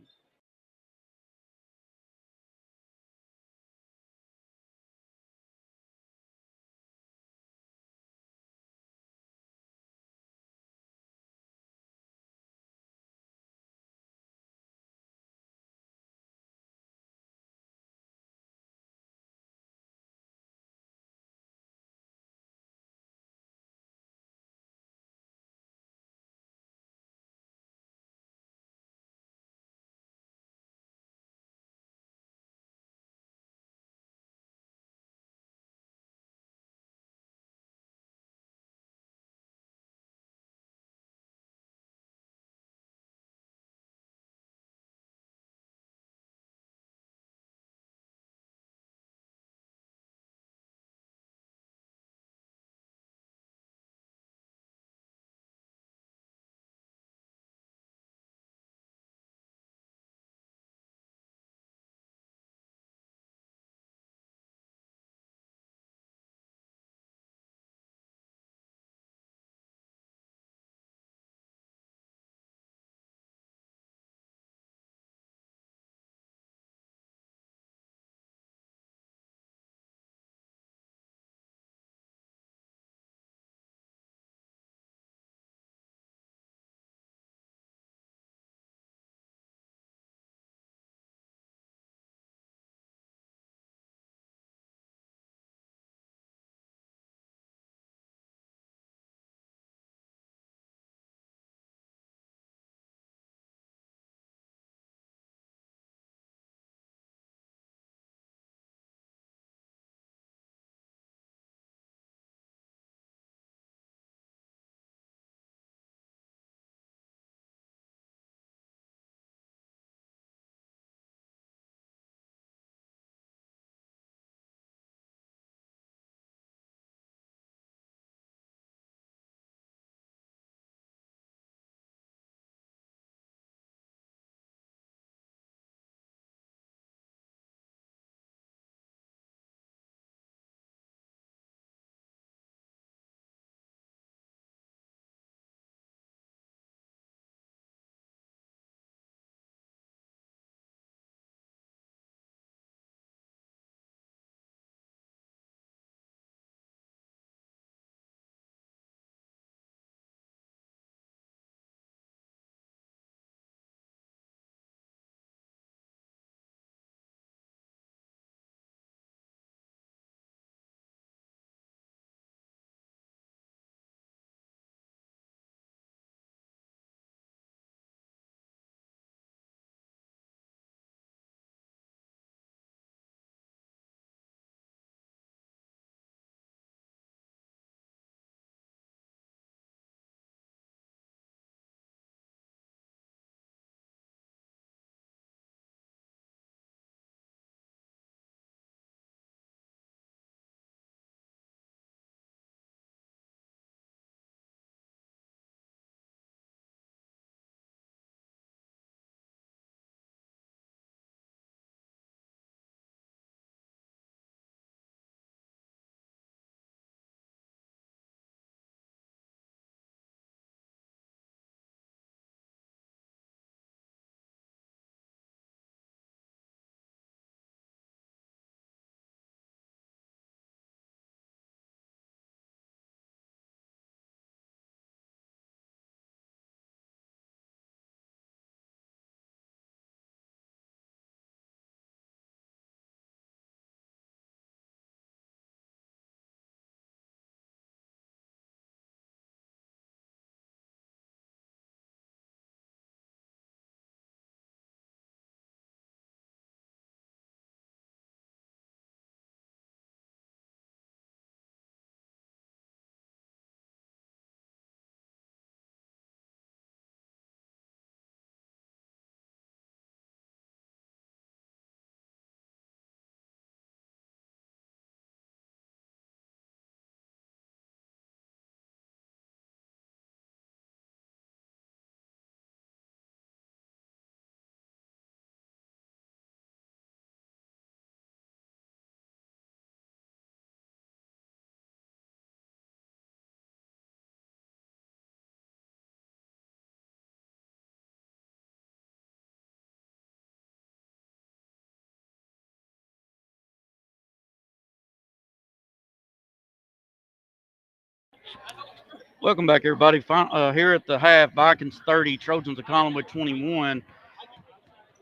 Welcome back, everybody. Here at the half, Vikings 30, Trojans of Collinwood 21.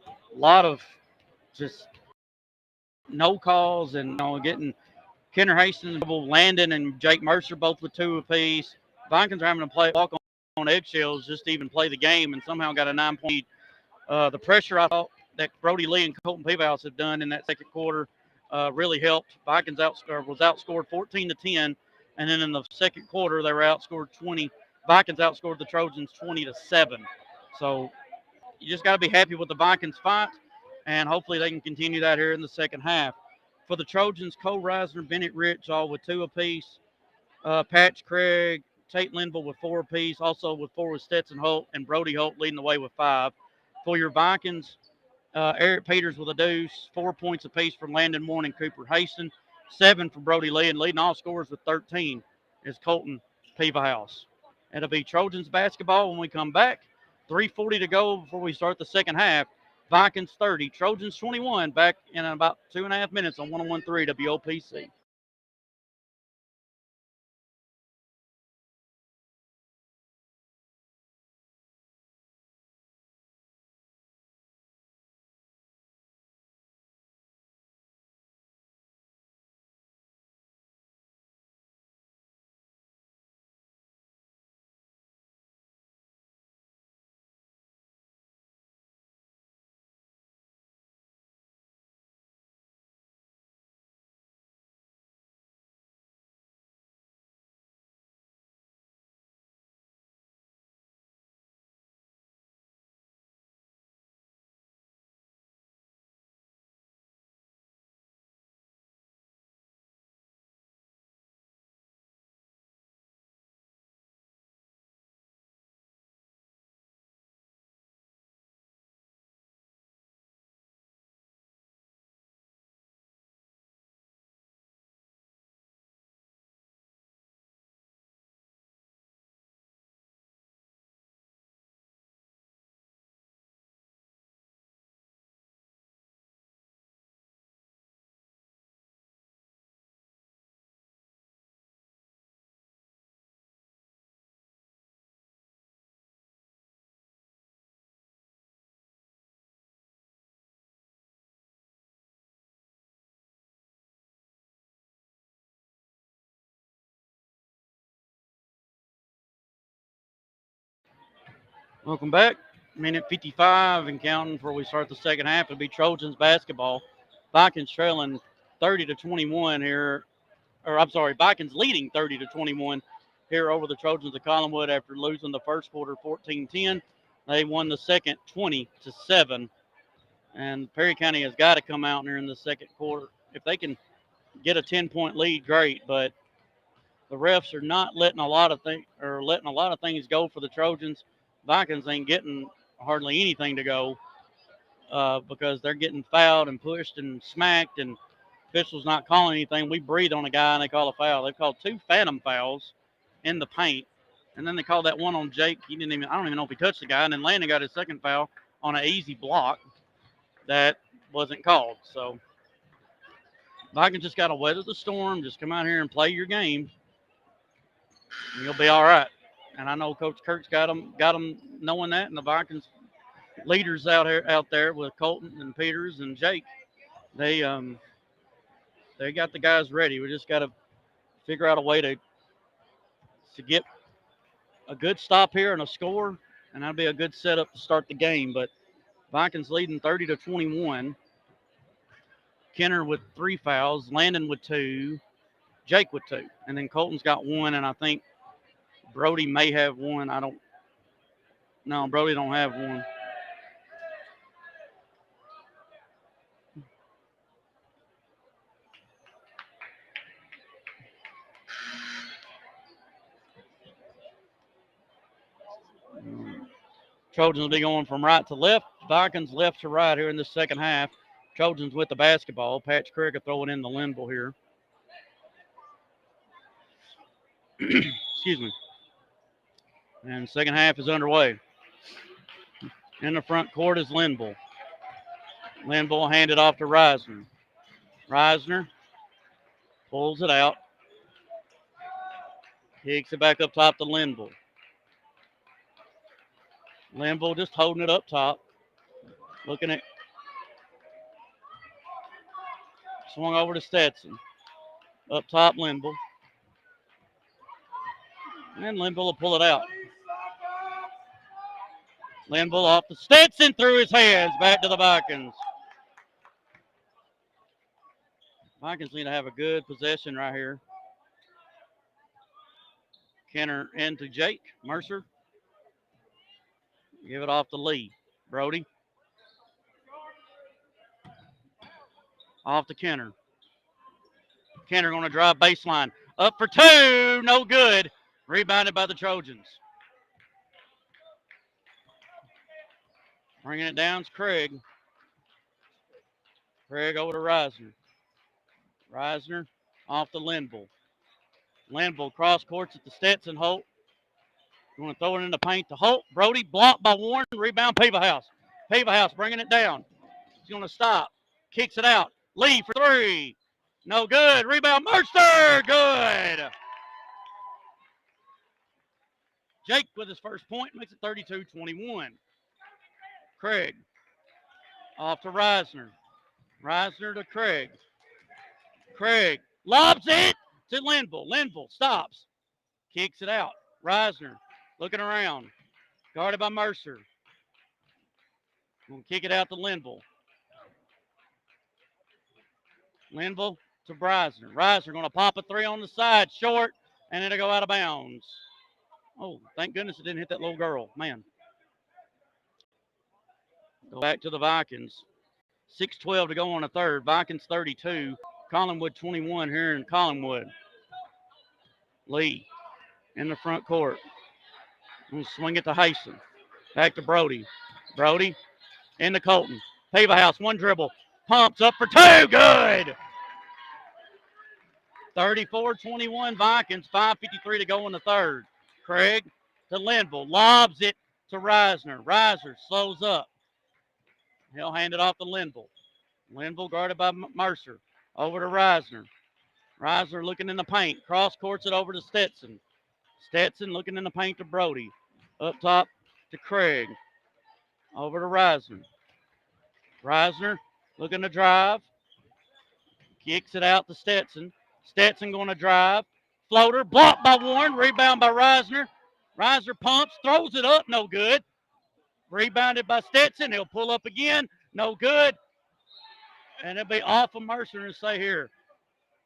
A lot of just no calls and getting Kenner Hastings, Landon, and Jake Mercer both with 2 apiece. Vikings are having to walk on eggshells just to even play the game, and somehow got a 9-point lead. The pressure I thought that Brody Lee and Colton Peevouse have done in that second quarter really helped. Vikings was outscored 14-10, and then in the second quarter they were outscored 20. Vikings outscored the Trojans 20-7. So you just got to be happy with the Vikings fight, and hopefully they can continue that here in the second half. For the Trojans, Cole Reisner, Bennett Rich, all with 2 apiece. Patch Craig, Tate Linville with 4 apiece. Also with 4 with Stetson Holt, and Brody Holt leading the way with 5. For your Vikings, Eric Peters with a deuce, 4 points apiece from Landon Moore and Cooper Hastings, 7 for Brody Lee, and leading all scorers with 13 is Colton Peevouse. It'll be Trojans basketball when we come back. 3:40 to go before we start the second half. Vikings 30, Trojans 21, back in about 2.5 minutes on 101.3 WOPC. Welcome back. Minute 55 and counting before we start the second half. It'll be Trojans basketball. Vikings trailing 30-21 here, or I'm sorry, Vikings leading 30-21 here over the Trojans of Collinwood after losing the first quarter 14-10. They won the second 20-7. And Perry County has got to come out here in the second quarter. If they can get a 10-point lead, great. But the refs are not letting a lot of things go for the Trojans. Vikings ain't getting hardly anything to go because they're getting fouled and pushed and smacked, and officials not calling anything. We breathe on a guy and they call a foul. They've called 2 phantom fouls in the paint, and then they called that one on Jake. I don't even know if he touched the guy, and then Landon got his second foul on an easy block that wasn't called. So Vikings just got to weather the storm. Just come out here and play your game, and you'll be all right. And I know Coach Kurt's got them knowing that, and the Vikings leaders out there with Colton and Peters and Jake, they got the guys ready. We just got to figure out a way to get a good stop here and a score, and that'll be a good setup to start the game. But Vikings leading 30-21. Kenner with 3 fouls, Landon with 2, Jake with 2, and then Colton's got 1, and I think Brody may have 1. Brody don't have 1. Trojans will be going from right to left. Vikings left to right here in the second half. Trojans with the basketball. Patch Crick will throw it in the Linville here. Excuse me. And second half is underway. In the front court is Linville. Linville handed off to Reisner. Reisner pulls it out. Kicks it back up top to Linville. Linville just holding it up top. Looking at. Swung over to Stetson. Up top, Linville. And Linville will pull it out. Linville off the Stetson through his hands. Back to the Vikings. Vikings need to have a good possession right here. Kenner into Jake Mercer. Give it off to Lee. Brody. Off to Kenner. Kenner going to drive baseline. Up for two. No good. Rebounded by the Trojans. Bringing it down is Craig. Craig over to Reisner. Reisner off to Linville. Linville cross courts at the Stetson. Holt. You want to throw it in the paint to Holt. Brody blocked by Warren. Rebound Paverhouse. Paverhouse bringing it down. He's going to stop. Kicks it out. Lee for three. No good. Rebound Mercer. Good. Jake with his first point makes it 32-21. Craig off to Reisner. Reisner to Craig. Craig lobs it to Linville. Linville stops. Kicks it out. Reisner looking around. Guarded by Mercer. We'll kick it out to Linville. Linville to Reisner. Reisner going to pop a three on the side. Short. And it'll go out of bounds. Oh, thank goodness it didn't hit that little girl. Man. Go back to the Vikings. 6:12 to go on the third. Vikings 32. Collinwood 21 here in Collinwood. Lee in the front court. We'll swing it to Haston. Back to Brody. Brody into Colton. Paverhouse, one dribble. Pumps up for two. Good. 34-21 Vikings. 5:53 to go in the third. Craig to Linville. Lobs it to Reisner. Reisner slows up. He'll hand it off to Linville. Linville guarded by Mercer. Over to Reisner. Reisner looking in the paint. Cross courts it over to Stetson. Stetson looking in the paint to Brody. Up top to Craig. Over to Reisner. Reisner looking to drive. Kicks it out to Stetson. Stetson going to drive. Floater blocked by Warren. Rebound by Reisner. Reisner pumps. Throws it up. No good. Rebounded by Stetson. He'll pull up again. No good. And it'll be off of Mercer and say here.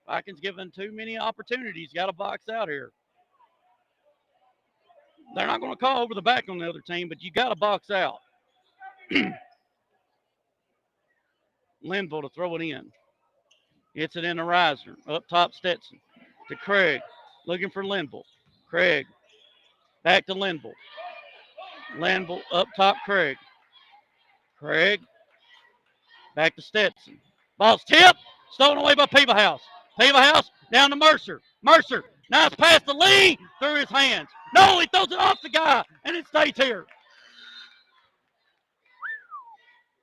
Vikings given too many opportunities. Got to box out here. They're not going to call over the back on the other team, but you got to box out. Linville to throw it in. Gets it in to Reisner. Up top Stetson. To Craig. Looking for Linville. Craig. Back to Linville. Linville up top Craig. Craig. Back to Stetson. Ball's tipped. Stolen away by Paverhouse. Paverhouse down to Mercer. Mercer. Nice pass to Lee. Through his hands. No, he throws it off the guy. And it stays here.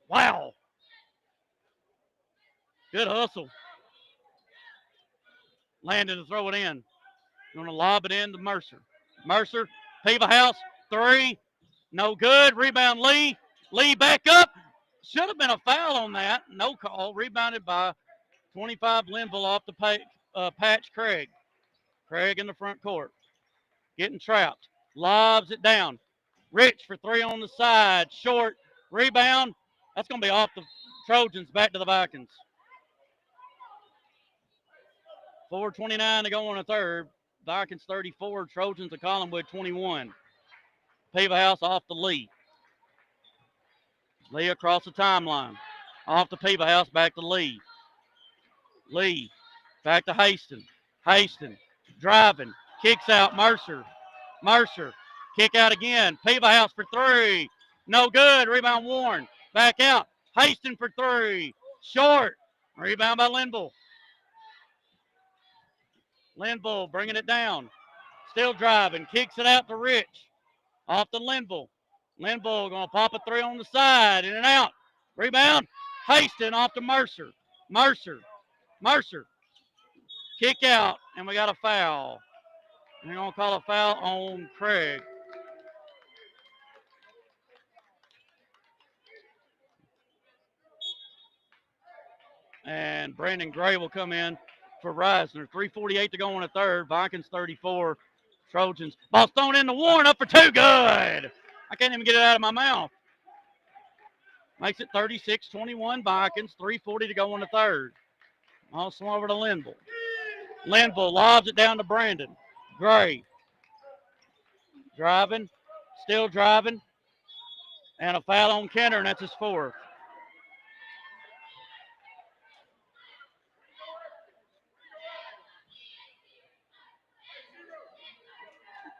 Wow. Good hustle. Landed to throw it in. Going to lob it in to Mercer. Mercer. Paverhouse. Three. No good. Rebound Lee. Lee back up. Should have been a foul on that. No call. Rebounded by 25 Linville off the patch Craig. Craig in the front court. Getting trapped. Lobs it down. Rich for three on the side. Short. Rebound. That's going to be off the Trojans. Back to the Vikings. 4:29 to go on the third. Vikings 34. Trojans of Collinwood 21. Paverhouse off to Lee. Lee across the timeline. Off to Paverhouse, back to Lee. Lee, back to Haston. Haston, driving, kicks out Mercer. Mercer, kick out again. Paverhouse for three. No good. Rebound Warren. Back out. Haston for three. Short. Rebound by Linville. Linville bringing it down. Still driving. Kicks it out to Rich. Off to Linville. Linville going to pop a three on the side. In and out. Rebound. Haston off to Mercer. Mercer. Mercer. Kick out. And we got a foul. They're going to call a foul on Craig. And Brandon Gray will come in for Reisner. 3:48 to go in the third. Vikings 34. Trojans. Ball's thrown in the Warren, up for two. Good. I can't even get it out of my mouth. Makes it 36-21 Vikings. 3:40 to go in the third. Also over to Linville. Linville lobs it down to Brandon. Gray. Driving. Still driving. And a foul on Kenner, and that's his fourth.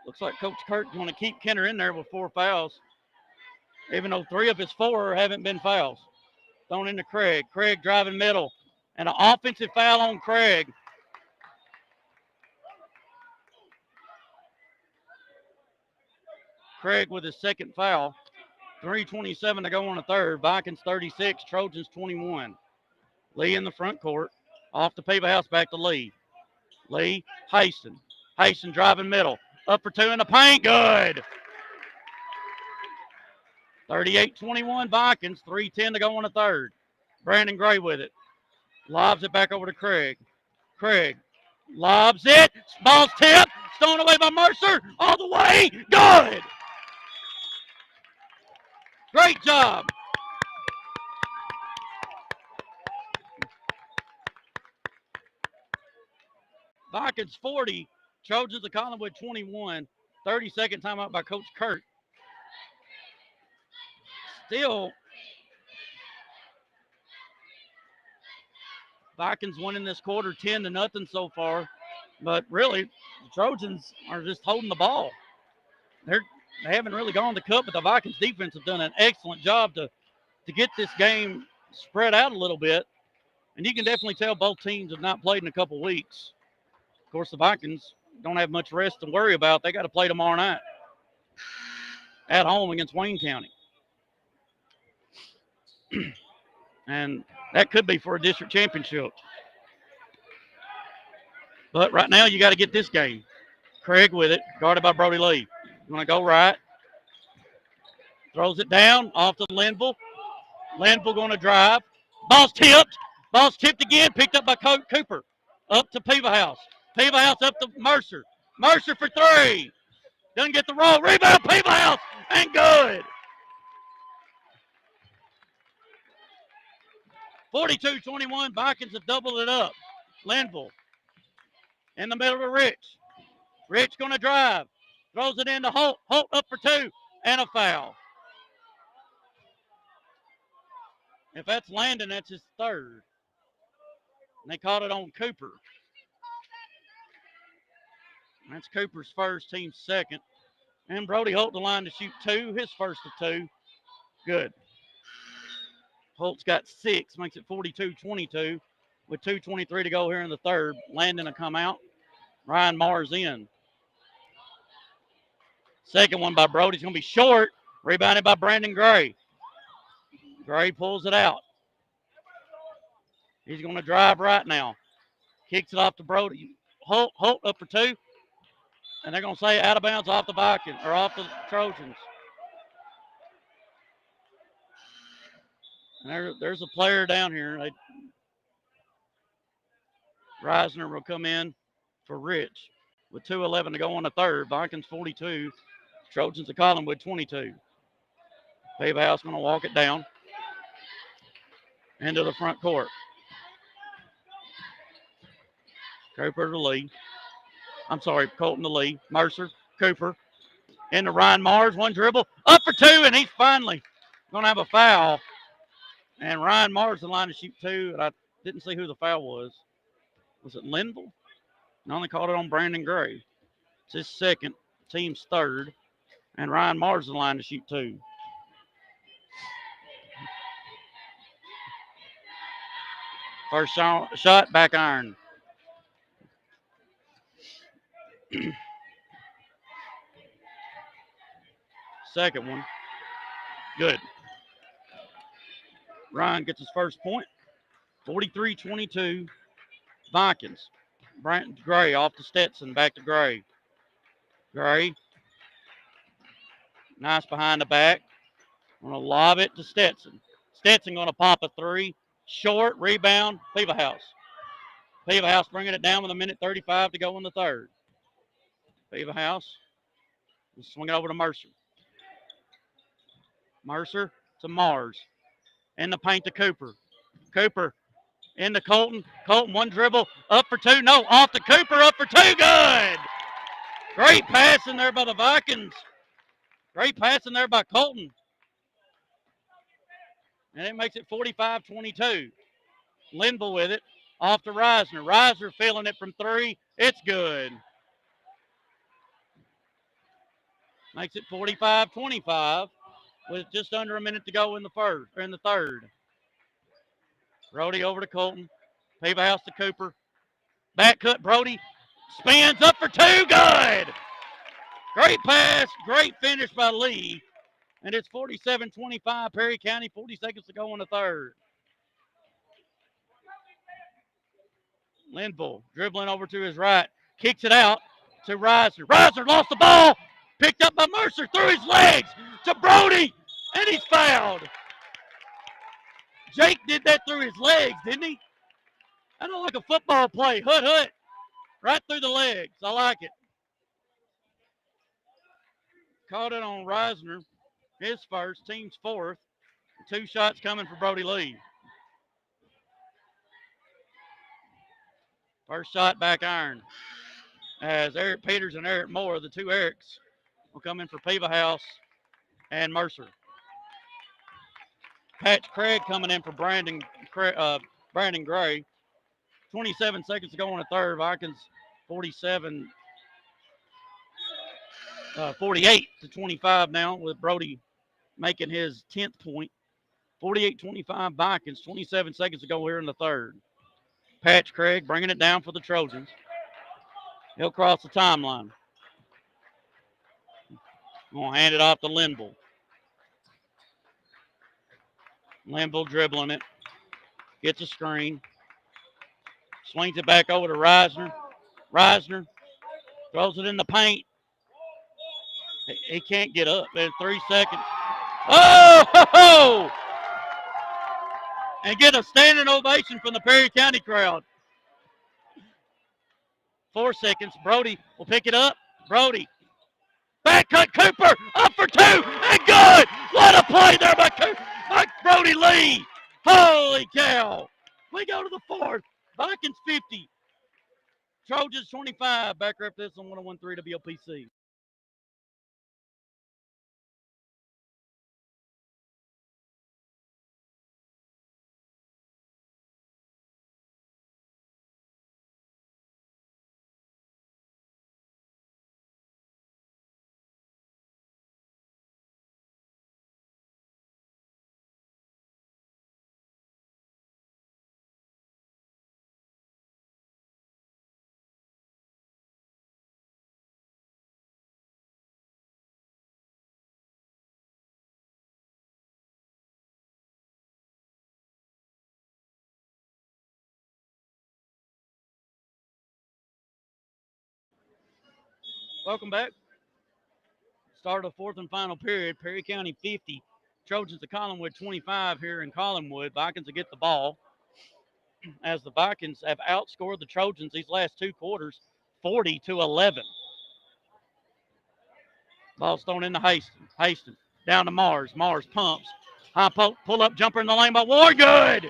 Looks like Coach Kurt's going to keep Kenner in there with 4 fouls, even though 3 of his 4 haven't been fouls. Thrown into Craig. Craig driving middle. And an offensive foul on Craig. Craig with his second foul. 3:27 to go on the third. Vikings 36, Trojans 21. Lee in the front court. Off to House, back to Lee. Lee, Haston. Haston driving middle. Up for 2 in the paint. Good. 38-21 Vikings. 3:10 to go on the third. Brandon Gray with it. Lobs it back over to Craig. Craig lobs it. Ball's tipped. Stolen away by Mercer. All the way. Good. Great job. Vikings 40. Trojans of Collinwood 21. 30-second timeout by Coach Kurt. Still, Vikings winning this quarter 10-0 so far. But really, the Trojans are just holding the ball. They haven't really gone to cut, but the Vikings defense have done an excellent job to get this game spread out a little bit. And you can definitely tell both teams have not played in a couple weeks. Of course, the Vikings don't have much rest to worry about. They got to play tomorrow night at home against Wayne County. And that could be for a district championship. But right now, you got to get this game. Craig with it, guarded by Brody Lee. You want to go right. Throws it down, off to Linville. Linville going to drive. Ball's tipped. Ball's tipped again, picked up by Cooper. Up to House. House up to Mercer. Mercer for 3. Doesn't get the roll. Rebound, House, and good. 42-21, Vikings have doubled it up. Linville in the middle to Rich. Rich going to drive. Throws it into Holt. Holt up for 2 and a foul. If that's Landon, that's his third. And they caught it on Cooper. That's Cooper's first, team's second. And Brody Holt the line to shoot 2, his first of 2. Good. Holt's got 6, makes it 42-22 with 2:23 to go here in the third. Landon will come out. Ryan Mars in. Second one by Brody's going to be short. Rebounded by Brandon Gray. Gray pulls it out. He's going to drive right now. Kicks it off to Brody. Holt up for 2. And they're going to say out of bounds off the Vikings, or off the Trojans. And there's a player down here. Reisner will come in for Rich with 2:11 to go on the third. Vikings 42, Trojans of Collinwood 22. House going to walk it down into the front court. Cooper to Lee. I'm sorry, Colton to Lee. Mercer, Cooper, into Ryan Mars. One dribble, up for 2, and he's finally going to have a foul. And Ryan Mars the line to shoot 2, and I didn't see who the foul was. Was it Linville? No, they called it on Brandon Gray. It's his second, team's third, and Ryan Mars the line to shoot 2. First shot, back iron. Second one, good. Ryan gets his first point. 43-22, Vikings. Brandon Gray off to Stetson, back to Gray. Gray. Nice behind the back. Going to lob it to Stetson. Stetson going to pop a three. Short, rebound, House. House bringing it down with 1:35 to go in the third. House will swing it over to Mercer. Mercer to Mars. In the paint to Cooper. Cooper into Colton. Colton, one dribble, up for two. No, off to Cooper, up for two. Good. Great passing there by the Vikings. Great passing there by Colton. And it makes it 45-22. Linville with it. Off to Reisner. Reisner feeling it from three. It's good. Makes it 45-25 with just under a minute to go in the third. Brody over to Colton. House to Cooper. Back cut, Brody. Spins up for two. Good. Great pass. Great finish by Lee. And it's 47-25, Perry County, 40 seconds to go in the third. Linville dribbling over to his right. Kicks it out to Reisner. Reisner lost the ball. Picked up by Mercer through his legs to Brody. And he's fouled. Jake did that through his legs, didn't he? I don't like a football play. Hut. Right through the legs. I like it. Caught it on Reisner. His first, team's fourth. 2 shots coming for Brody Lee. First shot back iron. As Eric Peters and Eric Moore, the two Erics, will come in for House and Mercer. Patch Craig coming in for Brandon Gray. 27 seconds to go in the third. Vikings 48-25 now with Brody making his 10th point. 48-25 Vikings, 27 seconds to go here in the third. Patch Craig bringing it down for the Trojans. He'll cross the timeline. Going to hand it off to Linville. Linville dribbling it. Gets a screen. Swings it back over to Reisner. Reisner throws it in the paint. He can't get up in 3 seconds. Oh! And get a standing ovation from the Perry County crowd. 4 seconds. Brody will pick it up. Brody. Back cut Cooper. Up for two. And good. What a play there by Brody Lee. Holy cow. We go to the fourth. Vikings 50. Trojans 25. Back up this on 101.3 WOPC. Welcome back. Start of the fourth and final period. Perry County 50. Trojans of Collinwood 25 here in Collinwood. Vikings will get the ball as the Vikings have outscored the Trojans these last 2 quarters 40-11. Ball's thrown into Haston. Down to Mars. Mars pumps. High pull up jumper in the lane by Ward. Good.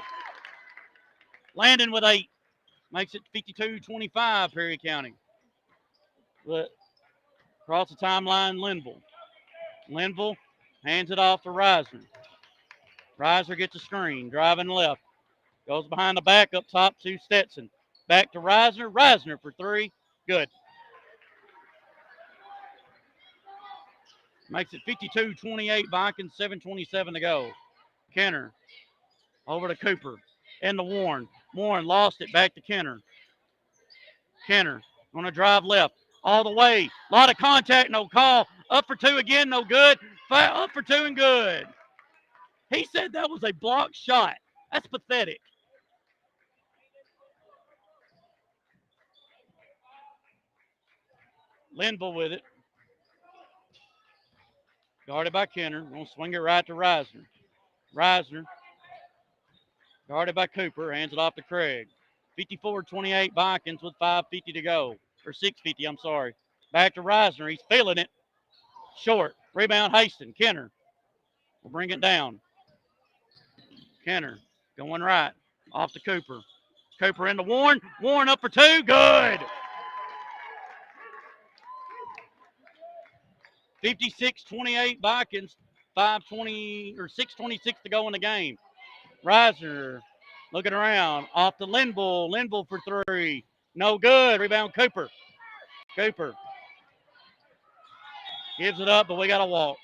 Landon with 8. Makes it 52-25 Perry County. But across the timeline, Linville. Linville hands it off to Reisner. Reisner gets a screen, driving left. Goes behind the back, up top to Stetson. Back to Reisner. Reisner for 3. Good. Makes it 52-28 Vikings, 7:27 to go. Kenner over to Cooper. Into Warren. Warren lost it back to Kenner. Kenner going to drive left. All the way. A lot of contact, no call. Up for 2 again, no good. Up for 2 and good. He said that was a blocked shot. That's pathetic. Linville with it. Guarded by Kenner. Going to swing it right to Reisner. Reisner. Guarded by Cooper. Hands it off to Craig. 54-28 Vikings with 5:50 to go. Or 6:50, I'm sorry. Back to Reisner. He's feeling it. Short. Rebound Haston. Kenner will bring it down. Kenner going right. Off to Cooper. Cooper into Warren. Warren up for two. Good. 56-28 Vikings. 6:26 to go in the game. Reisner looking around. Off to Linville. Linville for three. No good. Rebound Cooper. Cooper gives it up, but we got to walk.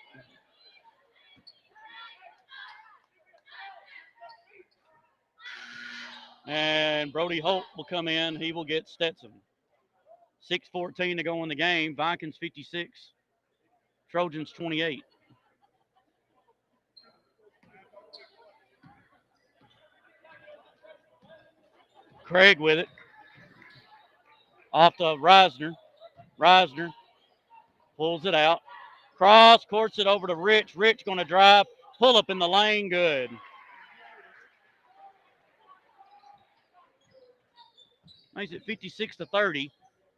And Brody Holt will come in. He will get Stetson. 6:14 to go in the game. Vikings 56. Trojans 28. Craig with it. Off to Reisner. Reisner pulls it out. Cross, courts it over to Rich. Rich going to drive. Pull up in the lane. Good. Makes it 56-30.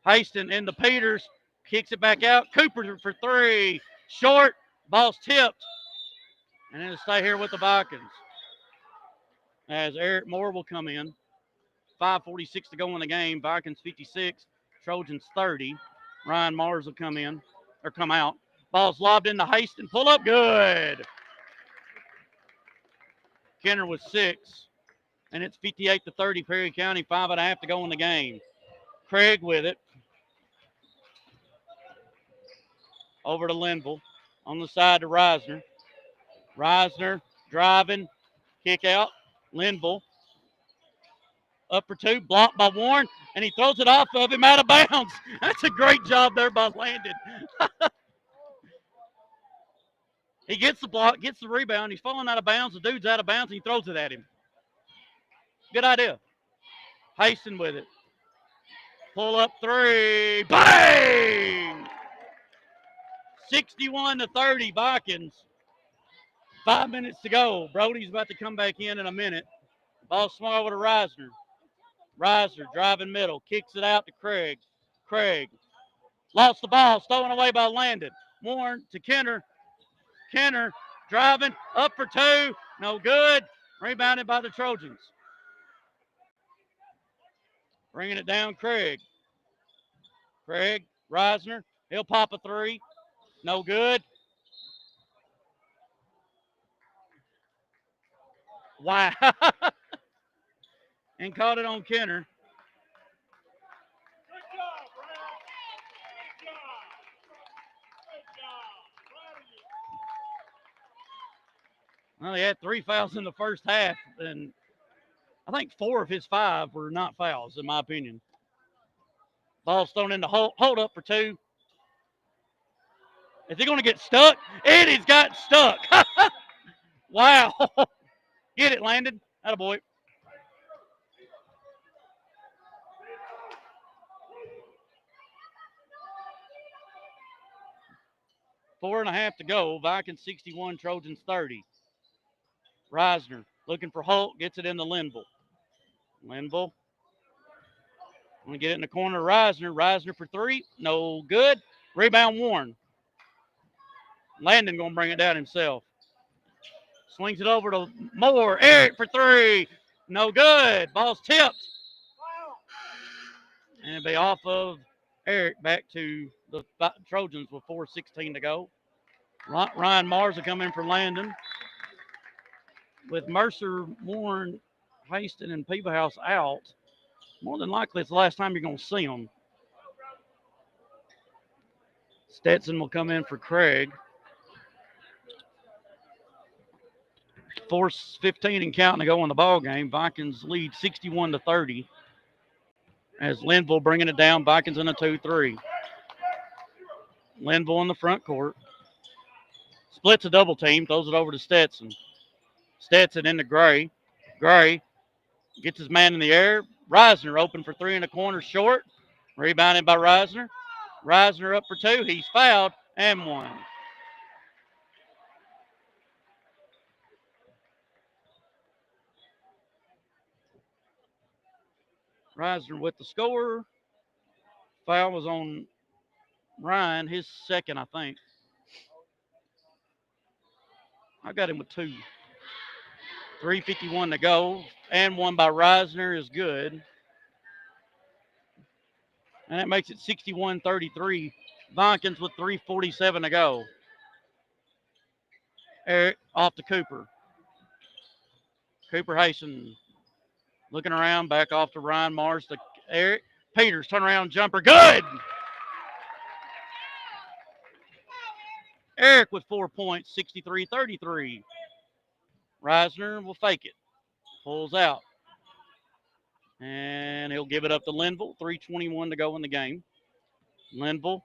Haston into Peters. Kicks it back out. Cooper for three. Short. Ball's tipped. And it'll stay here with the Vikings. As Eric Moore will come in. 5:46 to go in the game. Vikings 56. Trojans 30. Ryan Mars will come in. Or come out. Ball's lobbed into Haston. Pull up. Good. Kenner with 6. And it's 58-30 Perry County. 5.5 to go in the game. Craig with it. Over to Linville. On the side to Reisner. Reisner driving. Kick out. Linville. Up for two. Blocked by Warren. And he throws it off of him out of bounds. That's a great job there by Landon. He gets the block, gets the rebound. He's falling out of bounds. The dude's out of bounds. And he throws it at him. Good idea. Haston with it. Pull up three. Bang! 61-30 Vikings. 5 minutes to go. Brody's about to come back in a minute. Ball swung over to Reisner. Reisner driving middle. Kicks it out to Craig. Craig lost the ball. Stolen away by Landon. Warren to Kenner. Kenner driving. Up for two. No good. Rebounded by the Trojans. Bringing it down, Craig. Craig, Reisner. He'll pop a three. No good. Wow. And caught it on Kenner. Good job, Brad. Good job. Good job. Proud of you. Well, he had 3 fouls in the first half, and I think 4 of his 5 were not fouls, in my opinion. Ball's thrown into Holt. Hold up for 2. Is he going to get stuck? And he's got stuck. Wow. Get it, Landon. Attaboy. Four and a half to go. Vikings 61, Trojans 30. Reisner looking for Holt. Gets it into Linville. Linville. Going to get it in the corner. Reisner. Reisner for 3. No good. Rebound Warren. Landon going to bring it down himself. Swings it over to Moore. Eric for 3. No good. Ball's tipped. And it'll be off of Eric back to the Trojans with 4:16 to go. Ryan Mars will come in for Landon. With Mercer, Warren, Haston, and Peebahouse out, more than likely it's the last time you're going to see them. Stetson will come in for Craig. 4:15 and counting to go in the ball game. Vikings lead 61-30. As Linville bringing it down. Vikings in a 2-3. Linville in the front court. Splits a double team. Throws it over to Stetson. Stetson into Gray. Gray gets his man in the air. Reisner open for 3 in the corner. Short. Rebounded by Reisner. Reisner up for 2. He's fouled and 1. Reisner with the score. Foul was on Ryan, his second, I think. I got him with 2. 3:51 to go. And one by Reisner is good. And that makes it 61-33. Vikings with 3:47 to go. Eric off to Cooper. Cooper Hayson looking around, back off to Ryan Mars to Eric. Peters, turnaround jumper, good! Eric with 4 points, 63-33. Reisner will fake it. Pulls out. And he'll give it up to Linville. 3:21 to go in the game. Linville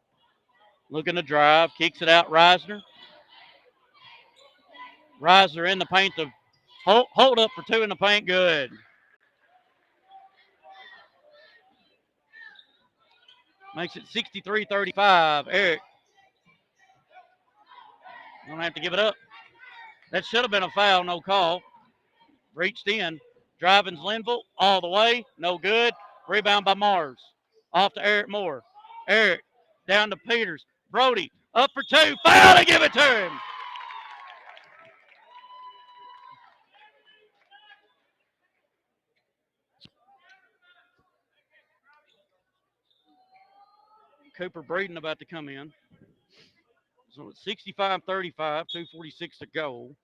looking to drive, kicks it out. Reisner. Reisner in the paint to hold up for 2 in the paint. Good. Makes it 63-35. Eric. Don't have to give it up. That should have been a foul, no call. Reached in. Driving's Linville all the way. No good. Rebound by Mars. Off to Eric Moore. Eric down to Peters. Brody up for 2. Foul to give it to him. Cooper Braden about to come in. So it's 65-35, 2:46 to go.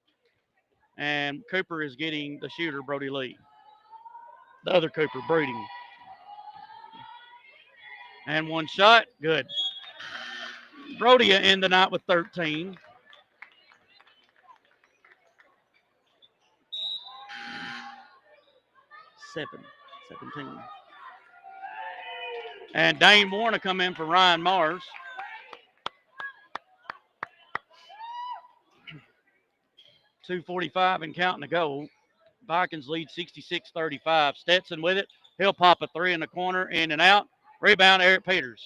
And Cooper is getting the shooter, Brody Lee. The other Cooper, Breeding. And one shot, good. Brody in the night with 13. Seven, 17. And Dane Warner come in for Ryan Mars. .245 and counting to go. Vikings lead 66-35. Stetson with it. He'll pop a 3 in the corner, in and out. Rebound, Eric Peters.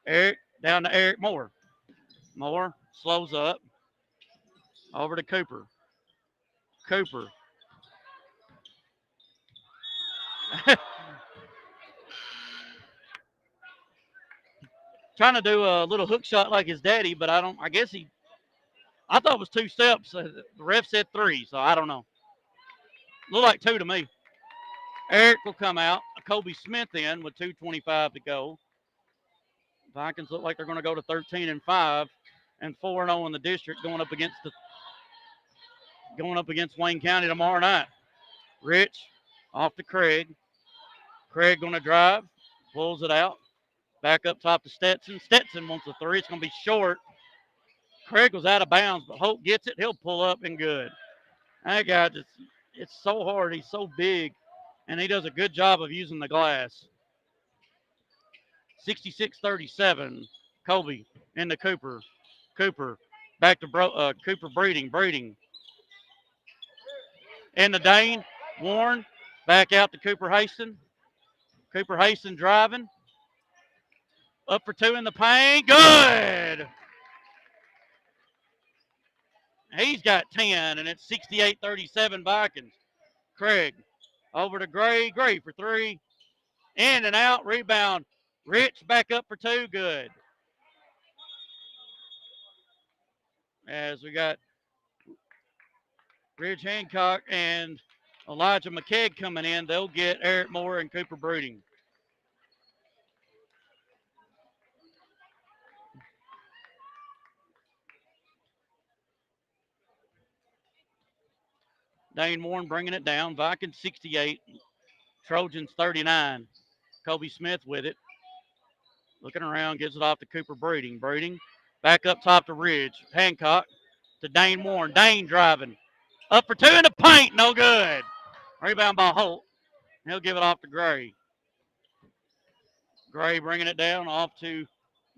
Eric down to Eric Moore. Moore slows up. Over to Cooper. Cooper. Trying to do a little hook shot like his daddy, but I thought it was 2 steps. The ref said 3, so I don't know. Looked like 2 to me. Eric will come out. Kobe Smith in with 2:25 to go. Vikings look like they're going to go to 13-5 and 4-0 in the district, going up against Wayne County tomorrow night. Rich off to Craig. Craig going to drive, pulls it out. Back up top to Stetson. Stetson wants a 3. It's going to be short. Craig was out of bounds, but Hope gets it. He'll pull up and good. That guy it's so hard. He's so big, and he does a good job of using the glass. 66-37. Kobe into Cooper. Cooper back to Cooper Breeding. Breeding. Into Dane. Warren. Back out to Cooper Haston. Cooper Haston driving. Up for 2 in the paint. Good. He's got 10, and it's 68-37 Vikings. Craig over to Gray. Gray for 3. In and out. Rebound. Rich back up for 2. Good. As we got Ridge Hancock and Elijah McKegg coming in, they'll get Eric Moore and Cooper Breeding. Dane Warren bringing it down. Vikings 68. Trojans 39. Kobe Smith with it. Looking around, gives it off to Cooper Breeding. Breeding back up top to Ridge. Hancock to Dane Warren. Dane driving. Up for 2 in the paint. No good. Rebound by Holt. He'll give it off to Gray. Gray bringing it down off to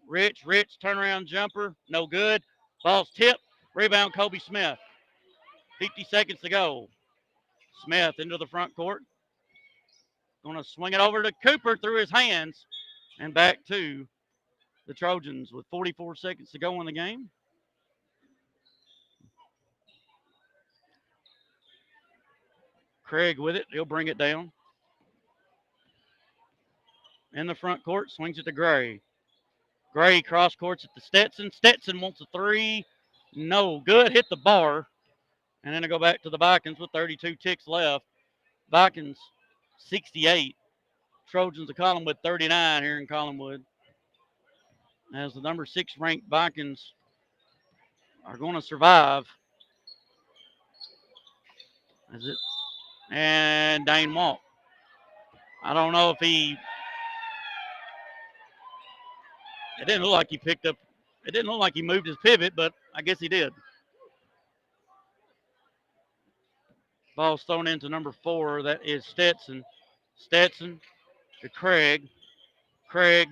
Rich. Rich turnaround jumper. No good. Ball's tipped. Rebound Kobe Smith. 50 seconds to go. Smith into the front court. Going to swing it over to Cooper through his hands. And back to the Trojans with 44 seconds to go in the game. Craig with it. He'll bring it down. in the front court, swings it to Gray. Gray cross courts it to Stetson. Stetson wants a three. No good. Hit the bar. And then I go back to the Vikings with 32 ticks left. Vikings 68. Trojans of Collinwood 39 here in Collinwood. As the number 6 ranked Vikings are going to survive. Is it? And Dane Walk. I don't know if he. It didn't look like he picked up. It didn't look like he moved his pivot, but I guess he did. Ball's thrown into number 4. That is Stetson. Stetson to Craig. Craig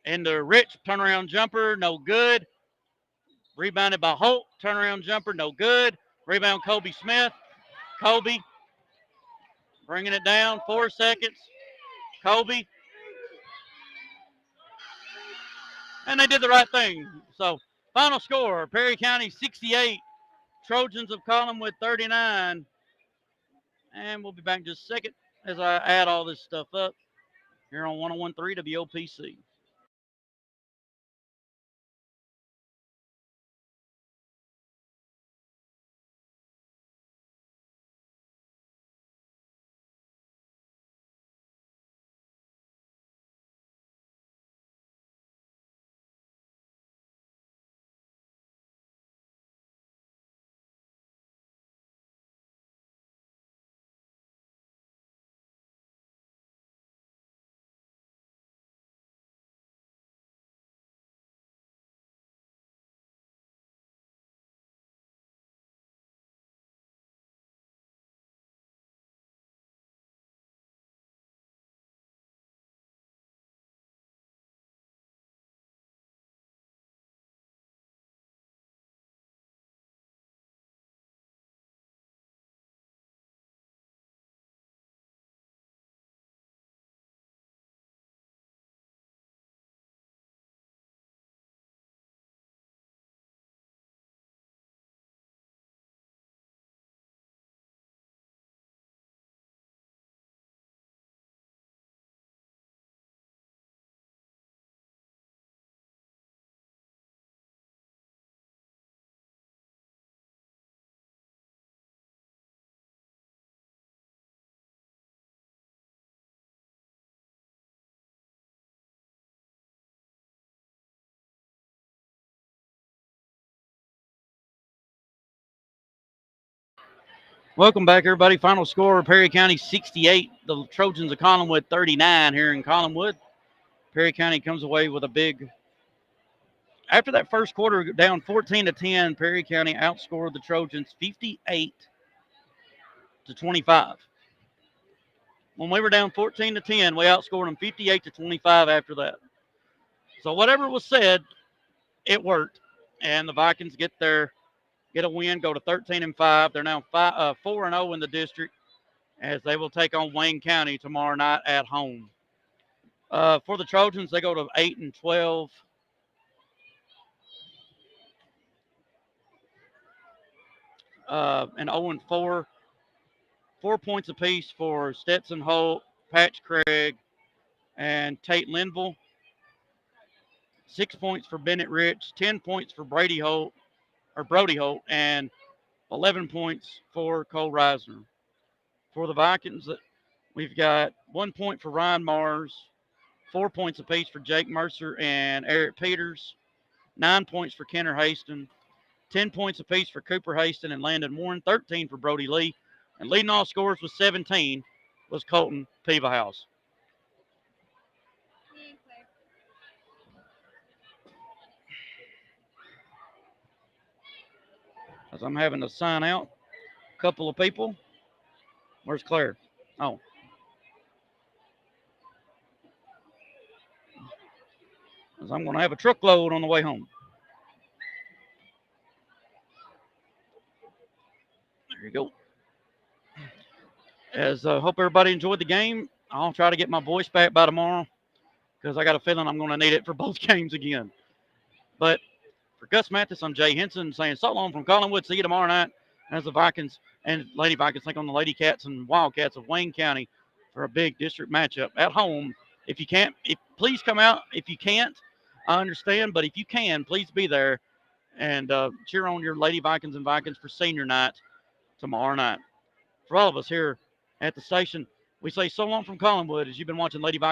into Rich. Turnaround jumper. No good. Rebounded by Holt. Turnaround jumper. No good. Rebound Kobe Smith. Kobe bringing it down. 4 seconds. Kobe. And they did the right thing. So final score, Perry County 68. Trojans of Collinwood 39. And we'll be back in just a second as I add all this stuff up here on 101.3 WOPC. Welcome back, everybody. Final score, Perry County 68. The Trojans of Collinwood 39 here in Collinwood. Perry County comes away with a big. After that first quarter, down 14-10, Perry County outscored the Trojans 58-25. When we were down 14-10, we outscored them 58-25 after that. So whatever was said, it worked, and the Vikings get a win, go to 13-5. They're now 4-0 in the district, as they will take on Wayne County tomorrow night at home. For the Trojans, they go to 8-12. And 0-4. 4 points apiece for Stetson Holt, Patch Craig, and Tate Linville. 6 points for Bennett Rich, 10 points for Brody Holt, and 11 points for Cole Reisner. For the Vikings, we've got 1 point for Ryan Mars, 4 points apiece for Jake Mercer and Eric Peters, 9 points for Kenner Haston, 10 points apiece for Cooper Haston and Landon Warren, 13 for Brody Lee, and leading all scorers with 17 was Colton Peevahouse. As I'm having to sign out a couple of people. Where's Claire? Oh. As I'm going to have a truckload on the way home. There you go. As I hope everybody enjoyed the game. I'll try to get my voice back by tomorrow because I got a feeling I'm going to need it for both games again. But for Gus Mathis, I'm Jay Henson saying so long from Collinwood. See you tomorrow night as the Vikings and Lady Vikings take on the Lady Cats and Wildcats of Wayne County for a big district matchup at home. If you can't, please come out. If you can't, I understand, but if you can, please be there and cheer on your Lady Vikings and Vikings for senior night tomorrow night. For all of us here at the station, we say so long from Collinwood as you've been watching Lady Vikings.